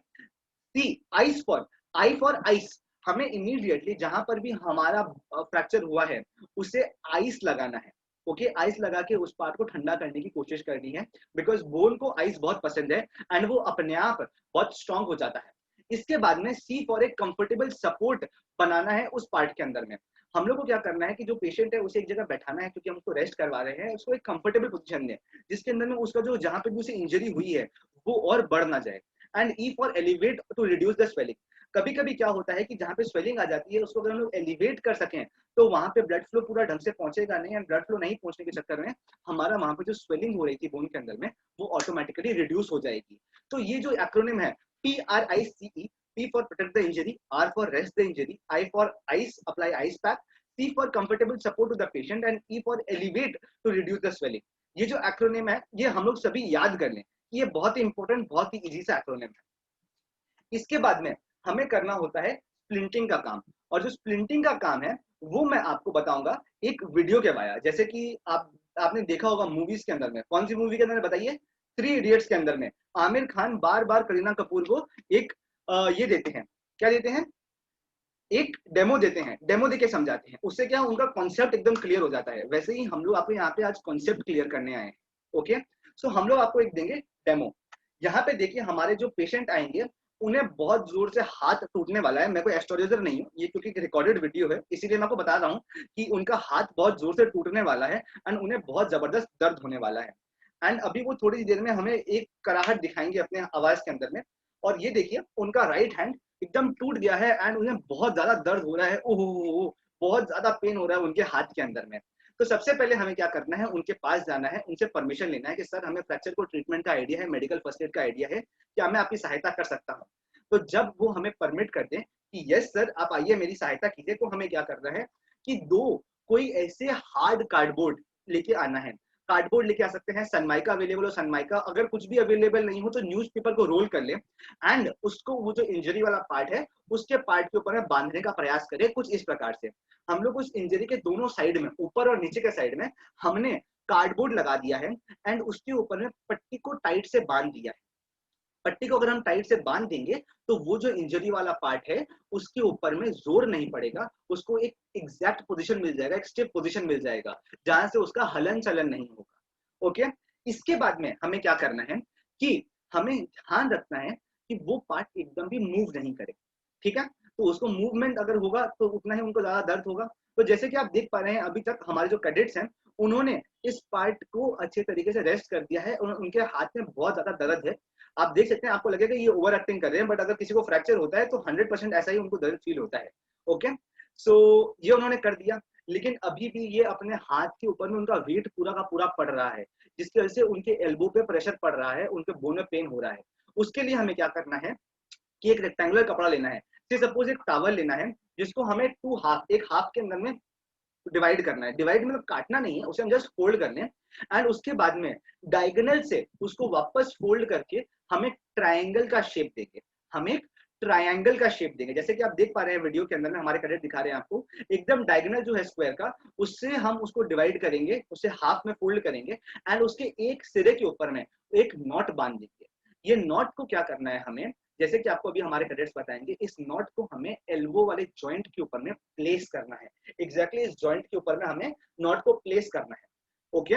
C ice for ice. हमें इमीडिएटली जहां पर भी हमारा फ्रैक्चर हुआ है उसे आइस लगाना है। ओके, आइस लगा के उस पार्ट को ठंडा करने की कोशिश करनी है, बिकॉज बोन को आइस बहुत पसंद है एंड वो अपने आप बहुत स्ट्रांग हो जाता है। इसके बाद में सी फॉर एक कंफर्टेबल सपोर्ट बनाना है उस पार्ट के अंदर में। हम लोग को क्या करना है कि जो पेशेंट है उसे एक जगह बैठाना है, क्योंकि हम उसको रेस्ट करवा रहे हैं, उसको एक कंफर्टेबल पोजीशन दें जिसके अंदर में उसका जो जहां पे भी उसे इंजरी हुई है वो और बढ़ ना जाए। And E for elevate to reduce the swelling. कभी कभी क्या होता है कि जहां पे स्वेलिंग आ जाती है उसको अगर हम लोग एलिवेट कर सकें तो वहां पे ब्लड फ्लो पूरा ढंग से पहुंचेगा नहीं, एंड ब्लड फ्लो नहीं पहुंचने के चक्कर में हमारा वहां पे जो स्वेलिंग हो रही थी बोन के अंदर में वो ऑटोमेटिकली रिड्यूस हो जाएगी। तो ये जो एक्रोनिम है PRICE, P for protect the injury, R for rest the injury, I for ice, apply ice pack, C for comfortable support to the patient, and E for elevate to reduce the swelling। ये जो एक्रोनिम है ये हम लोग सभी याद कर लें, ये बहुत ही इंपॉर्टेंट, बहुत ही इजी सा एक्रोनिम है। इसके बाद में हमें करना होता है स्प्लिंटिंग का काम, और जो स्प्लिंटिंग का काम है वो मैं आपको बताऊंगा एक वीडियो के वाया। जैसे कि आपने देखा होगा मूवीज के अंदर में, कौन सी मूवी के अंदर बताइए? 3 इडियट्स के अंदर में आमिर खान बार बार करीना कपूर को एक ये देते हैं, क्या देते हैं? एक डेमो देते हैं, डेमो देके समझाते हैं, उससे क्या उनका कॉन्सेप्ट एकदम क्लियर हो जाता है। वैसे ही हम लोग आपको यहाँ पे आज कॉन्सेप्ट क्लियर करने आए हैं। ओके, सो हम लोग आपको एक देंगे डेमो। यहाँ पे देखिए हमारे जो पेशेंट आएंगे उन्हें बहुत जोर से हाथ टूटने वाला है। मैं कोई एस्ट्रोलॉजर नहीं हूँ, ये क्योंकि रिकॉर्डेड वीडियो है इसीलिए मैं आपको बता रहा हूँ कि उनका हाथ बहुत जोर से टूटने वाला है एंड उन्हें बहुत जबरदस्त दर्द होने वाला है। एंड अभी वो थोड़ी देर में हमें एक कराहट दिखाएंगे अपने आवाज के अंदर में। और ये देखिए उनका राइट हैंड एकदम टूट गया है एंड उन्हें बहुत ज्यादा दर्द हो रहा है, ओह बहुत ज्यादा पेन हो रहा है उनके हाथ के अंदर में। तो सबसे पहले हमें क्या करना है, उनके पास जाना है, उनसे परमिशन लेना है कि सर हमें फ्रैक्चर को ट्रीटमेंट का आइडिया है, मेडिकल फर्स्ट एड का आइडिया है, क्या मैं आपकी सहायता कर सकता हूँ? तो जब वो हमें परमिट कर दें कि यस सर आप आइए मेरी सहायता कीजिए, तो हमें क्या करना है कि कोई ऐसे हार्ड कार्डबोर्ड लेके आना है। कार्डबोर्ड लेके आ सकते हैं, सनमाइका अवेलेबल हो सनमाइका, अगर कुछ भी अवेलेबल नहीं हो तो न्यूज़पेपर को रोल कर ले एंड उसको वो जो इंजरी वाला पार्ट है उसके पार्ट के ऊपर में बांधने का प्रयास करें। कुछ इस प्रकार से हम लोग उस इंजरी के दोनों साइड में, ऊपर और नीचे के साइड में हमने कार्डबोर्ड लगा दिया है एंड उसके ऊपर में पट्टी को टाइट से बांध दिया है। पट्टी को अगर हम टाइट से बांध देंगे तो वो जो इंजरी वाला पार्ट है उसके ऊपर में जोर नहीं पड़ेगा, उसको एक एग्जैक्ट पोजीशन मिल जाएगा, एक स्टिफ पोजीशन मिल जाएगा जहां से उसका हलन चलन नहीं होगा। ओके, इसके बाद में हमें क्या करना है कि हमें ध्यान रखना है कि वो पार्ट एकदम भी मूव नहीं करे, ठीक है। तो उसको मूवमेंट अगर होगा तो उतना ही उनको ज्यादा दर्द होगा। तो जैसे कि आप देख पा रहे हैं अभी तक हमारे जो कैडेट्स हैं उन्होंने इस पार्ट को अच्छे तरीके से रेस्ट कर दिया है और उनके हाथ में बहुत ज्यादा दर्द है। आप देख सकते हैं, आपको लगेगा ये ओवर एक्टिंग कर रहे हैं, बट अगर किसी को फ्रैक्चर होता है तो 100% ऐसा ही उनको दर्द फील होता है। ओके, सो ये उन्होंने कर दिया, लेकिन अभी भी ये अपने हाथ के ऊपर में उनका वेट पूरा का पूरा पड़ रहा है, जिसकी वजह से उनके एल्बो पे प्रेशर पड़ रहा है, उनके बोन में पेन हो रहा है। उसके लिए हमें क्या करना है कि एक रेक्टेंगुलर कपड़ा लेना है, सपोज एक टॉवल लेना है जिसको हमें टू हाफ, एक हाफ के अंदर में डिवाइड करना है। डिवाइड मतलब काटना नहीं है, उसे हम जस्ट फोल्ड करने एंड उसके बाद में डायगोनल से उसको वापस फोल्ड करके हमें ट्रायंगल का शेप देंगे, हम एक ट्रायंगल का शेप देंगे। जैसे कि आप देख पा रहे हैं वीडियो के अंदर में हमारे कैडेट दिखा रहे हैं आपको, एकदम डायगोनल जो है स्क्वायर का, उससे हम उसको डिवाइड करेंगे, उसे हाफ में फोल्ड करेंगे एंड उसके एक सिरे के ऊपर में एक नॉट बांध देंगे। ये नॉट को क्या करना है हमें, जैसे कि आपको अभी हमारे कैडेट्स बताएंगे, इस नॉट को हमें एल्बो वाले जॉइंट के ऊपर में प्लेस करना है। एग्जैक्टली इस जॉइंट के ऊपर में हमें नॉट को प्लेस करना है। ओके,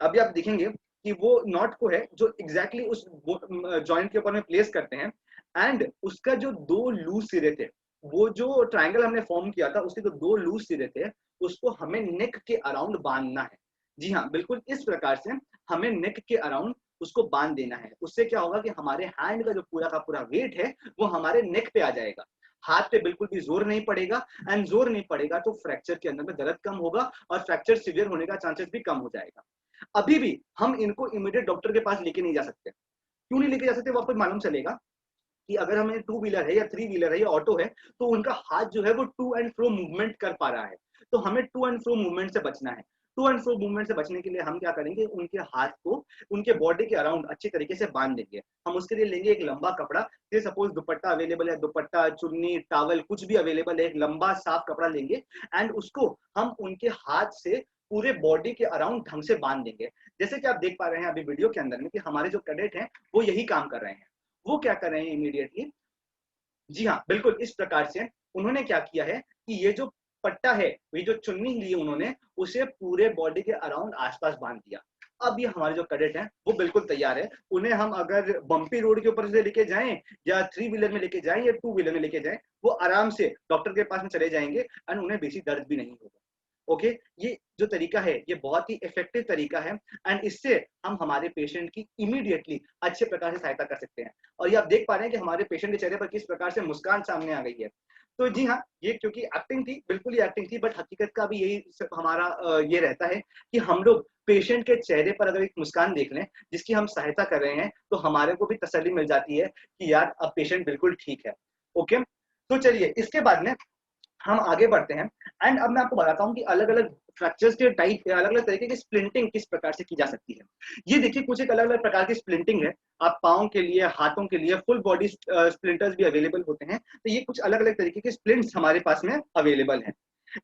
अभी आप देखेंगे कि वो नॉट को है जो एग्जैक्टली उस जॉइंट के ऊपर में प्लेस करते हैं एंड उसका जो दो लूज सिरे थे, वो जो ट्रायंगल हमने फॉर्म किया था उसके जो दो लूज सिरे थे उसको हमें नेक के अराउंड बांधना है। जी हाँ, बिल्कुल इस प्रकार से हमें नेक के अराउंड उसको बांध देना है। उससे क्या होगा कि हमारे हैंड का जो पूरा का पूरा वेट है वो हमारे नेक पे आ जाएगा, हाथ पे बिल्कुल भी जोर नहीं पड़ेगा एंड जोर नहीं पड़ेगा तो फ्रैक्चर के अंदर में दर्द कम होगा और फ्रैक्चर सीवियर होने का चांसेस भी कम हो जाएगा। अभी भी हम इनको इमीडिएट डॉक्टर के पास लेके नहीं जा सकते। क्यों नहीं लेके जा सकते वो आपको मालूम चलेगा कि अगर हमें 2 व्हीलर है या 3 व्हीलर है या ऑटो है तो उनका हाथ जो है वो टू एंड फ्रो मूवमेंट कर पा रहा है, तो हमें टू एंड फ्रो मूवमेंट से बचना है। टू एंड फ्रो मूवमेंट से बचने के लिए हम क्या करेंगे, उनके हाथ को उनके बॉडी के अराउंड अच्छे तरीके से बांध देंगे। हम उसके लिए लेंगे एक लंबा कपड़ा, जैसे सपोज दुपट्टा अवेलेबल है, दुपट्टा, चुन्नी, टॉवल कुछ भी अवेलेबल है, एक लंबा साफ कपड़ा लेंगे एंड उसको हम उनके हाथ से पूरे बॉडी के अराउंड ढंग से बांध देंगे। जैसे कि आप देख पा रहे हैं अभी वीडियो के अंदर में कि हमारे जो कैडेट हैं वो यही काम कर रहे हैं। वो क्या कर रहे हैं इमीडिएटली, जी हाँ बिल्कुल इस प्रकार से उन्होंने क्या किया है कि ये जो पट्टा है, ये जो चुन्नी ली उन्होंने, उसे पूरे बॉडी के अराउंड आसपास बांध दिया। अब ये हमारे जो कैडेट हैं वो बिल्कुल तैयार है। उन्हें हम अगर बम्पी रोड के ऊपर से लेके जाएं या 3 व्हीलर में लेके जाएं या 2 व्हीलर में लेके जाएं, वो आराम से डॉक्टर के पास में चले जाएंगे एंड उन्हें बेसी दर्द भी नहीं होगा। ओके, ये जो तरीका है ये बहुत ही इफेक्टिव तरीका है एंड इससे हम हमारे पेशेंट की इमीडिएटली अच्छे प्रकार से सहायता कर सकते हैं। और ये आप देख पा रहे हैं कि हमारे पेशेंट के चेहरे पर किस प्रकार से मुस्कान सामने आ गई है। तो जी हाँ, ये क्योंकि एक्टिंग थी, बिल्कुल ही एक्टिंग थी, बट हकीकत का भी यही हमारा ये रहता है कि हम लोग पेशेंट के चेहरे पर अगर एक मुस्कान देख लें जिसकी हम सहायता कर रहे हैं तो हमारे को भी तसल्ली मिल जाती है कि यार अब पेशेंट बिल्कुल ठीक है। ओके, तो चलिए इसके बाद में हम आगे बढ़ते हैं एंड अब मैं आपको बताता हूँ कि अलग अलग फ्रैक्चर्स के टाइप, अलग अलग तरीके की स्प्लिंटिंग किस प्रकार से की जा सकती है। ये देखिए कुछ एक अलग अलग प्रकार की स्प्लिंटिंग है। आप पाँव के लिए, हाथों के लिए फुल बॉडी स्प्लिंटर्स भी अवेलेबल होते हैं। तो ये कुछ अलग अलग तरीके के स्प्लिंट्स हमारे पास में अवेलेबल हैं।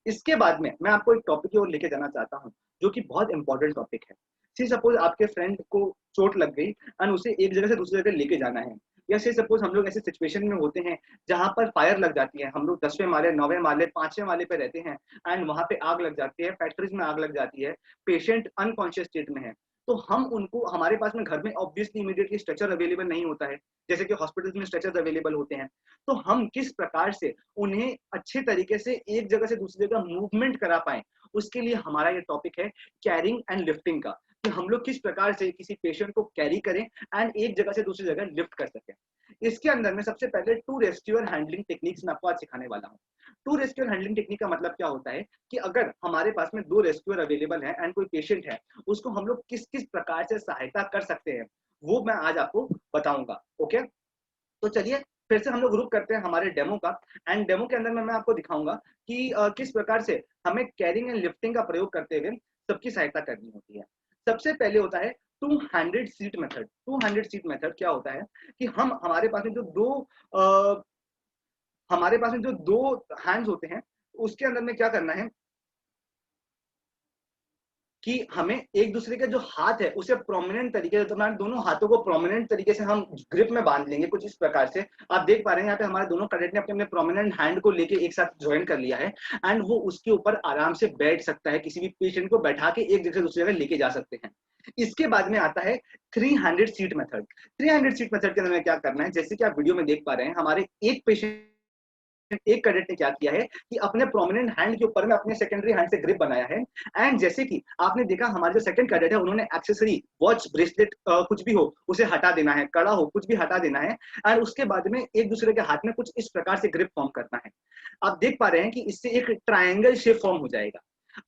इसके बाद में मैं आपको एक टॉपिक की ओर लेके जाना चाहता हूँ जो कि बहुत इंपॉर्टेंट टॉपिक है। सी सपोज आपके फ्रेंड को चोट लग गई एंड उसे एक जगह से दूसरी जगह लेके जाना है, या से सपोज हम लोग ऐसे सिचुएशन में होते हैं जहां पर फायर लग जाती है, हम लोग 10वें माले, 9वें माले, 5वें माले पे रहते हैं एंड वहां पे आग लग जाती है, फैक्ट्रीज में आग लग जाती है, पेशेंट अनकॉन्शियस स्टेट में है, तो हम उनको, हमारे पास में घर में ऑब्वियसली इमीडिएटली स्ट्रेचर अवेलेबल नहीं होता है जैसे कि हॉस्पिटल्स में स्ट्रेचर्स अवेलेबल होते हैं। तो हम किस प्रकार से उन्हें अच्छे तरीके से एक जगह से दूसरी जगह मूवमेंट करा पाए, उसके लिए हमारा ये टॉपिक है कैरिंग एंड लिफ्टिंग का, कि हम लोग किस प्रकार से किसी पेशेंट को कैरी करें एंड एक जगह से दूसरी जगह लिफ्ट कर सकें। इसके अंदर में सबसे पहले टू रेस्क्यूअर हैंडलिंग टेक्निक्स मैं आपको आज सिखाने वाला हूँ। टू रेस्क्यूअर हैंडलिंग टेक्निक का मतलब क्या होता है कि अगर हमारे पास में 2 रेस्क्यूअर अवेलेबल है एंड कोई पेशेंट है, उसको हम लोग किस किस प्रकार से सहायता कर सकते हैं वो मैं आज आपको बताऊंगा। ओके, तो चलिए फिर से हम लोग ग्रुप करते हैं हमारे डेमो का एंड डेमो के अंदर में मैं आपको दिखाऊंगा कि किस प्रकार से हमें कैरिंग एंड लिफ्टिंग का प्रयोग करते हुए सबकी सहायता करनी होती है। सबसे पहले होता है 200 सीट मेथड। 200 सीट मेथड क्या होता है कि हम हमारे पास में जो दो हैंड्स होते हैं उसके अंदर में क्या करना है कि हमें एक दूसरे के जो हाथ है उसे प्रोमिनेंट तरीके से, तो हमारे दोनों हाथों को प्रोमिनेंट तरीके से हम ग्रिप में बांध लेंगे कुछ इस प्रकार से। आप देख पा रहे हैं यहाँ पे हमारे दोनों कैडेट ने अपने अपने प्रोमिनेंट हैंड को लेके एक साथ ज्वाइन कर लिया है एंड वो उसके ऊपर आराम से बैठ सकता है, किसी भी पेशेंट को बैठा के एक जगह से दूसरी जगह लेके जा सकते हैं। इसके बाद में आता है 300 सीट मेथड। 300 सीट मेथड के अंदर में क्या करना है, जैसे कि आप वीडियो में देख पा रहे हैं, हमारे एक कैडेट ने क्या किया है कि अपने प्रोमिनेंट हैंड के ऊपर में अपने सेकेंडरी हैंड से ग्रिप बनाया है एंड जैसे कि आपने देखा हमारे जो सेकंड कैडेट है उन्होंने एक्सेसरी, वॉच, ब्रेसलेट, कुछ भी हो उसे हटा देना है, कड़ा हो कुछ भी हटा देना है एंड उसके बाद में एक दूसरे के हाथ में कुछ इस प्रकार से ग्रिप फॉर्म करना है। आप देख पा रहे हैं कि इससे एक ट्रायंगल शेप फॉर्म हो जाएगा।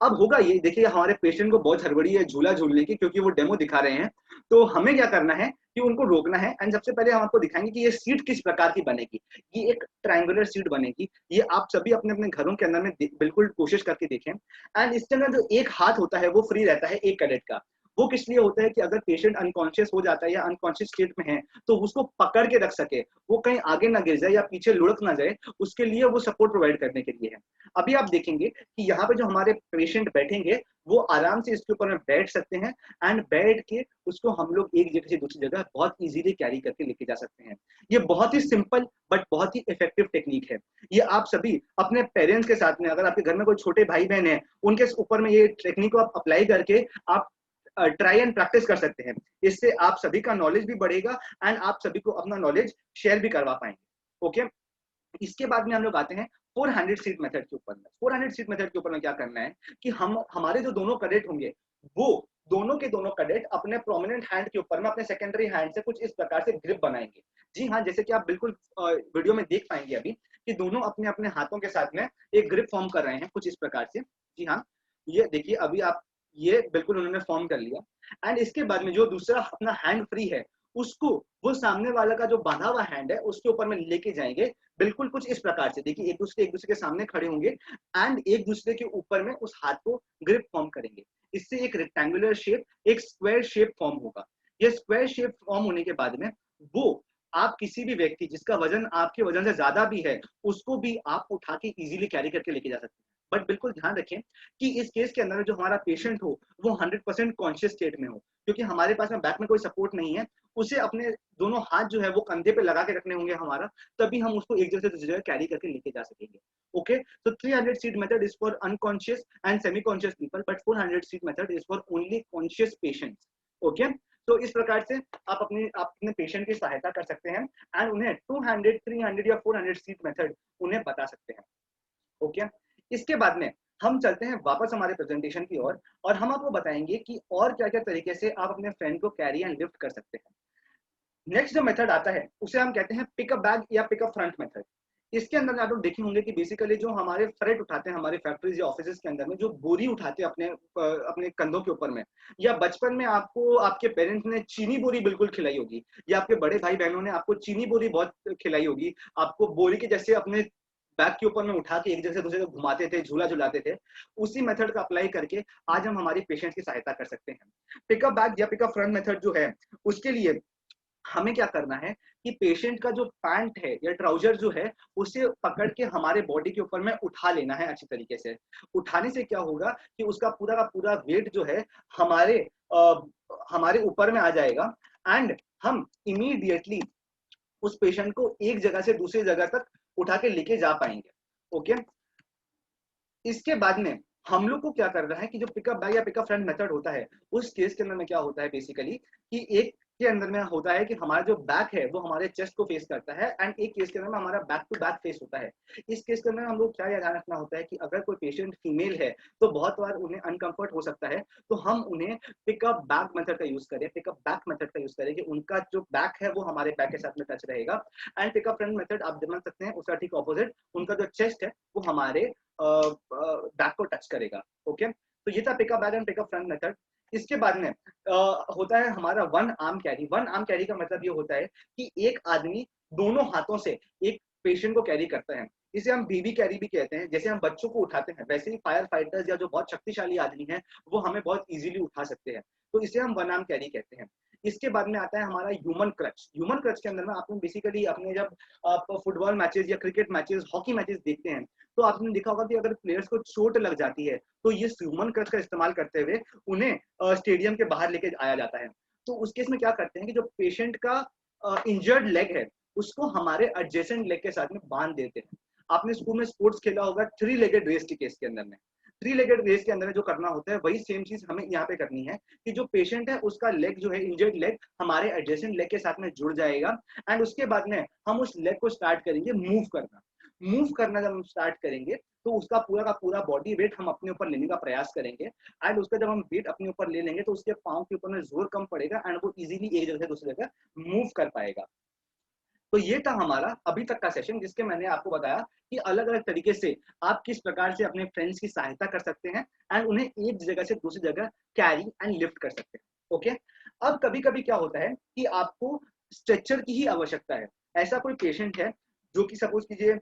अब होगा ये, देखिए हमारे पेशेंट को बहुत हड़बड़ी है झूला झूलने की, क्योंकि वो डेमो दिखा रहे हैं, तो हमें क्या करना है कि उनको रोकना है एंड सबसे पहले हम आपको दिखाएंगे कि ये सीट किस प्रकार की बनेगी। ये एक ट्रायंगुलर सीट बनेगी। ये आप सभी अपने अपने घरों के अंदर में बिल्कुल कोशिश करके देखें एंड इसके अंदर जो एक हाथ होता है वो फ्री रहता है एक कैडेट का। वो किस लिए होता है कि अगर पेशेंट अनकॉन्शियस हो जाता है या अनकॉन्शियस स्टेट में है तो उसको पकड़ के रख सके, वो कहीं आगे ना गिर जाए या पीछे लुढ़क ना जाए, उसके लिए वो सपोर्ट प्रोवाइड करने के लिए है। अभी आप देखेंगे कि यहाँ पे जो हमारे पेशेंट बैठेंगे वो आराम से इसके ऊपर में बैठ सकते हैं एंड बैठ के उसको हम लोग एक जगह से दूसरी जगह बहुत इजीली कैरी करके लेके जा सकते हैं। ये बहुत ही सिंपल बट बहुत ही इफेक्टिव टेक्निक है। ये आप सभी अपने पेरेंट्स के साथ में, अगर आपके घर में कोई छोटे भाई बहन है, उनके ऊपर में ये टेक्निक को आप अप्लाई करके आप ट्राई एंड प्रैक्टिस कर सकते हैं। इससे आप सभी का नॉलेज भी बढ़ेगा एंड आप सभी को अपना नॉलेज शेयर भी करवा पाएंगे। ओके, इसके बाद में हम लोग आते हैं 400 सीट मेथड के ऊपर में। 400 सीट मेथड के ऊपर में क्या करना है कि हमारे जो दोनों कैडेट होंगे वो दोनों के दोनों कैडेट अपने प्रोमिनेंट हैंड के ऊपर में अपने सेकेंडरी हैंड से कुछ इस प्रकार से ग्रिप बनाएंगे। जी हाँ, जैसे कि आप बिल्कुल वीडियो में देख पाएंगे अभी कि दोनों अपने अपने हाथों के साथ में एक ग्रिप फॉर्म कर रहे हैं कुछ इस प्रकार से। जी हाँ, ये देखिए अभी आप ये बिल्कुल उन्होंने फॉर्म कर लिया एंड इसके बाद में जो दूसरा अपना हैंड फ्री है उसको वो सामने वाला का जो बांधा हुआ हैंड है उसके ऊपर में लेके जाएंगे बिल्कुल कुछ इस प्रकार से। देखिए एक दूसरे के सामने खड़े होंगे एंड एक दूसरे के ऊपर में उस हाथ को ग्रिप फॉर्म करेंगे। इससे एक रेक्टेंगुलर शेप, एक स्क्वायर शेप फॉर्म होगा। ये स्क्वायर शेप फॉर्म होने के बाद में वो आप किसी भी व्यक्ति जिसका वजन आपके वजन से ज्यादा भी है उसको भी आप उठा के इजीली कैरी करके लेके जा सकते हैं। बट बिल्कुल ध्यान रखें कि इस केस के अंदर जो हमारा पेशेंट हो वो 100% कॉन्शियस स्टेट में हो, क्योंकि हमारे पास में बैक में कोई सपोर्ट नहीं है। उसे अपने दोनों हाथ जो है वो कंधे पे लगा के रखने होंगे हमारा, तभी हम उसको एक जगह से दूसरी जगह कैरी करके लेके जा सकेंगे। ओके, तो 300 seat method is for unconscious and semi conscious people, but 400 seat method is for only conscious patients. Okay, तो इस प्रकार से आप अपने पेशेंट की सहायता कर सकते हैं एंड उन्हें 200, 300 या 400 सीट मेथड उन्हें बता सकते हैं। ओके, इसके बाद में हम चलते हैं वापस हमारे प्रेजेंटेशन की ओर और हम आपको बताएंगे कि और क्या क्या तरीके से आप अपने फ्रेंड को कैरी एंड लिफ्ट कर सकते हैं। नेक्स्ट जो मेथड आता है उसे हम कहते हैं पिकअप बैग या पिकअप फ्रंट मेथड। इसके अंदर आप लोग देखे होंगे कि बेसिकली जो हमारे फ्रेट उठाते हैं हमारे फैक्ट्रीज या ऑफिस के अंदर में, जो बोरी उठाते हैं अपने कंधों के ऊपर में, या बचपन में आपको आपके पेरेंट्स ने चीनी बोरी बिल्कुल खिलाई होगी या आपके बड़े भाई बहनों ने आपको चीनी बोरी बहुत खिलाई होगी, आपको बोरी के जैसे अपने बैग के ऊपर में उठा के एक जगह से दूसरे जगह घुमाते थे, झूला झुलाते थे। उसी मेथड का अप्लाई करके आज हम हमारी पेशेंट्स की सहायता कर सकते हैं। पिकअप बैग या पिकअप फ्रंट मेथड जो है उसके लिए हमें क्या करना है कि पेशेंट का जो पैंट है या ट्राउजर जो है उसे पकड़ के हमारे बॉडी के ऊपर में उठा लेना है अच्छी तरीके से। उठाने से क्या होगा कि उसका पूरा का पूरा वेट जो है हमारे ऊपर में आ जाएगा एंड हम इमीडिएटली उस पेशेंट को एक जगह से दूसरी जगह तक उठा के लेके जा पाएंगे। ओके, इसके बाद में हम लोग को क्या करना है कि जो पिकअप बैग या पिकअप फ्रंट मेथड होता है उस केस के अंदर में क्या होता है बेसिकली कि एक के अंदर में होता है कि हमारा जो बैक है वो हमारे चेस्ट को फेस करता है एंड एक केस के अंदर में हमारा बैक टू बैक फेस होता है। इस केस के अंदर हम लोग क्या ध्यान रखना होता है कि अगर कोई पेशेंट फीमेल है तो बहुत बार उन्हें अनकंफर्ट हो सकता है, तो हम उन्हें पिकअप बैक मेथड का यूज करें, पिकअप बैक मेथड का यूज करें कि उनका जो बैक है वो हमारे बैक के साथ में टच रहेगा। एंड पिकअप फ्रंट मेथड आप समझ सकते हैं उसका ठीक ऑपोजिट, उनका जो चेस्ट है वो हमारे बैक को टच करेगा। ओके, तो ये था pickup back and pickup front method. इसके बाद में होता है हमारा one arm carry. One arm carry का मतलब ये होता है कि एक आदमी दोनों हाथों से एक पेशेंट को कैरी करता है। इसे हम बेबी कैरी भी कहते हैं। जैसे हम बच्चों को उठाते हैं वैसे ही फायर फाइटर्स या जो बहुत शक्तिशाली आदमी हैं वो हमें बहुत इजीली उठा सकते हैं, तो इसे हम वन आर्म कैरी कहते हैं। इसके बाद में आता है हमारा ह्यूमन क्रच। ह्यूमन क्रच के अंदर में आपने बेसिकली अपने जब आप फुटबॉल मैचेस या क्रिकेट मैचेस, हॉकी मैचेस देखते हैं तो आपने देखा होगा कि अगर प्लेयर्स को चोट लग जाती है तो ये ह्यूमन क्रच का इस्तेमाल करते हुए उन्हें स्टेडियम के बाहर लेके आया जाता है। तो उस केस में क्या करते हैं कि जो पेशेंट का इंजर्ड लेग है उसको हमारे एडजेसेंट लेग के साथ में बांध देते हैं। आपने स्कूल में स्पोर्ट्स खेला होगा थ्री लेगेड रेस के केस के अंदर में। थ्री लेगेड रेस के अंदर में जो करना होता है वही सेम चीज हमें यहाँ पे करनी है कि जो पेशेंट है उसका लेग जो है इंजर्ड लेग हमारे एडजेसेंट लेग के साथ में जुड़ जाएगा एंड उसके बाद में हम उस लेग को स्टार्ट करेंगे मूव करना। मूव करना जब हम स्टार्ट करेंगे तो उसका पूरा का पूरा बॉडी वेट हम अपने ऊपर लेने का प्रयास करेंगे एंड उसका जब हम वेट अपने ऊपर ले लेंगे तो उसके पाँव के ऊपर में जोर कम पड़ेगा एंड वो इजीली एक जगह से दूसरी जगह मूव कर पाएगा। तो ये था हमारा अभी तक का सेशन जिसके मैंने आपको बताया कि अलग अलग तरीके से आप किस प्रकार से अपने फ्रेंड्स की सहायता कर सकते हैं एंड उन्हें एक जगह से दूसरी जगह कैरी एंड लिफ्ट कर सकते हैं। ओके, अब कभी कभी क्या होता है कि आपको स्ट्रेचर की ही आवश्यकता है। ऐसा कोई पेशेंट है जो कि सपोज कीजिए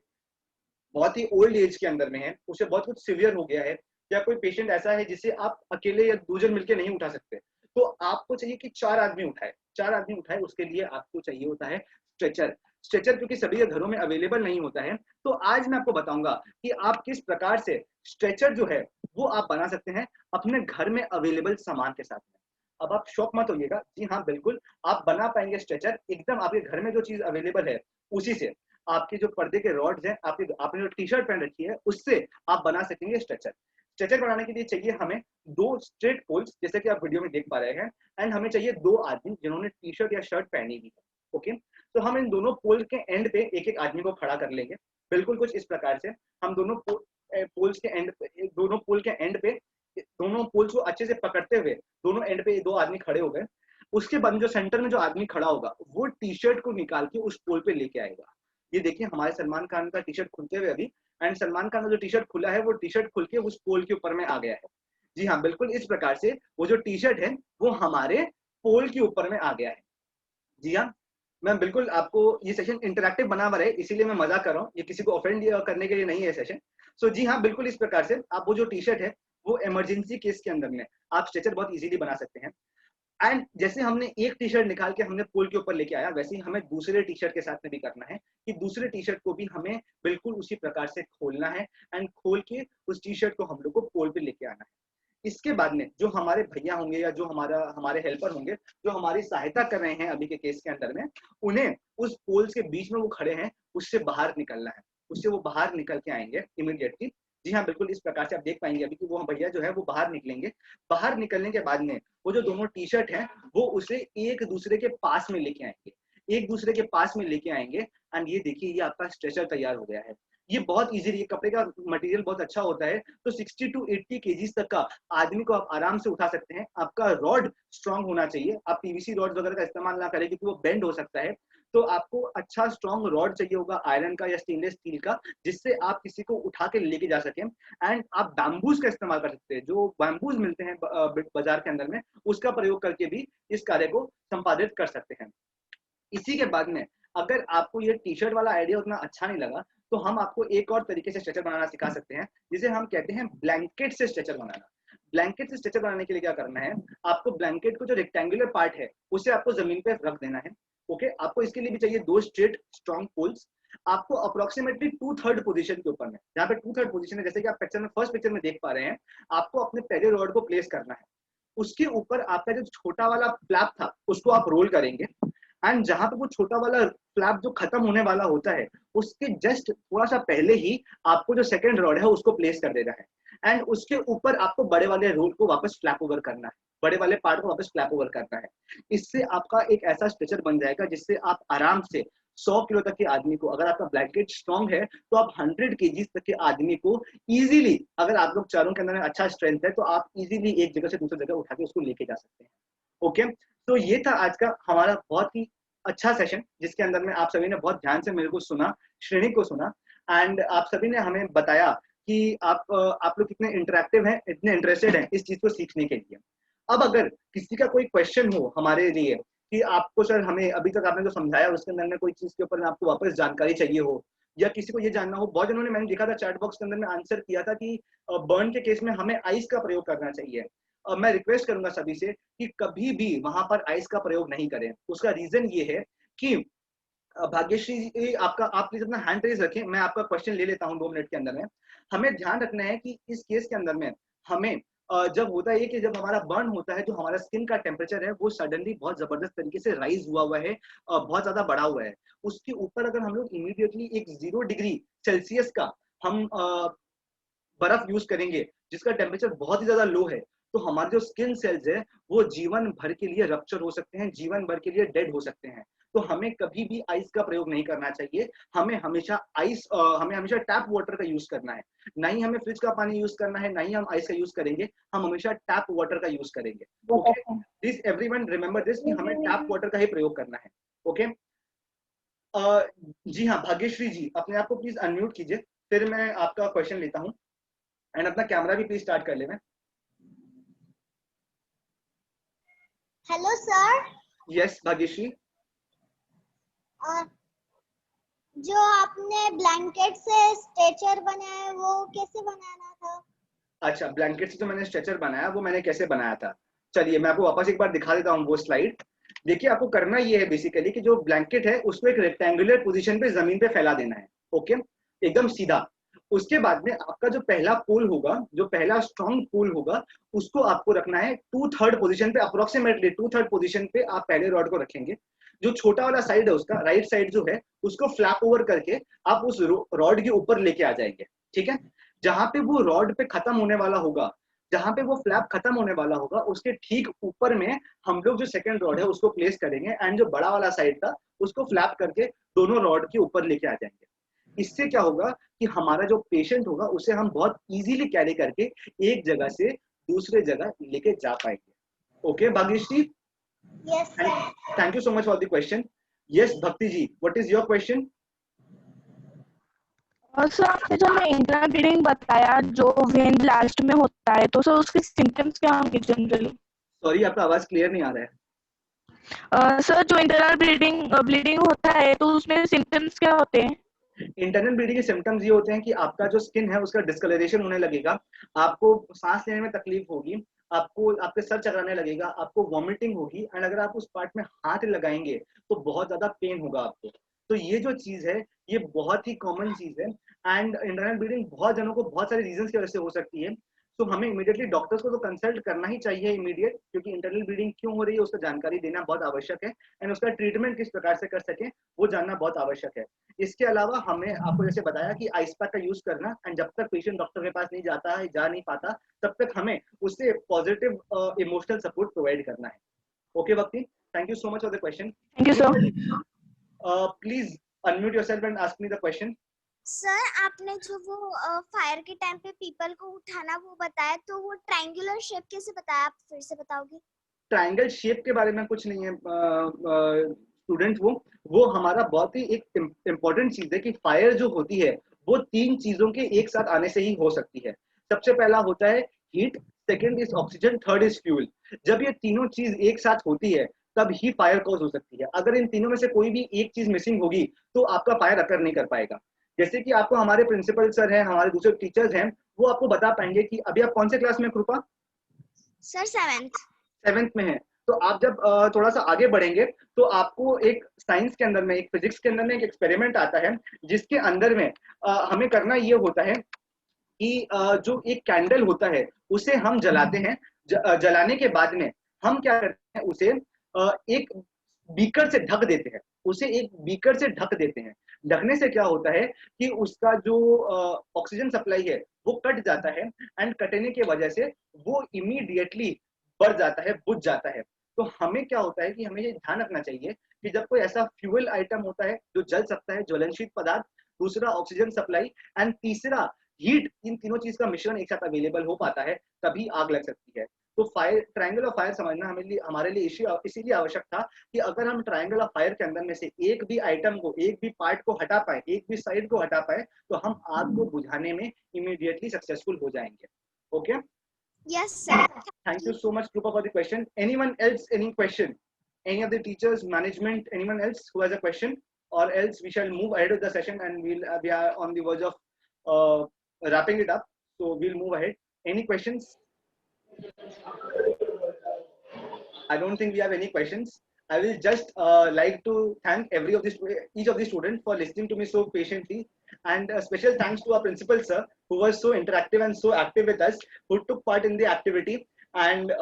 बहुत ही ओल्ड एज के अंदर में है, उसे बहुत कुछ सिवियर हो गया है, या कोई पेशेंट ऐसा है जिसे आप अकेले या दो जन मिलकर नहीं उठा सकते, तो आपको चाहिए कि 4 आदमी उठाए। 4 आदमी उठाए उसके लिए आपको चाहिए होता है स्ट्रेचर। स्ट्रेचर क्योंकि सभी के घरों में अवेलेबल नहीं होता है, तो आज मैं आपको बताऊंगा कि आप किस प्रकार से स्ट्रेचर जो है वो आप बना सकते हैं अपने घर में अवेलेबल सामान के साथ में। अब आप शौक मत होइएगा, जी हाँ बिल्कुल आप बना पाएंगे स्ट्रेचर एकदम आपके घर में जो चीज अवेलेबल है उसी से। आपके जो पर्दे के रॉड्स हैं, आपने जो टी शर्ट पहन रखी है उससे आप बना सकेंगे स्ट्रेचर। स्ट्रेचर बनाने के लिए चाहिए हमें 2 स्ट्रेट पोल्स जैसे कि आप वीडियो में देख पा रहे हैं एंड हमें चाहिए 2 आदमी जिन्होंने टी शर्ट या शर्ट पहनी हुई है। ओके, तो हम इन दोनों पोल के एंड पे एक एक आदमी को खड़ा कर लेंगे, बिल्कुल कुछ इस प्रकार से। हम दोनों पोल्स के एंड पे, दोनों पोल के एंड पे दोनों पोल्स को अच्छे से पकड़ते हुए दोनों एंड पे 2 आदमी खड़े हो गए। उसके बाद जो सेंटर में जो आदमी खड़ा होगा वो टी शर्ट को निकाल के उस पोल पे लेके आएगा। ये देखिए हमारे सलमान खान का टी शर्ट खुलते हुए अभी, एंड सलमान खान का जो टी शर्ट खुला है वो टी शर्ट खुल के उस पोल के ऊपर में आ गया है। जी हाँ बिल्कुल इस प्रकार से वो जो टी शर्ट है वो हमारे पोल के ऊपर में आ गया है। जी हाँ, मैं बिल्कुल आपको ये सेशन इंटरैक्टिव बना हुआ है इसीलिए मैं मजाक कर रहा हूँ, ये किसी को ऑफेंड करने के लिए नहीं है सेशन। सो जी हाँ बिल्कुल इस प्रकार से आप वो जो टी शर्ट है वो इमरजेंसी केस के अंदर में आप स्ट्रेचर बहुत इजीली बना सकते हैं। एंड जैसे हमने एक टी शर्ट निकाल के हमने पोल के ऊपर लेके आया, वैसे ही हमें दूसरे टी शर्ट के साथ में भी करना है कि दूसरे टी शर्ट को भी हमें बिल्कुल उसी प्रकार से खोलना है एंड खोल के उस टी शर्ट को हम लोग को पोल पे लेके आना है। इसके बाद में जो हमारे भैया होंगे या जो हमारे हेल्पर होंगे जो हमारी सहायता कर रहे हैं अभी के केस के अंदर में, उन्हें उस पोल्स के बीच में वो खड़े हैं उससे बाहर निकलना है, उससे वो बाहर निकल के आएंगे इमीडिएटली। जी हाँ बिल्कुल इस प्रकार से आप देख पाएंगे अभी कि वो भैया जो है वो बाहर निकलेंगे। बाहर निकलने के बाद में वो जो दोनों टी शर्ट हैं वो उसे एक दूसरे के पास में लेके आएंगे, एक दूसरे के पास में लेके आएंगे एंड ये देखिए ये आपका स्ट्रेचर तैयार हो गया है। ये बहुत इजीली, ये कपड़े का मटेरियल बहुत अच्छा होता है, तो 60 to 80 केजीज तक का आदमी को आप आराम से उठा सकते हैं। आपका रॉड स्ट्रांग होना चाहिए, आप पीवीसी रॉड वगैरह का इस्तेमाल ना करें क्योंकि वो बेंड हो सकता है। तो आपको अच्छा स्ट्रांग रॉड चाहिए होगा आयरन का या स्टेनलेस स्टील का, जिससे आप किसी को उठा के लेके जा सकें। एंड आप बैम्बूज का इस्तेमाल कर सकते हैं, जो बैम्बूज मिलते हैं बाजार के अंदर में, उसका प्रयोग करके भी इस कार्य को संपादित कर सकते हैं। इसी के बाद में अगर आपको ये टी शर्ट वाला आइडिया उतना अच्छा नहीं लगा तो हम आपको एक और तरीके से स्ट्रेचर बनाना सिखा सकते हैं जिसे हम कहते हैं ब्लैंकेट से स्ट्रेचर बनाना। ब्लैंकेट से स्ट्रेचर बनाने के लिए क्या करना है, आपको ब्लैंकेट को जो रेक्टेंगुलर पार्ट है उसे आपको जमीन पे रख देना है। ओके, आपको इसके लिए भी चाहिए 2 स्ट्रेट स्ट्रॉन्ग पोल्स। आपको अप्रोक्सीमेटली 2/3 पोजीशन के ऊपर में, जहाँ पे 2/3 पोजीशन है जैसे कि आप पिक्चर में फर्स्ट पिक्चर में देख पा रहे हैं, आपको अपने पहले रॉड को प्लेस करना है। उसके ऊपर आपका जो छोटा वाला फ्लैप था उसको आप रोल करेंगे एंड जहां पे वो छोटा वाला फ्लैप जो खत्म होने वाला होता है उसके जस्ट थोड़ा सा पहले ही आपको जो सेकंड रॉड है उसको प्लेस कर देना है एंड उसके ऊपर आपको बड़े वाले रोल को वापस फ्लैप ओवर करना है, बड़े वाले पार्ट को वापस फ्लैप ओवर करना है। इससे आपका एक ऐसा स्ट्रेचर बन जाएगा जिससे आप आराम से 100 किलो तक के आदमी को, अगर आपका ब्लैंकेट स्ट्रॉन्ग है तो आप 100 केजीज तक के आदमी को इजीली, अगर आप लोग चारों के अंदर अच्छा स्ट्रेंथ है तो आप इजीली एक जगह से दूसरी जगह उठा के उसको लेके जा सकते हैं। ओके, तो ये था आज का हमारा बहुत ही अच्छा सेशन जिसके अंदर में आप सभी ने बहुत ध्यान से मेरे को सुना, श्रेणी को सुना एंड आप सभी ने हमें बताया कि आप लोग कितने इंटरेक्टिव हैं, इतने इंटरेस्टेड हैं इस चीज को सीखने के लिए। अब अगर किसी का कोई क्वेश्चन हो हमारे लिए कि आपको सर हमें अभी तक आपने जो समझाया उसके अंदर में कोई चीज के ऊपर में आपको वापस जानकारी चाहिए हो, या किसी को ये जानना हो, बहुत जनों ने, मैंने देखा था चैट बॉक्स के अंदर में आंसर किया था कि बर्न के केस में हमें आइस का प्रयोग करना चाहिए। मैं रिक्वेस्ट करूंगा सभी से कि कभी भी वहां पर आइस का प्रयोग नहीं करें। उसका रीजन ये है कि भाग्यश्री जी, आपका, आप प्लीज अपना हैंड रेज रखें, मैं आपका क्वेश्चन ले लेता हूं 2 मिनट के अंदर में। हमें ध्यान रखना है कि इस केस के अंदर में हमें जब होता है कि जब हमारा बर्न होता है, जो हमारा स्किन का टेम्परेचर है वो सडनली बहुत जबरदस्त तरीके से राइज हुआ है, बहुत ज्यादा बढ़ा हुआ है। उसके ऊपर अगर हम लोग इमीडिएटली एक 0 डिग्री सेल्सियस का हम बर्फ यूज करेंगे जिसका टेम्परेचर बहुत ही ज्यादा लो है, तो हमारे जो स्किन सेल्स है वो जीवन भर के लिए रप्चर हो सकते हैं, जीवन भर के लिए डेड हो सकते हैं। तो हमें कभी भी आइस का प्रयोग नहीं करना चाहिए। हमें हमेशा टैप वाटर का यूज करना है, ना ही हमें फ्रिज का पानी यूज करना है, ना ही हम आइस का यूज करेंगे, हम हमेशा टैप वाटर का यूज करेंगे। Okay, please everyone remember this कि हमें टैप वाटर का ही प्रयोग करना है। ओके, जी हाँ, भाग्यश्री जी अपने आप को प्लीज अनम्यूट कीजिए, फिर मैं आपका क्वेश्चन लेता हूँ, एंड अपना कैमरा भी प्लीज स्टार्ट कर ले। मैं हेलो सर। यस भाग्यश्री, जो आपने ब्लैंकेट से स्ट्रेचर बनाया है वो कैसे बनाना था? अच्छा, ब्लैंकेट से जो मैंने स्ट्रेचर बनाया वो मैंने कैसे बनाया था, चलिए मैं आपको वापस एक बार दिखा देता हूँ वो स्लाइड। देखिए, आपको करना ये है बेसिकली कि जो ब्लैंकेट है उसको एक रेक्टेंगुलर पोजीशन पे जमीन पे फैला देना है। ओके, एकदम सीधा। उसके बाद में आपका जो पहला पोल होगा, जो पहला स्ट्रॉन्ग पोल होगा, उसको आपको रखना है 2/3 पोजीशन पे, अप्रोक्सीमेटली 2/3 पोजीशन पे आप पहले रॉड को रखेंगे। जो छोटा वाला साइड है उसका राइट साइड जो है उसको फ्लैप ओवर करके आप उस रॉड के ऊपर लेके आ जाएंगे। ठीक है, जहां पे वो रॉड पे खत्म होने वाला होगा, जहां पे वो फ्लैप खत्म होने वाला होगा, उसके ठीक ऊपर में हम लोग जो सेकंड रॉड है उसको प्लेस करेंगे, एंड जो बड़ा वाला साइड था उसको फ्लैप करके दोनों रॉड के ऊपर लेके आ जाएंगे। इससे क्या होगा कि हमारा जो पेशेंट होगा उसे हम बहुत इजीली कैरी करके एक जगह से दूसरे जगह लेके जा पाएंगे। Okay Bhagyashree, yes sir. Thank you so much for the question. Yes Bhakti ji, what is your question? Sir आपने जो हमें इंटरनल ब्लीडिंग बताया जो वेन ब्लास्ट में होता है, तो सर उसके सिम्टम्स क्या होंगे जनरली? सॉरी, आपका आवाज क्लियर नहीं आ रहा है। सर जो इंटरनल ब्लीडिंग होता है तो उसमें सिम्टम्स क्या होते हैं? इंटरनल ब्लीडिंग के सिम्टम्स ये होते हैं कि आपका जो स्किन है उसका डिस्कलरेशन होने लगेगा, आपको सांस लेने में तकलीफ होगी, आपको आपके सर चकराने लगेगा, आपको वॉमिटिंग होगी, एंड अगर आप उस पार्ट में हाथ लगाएंगे तो बहुत ज्यादा पेन होगा आपको। तो ये जो चीज है ये बहुत ही कॉमन चीज है, एंड इंटरनल ब्लीडिंग बहुत जनों को बहुत सारे रीजंस की वजह से हो सकती है। तो हमें इमीडिएटली डॉक्टर्स को तो कंसल्ट करना ही चाहिए इमीडिएट, क्योंकि इंटरनल ब्लीडिंग क्यों हो रही है उसका जानकारी देना बहुत आवश्यक है, एंड उसका ट्रीटमेंट किस प्रकार से कर सकें वो जानना बहुत आवश्यक है। इसके अलावा हमें आपको जैसे बताया कि आइस पैक का यूज करना, एंड जब तक पेशेंट डॉक्टर के पास नहीं जाता है, जा नहीं पाता, तब तक हमें उससे पॉजिटिव इमोशनल सपोर्ट प्रोवाइड करना है। ओके भक्ति, thank you so much for the question. Thank you sir. Please unmute yourself and ask me the question. Sir आपने जो वो फायर के टाइम पे पीपल को उठाना वो बताया, तो वो ट्रायंगुलर शेप कैसे बताया, आप फिर से बताओगे? ट्रायंगल शेप के बारे में कुछ नहीं है स्टूडेंट, वो हमारा बहुत ही एक इम्पोर्टेंट चीज है कि फायर जो होती है वो 3 चीजों के एक साथ आने से ही हो सकती है। सबसे पहला होता है heat, second is oxygen, third is fuel. जब ये तीनों चीज एक साथ होती है तब ही फायर कॉज हो सकती है। अगर इन तीनों में से कोई भी एक चीज मिसिंग होगी तो आपका फायर अकर नहीं कर पाएगा। जैसे कि आपको हमारे प्रिंसिपल सर हैं, हमारे दूसरे टीचर्स हैं, वो आपको बता पाएंगे कि अभी आप कौन से क्लास में कृपा? सर 7th में है। तो आप जब थोड़ा सा आगे बढ़ेंगे तो आपको एक साइंस के अंदर में, एक फिजिक्स के अंदर में एक एक्सपेरिमेंट आता है जिसके अंदर में हमें करना ये होता है कि जो एक कैंडल होता है उसे हम जलाते हैं। जलाने के बाद में हम क्या करते हैं, उसे एक बीकर से ढक देते हैं, उसे एक बीकर से ढक देते हैं। ढकने से क्या होता है कि उसका जो ऑक्सीजन सप्लाई है वो कट जाता है, एंड कटने की वजह से वो इमीडिएटली बढ़ जाता है, बुझ जाता है। तो हमें क्या होता है कि हमें ये ध्यान रखना चाहिए कि जब कोई ऐसा फ्यूल आइटम होता है जो जल सकता है, ज्वलनशील पदार्थ, दूसरा ऑक्सीजन सप्लाई, एंड तीसरा हीट, इन तीनों चीज का मिश्रण एक साथ अवेलेबल हो पाता है, तभी आग लग सकती है। तो फायर, ट्रायंगल ऑफ फायर समझना हमारे लिए इसीलिए आवश्यक था कि अगर हम ट्रायंगल ऑफ फायर के अंदर में से एक भी आइटम को, एक भी पार्ट को हटा पाए, एक भी साइड को हटा पाए, तो हम आग को बुझाने में इमीडिएटली सक्सेसफुल हो जाएंगे। Okay, Yes, sir. Thank you so much, Krupa, for the question. Anyone else, any question? Any of the teachers, management, anyone else who has a question or else we shall move ahead with the session and we are on the verge of wrapping it up. So we'll move ahead. Any questions? I don't think we have any questions. I will just like to thank each of the students for listening to me so patiently, and a special thanks to our principal sir, who was so interactive and so active with us, who took part in the activity, and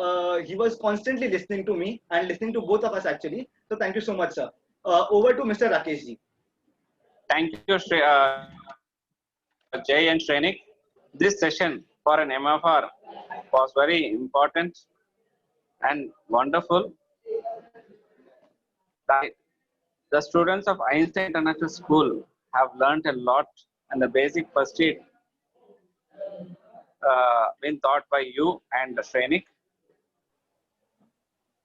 he was constantly listening to me and listening to both of us actually. So thank you so much, sir. Over to Mr. Rakesh ji. Thank you, Jay and Shrenik. This session for an MFR was very important and wonderful. The students of Einstein International School have learned a lot, and the basic first aid been taught by you and Shrenik.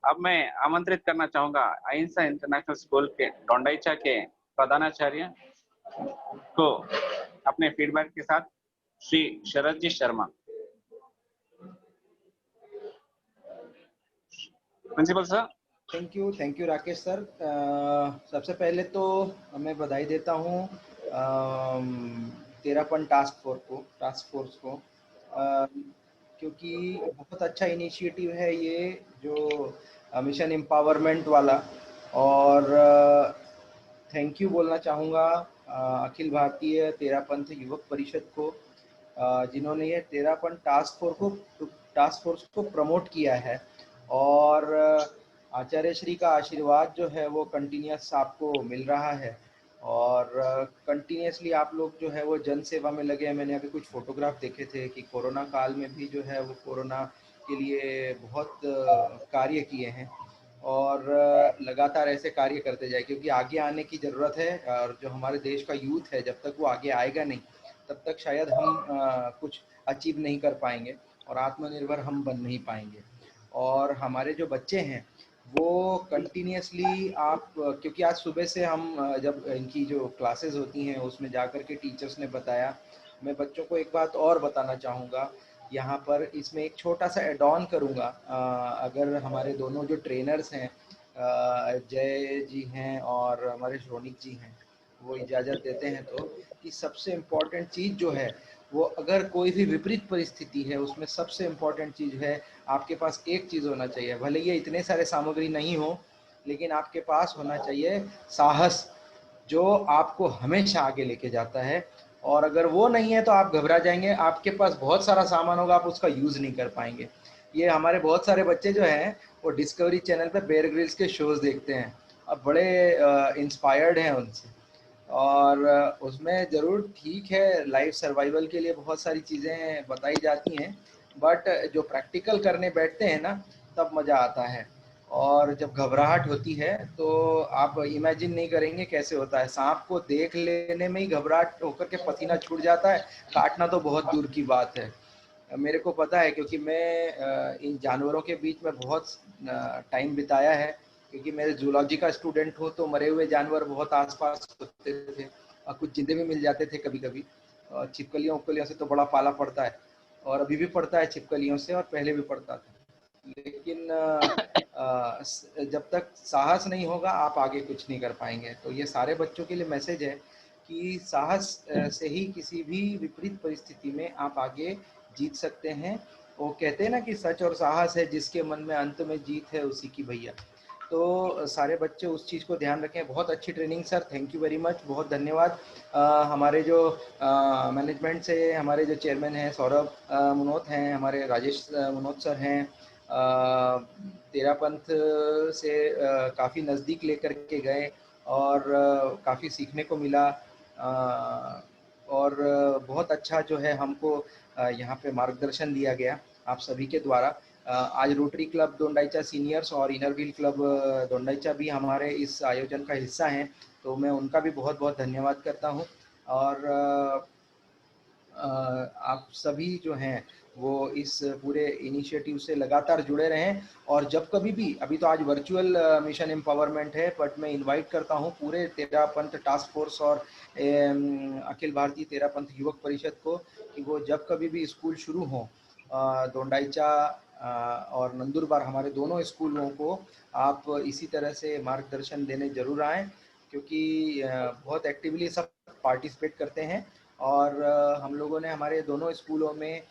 अब मैं आमंत्रित करना चाहूंगा आइंस्टाइन इंटरनेशनल स्कूल के डोंडाईचा के प्रधानाचार्य को अपने फीडबैक के साथ Shri Sharad ji Sharma. Principal sir. Thank you Rakesh sir. सबसे पहले तो मैं बधाई देता हूँ 13 टास्क फोर्स को, क्योंकि बहुत अच्छा इनिशिएटिव है ये जो मिशन एम्पावरमेंट वाला। और थैंक यू बोलना चाहूँगा अखिल भारतीय तेरापंथ युवक परिषद को, जिन्होंने ये तेरापंथ टास्क फोर्स को प्रमोट किया है। और आचार्य श्री का आशीर्वाद जो है वो कंटिन्यूस आपको मिल रहा है, और कंटिन्यूसली आप लोग जो है वो जन सेवा में लगे हैं। मैंने अभी कुछ फोटोग्राफ देखे थे कि कोरोना काल में भी जो है वो कोरोना के लिए बहुत कार्य किए हैं, और लगातार ऐसे कार्य करते जाए, क्योंकि आगे आने की ज़रूरत है। और जो हमारे देश का यूथ है, जब तक वो आगे आएगा नहीं तब तक शायद हम कुछ अचीव नहीं कर पाएंगे और आत्मनिर्भर हम बन नहीं पाएंगे। और हमारे जो बच्चे हैं वो कंटिन्यूसली क्योंकि आज सुबह से हम जब इनकी जो क्लासेस होती हैं उसमें जाकर के टीचर्स ने बताया, मैं बच्चों को एक बात और बताना चाहूँगा यहाँ पर, इसमें एक छोटा सा एड ऑन करूँगा। अगर हमारे दोनों जो ट्रेनर्स हैं जय जी हैं और हमारे श्रोनिक जी हैं वो इजाज़त देते हैं, तो कि सबसे इम्पॉर्टेंट चीज़ जो है वो, अगर कोई भी विपरीत परिस्थिति है उसमें सबसे इम्पॉर्टेंट चीज़ है आपके पास एक चीज़ होना चाहिए। भले ये इतने सारे सामग्री नहीं हो, लेकिन आपके पास होना चाहिए साहस, जो आपको हमेशा आगे लेके जाता है। और अगर वो नहीं है तो आप घबरा जाएंगे, आपके पास बहुत सारा सामान होगा, आप उसका यूज़ नहीं कर पाएंगे। ये हमारे बहुत सारे बच्चे जो हैं वो डिस्कवरी चैनल पे बेयर ग्रिल्स के शोज़ देखते हैं और बड़े इंस्पायर्ड हैं उनसे, और उसमें ज़रूर ठीक है लाइफ सर्वाइवल के लिए बहुत सारी चीज़ें बताई जाती हैं, बट जो प्रैक्टिकल करने बैठते हैं ना तब मज़ा आता है। और जब घबराहट होती है तो आप इमेजिन नहीं करेंगे कैसे होता है। सांप को देख लेने में ही घबराहट होकर के पसीना छूट जाता है, काटना तो बहुत दूर की बात है। मेरे को पता है क्योंकि मैं इन जानवरों के बीच में बहुत टाइम बिताया है, क्योंकि मैं जूलॉजी का स्टूडेंट हूँ, तो मरे हुए जानवर बहुत आसपास होते थे और कुछ जिंदे भी मिल जाते थे कभी कभी। छिपकलियों से तो बड़ा पाला पड़ता है, और अभी भी पड़ता है छिपकलियों से, और पहले भी पड़ता था। लेकिन जब तक साहस नहीं होगा आप आगे कुछ नहीं कर पाएंगे। तो ये सारे बच्चों के लिए मैसेज है कि साहस से ही किसी भी विपरीत परिस्थिति में आप आगे जीत सकते हैं। वो कहते हैं ना कि सच और साहस है जिसके मन में, अंत में जीत है उसी की भैया। तो सारे बच्चे उस चीज़ को ध्यान रखें। बहुत अच्छी training sir, thank you very much, बहुत धन्यवाद। हमारे जो मैनेजमेंट से हमारे जो चेयरमैन हैं सौरभ मुनोत हैं, हमारे राजेश मुनोत सर हैं, तेरापंथ से काफ़ी नज़दीक लेकर के गए और काफ़ी सीखने को मिला, और बहुत अच्छा जो है हमको यहाँ पे मार्गदर्शन दिया गया आप सभी के द्वारा। आज रोटरी क्लब दोंडाईचा सीनियर्स और इनर व्हील क्लब दोंडाईचा भी हमारे इस आयोजन का हिस्सा हैं, तो मैं उनका भी बहुत बहुत धन्यवाद करता हूँ। और आप सभी जो हैं वो इस पूरे इनिशिएटिव से लगातार जुड़े रहें, और जब कभी भी, अभी तो आज वर्चुअल मिशन एम्पावरमेंट है, बट मैं इनवाइट करता हूँ पूरे तेरापंथ टास्क फोर्स और अखिल भारतीय तेरापंथ युवक परिषद को कि वो जब कभी भी स्कूल शुरू हो दोंडाईचा और नंदुरबार, हमारे दोनों स्कूलों को आप इसी तरह से मार्गदर्शन देने जरूर आएँ, क्योंकि बहुत एक्टिवली सब पार्टिसिपेट करते हैं। और हम लोगों ने हमारे दोनों स्कूलों में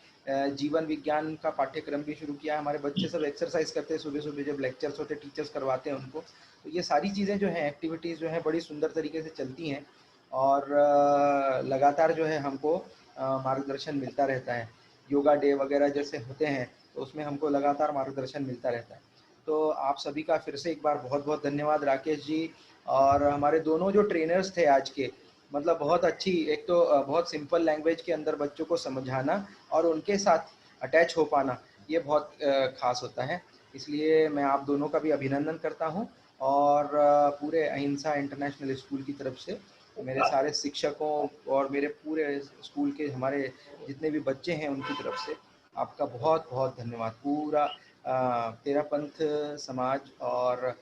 जीवन विज्ञान का पाठ्यक्रम भी शुरू किया। हमारे बच्चे सब एक्सरसाइज करते हैं सुबह सुबह, जब लेक्चर्स होते टीचर्स करवाते हैं उनको। तो ये सारी चीज़ें जो हैं, एक्टिविटीज़ जो हैं, बड़ी सुंदर तरीके से चलती हैं और लगातार जो है हमको मार्गदर्शन मिलता रहता है। योगा डे वगैरह जैसे होते हैं तो उसमें हमको लगातार मार्गदर्शन मिलता रहता है। तो आप सभी का फिर से एक बार बहुत बहुत धन्यवाद राकेश जी। और हमारे दोनों जो ट्रेनर्स थे आज के, मतलब बहुत अच्छी, एक तो बहुत सिंपल लैंग्वेज के अंदर बच्चों को समझाना और उनके साथ अटैच हो पाना, ये बहुत ख़ास होता है। इसलिए मैं आप दोनों का भी अभिनंदन करता हूँ और पूरे अहिंसा इंटरनेशनल स्कूल की तरफ से मेरे सारे शिक्षकों और मेरे पूरे स्कूल के हमारे जितने भी बच्चे हैं उनकी तरफ से आपका बहुत बहुत धन्यवाद। पूरा तेरापंथ समाज और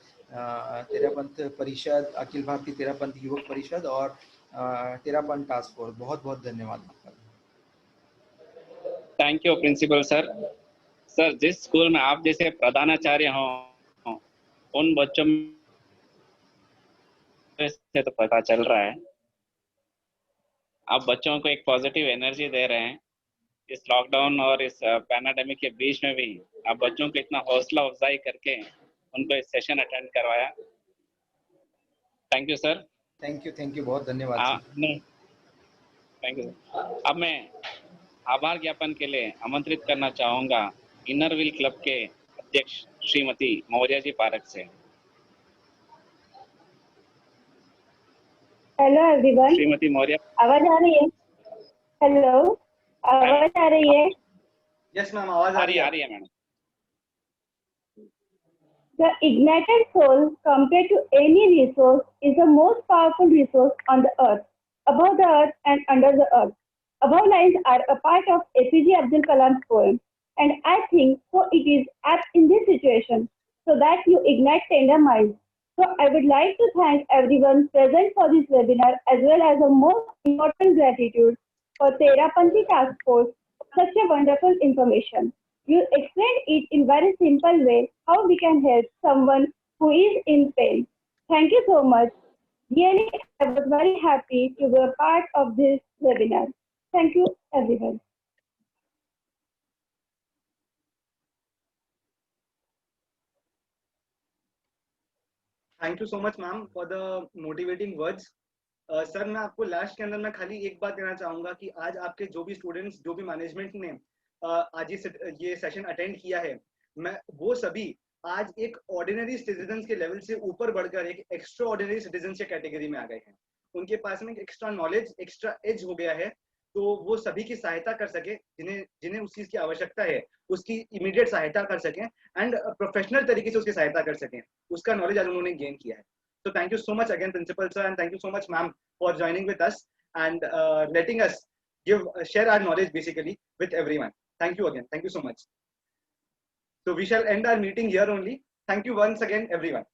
तेरापंथ परिषद, अखिल भारतीय तेरापंथ युवक परिषद और तेरापंथ टास्क फोर्स, बहुत बहुत धन्यवाद आपका। Thank you principal sir. Sir, जिस स्कूल में आप जैसे प्रधानाचार्य हो, उन बच्चों से तो पता चल रहा है आप बच्चों को एक पॉजिटिव एनर्जी दे रहे हैं। इस लॉकडाउन और इस पैंडेमिक के बीच में भी आप बच्चों को इतना हौसला अफजाई करके उनको इस सेशन अटेंड करवाया। Thank you sir. Thank you, बहुत धन्यवाद। Thank you. अब मैं आभार ज्ञापन के लिए आमंत्रित करना चाहूंगा इनर व्हील क्लब के अध्यक्ष श्रीमती मौर्य जी पारक से। Hello everyone. श्रीमती मौर्य, आवाज आ रही है? हेलो, आवाज आ रही है? यस मैम, आवाज आ रही है madam. The ignited soul, compared to any resource, is the most powerful resource on the earth, above the earth and under the earth. Above lines are a part of APJ Abdul Kalam's poem, and I think so it is apt in this situation, so that you ignite tender minds. So I would like to thank everyone present for this webinar, as well as a most important gratitude for Terapanthi Task Force for such a wonderful information. You explained it in very simple way how we can help someone who is in pain. Thank you so much. Really, I was very happy to be a part of this webinar. Thank you, everyone. Thank you so much ma'am for the motivating words. Sir, मैं आपको लास्ट के अंदर मैं खाली एक बात कहना चाहूंगा कि आज आपके जो भी स्टूडेंट्स, जो भी मैनेजमेंट ने आज ये सेशन अटेंड किया है, मैं वो सभी आज एक ऑर्डिनरी सिटीजन के लेवल से ऊपर बढ़कर एक एक्स्ट्रा ऑर्डिनरी सिटीजन के कैटेगरी में आ गए हैं। उनके पास में एक्स्ट्रा नॉलेज, एक्स्ट्रा एज हो गया है, तो वो सभी की सहायता कर सके, जिन्हें उस चीज की आवश्यकता है उसकी इमीडिएट सहायता कर सकें एंड प्रोफेशनल तरीके से उसकी सहायता कर सकें। उसका नॉलेज आज उन्होंने गेन किया है। So thank you so much again, Principal Sir, and thank you so much, Ma'am, for joining with us and letting us share our knowledge basically with everyone. Thank you again. Thank you so much. So we shall end our meeting here only. Thank you once again, everyone.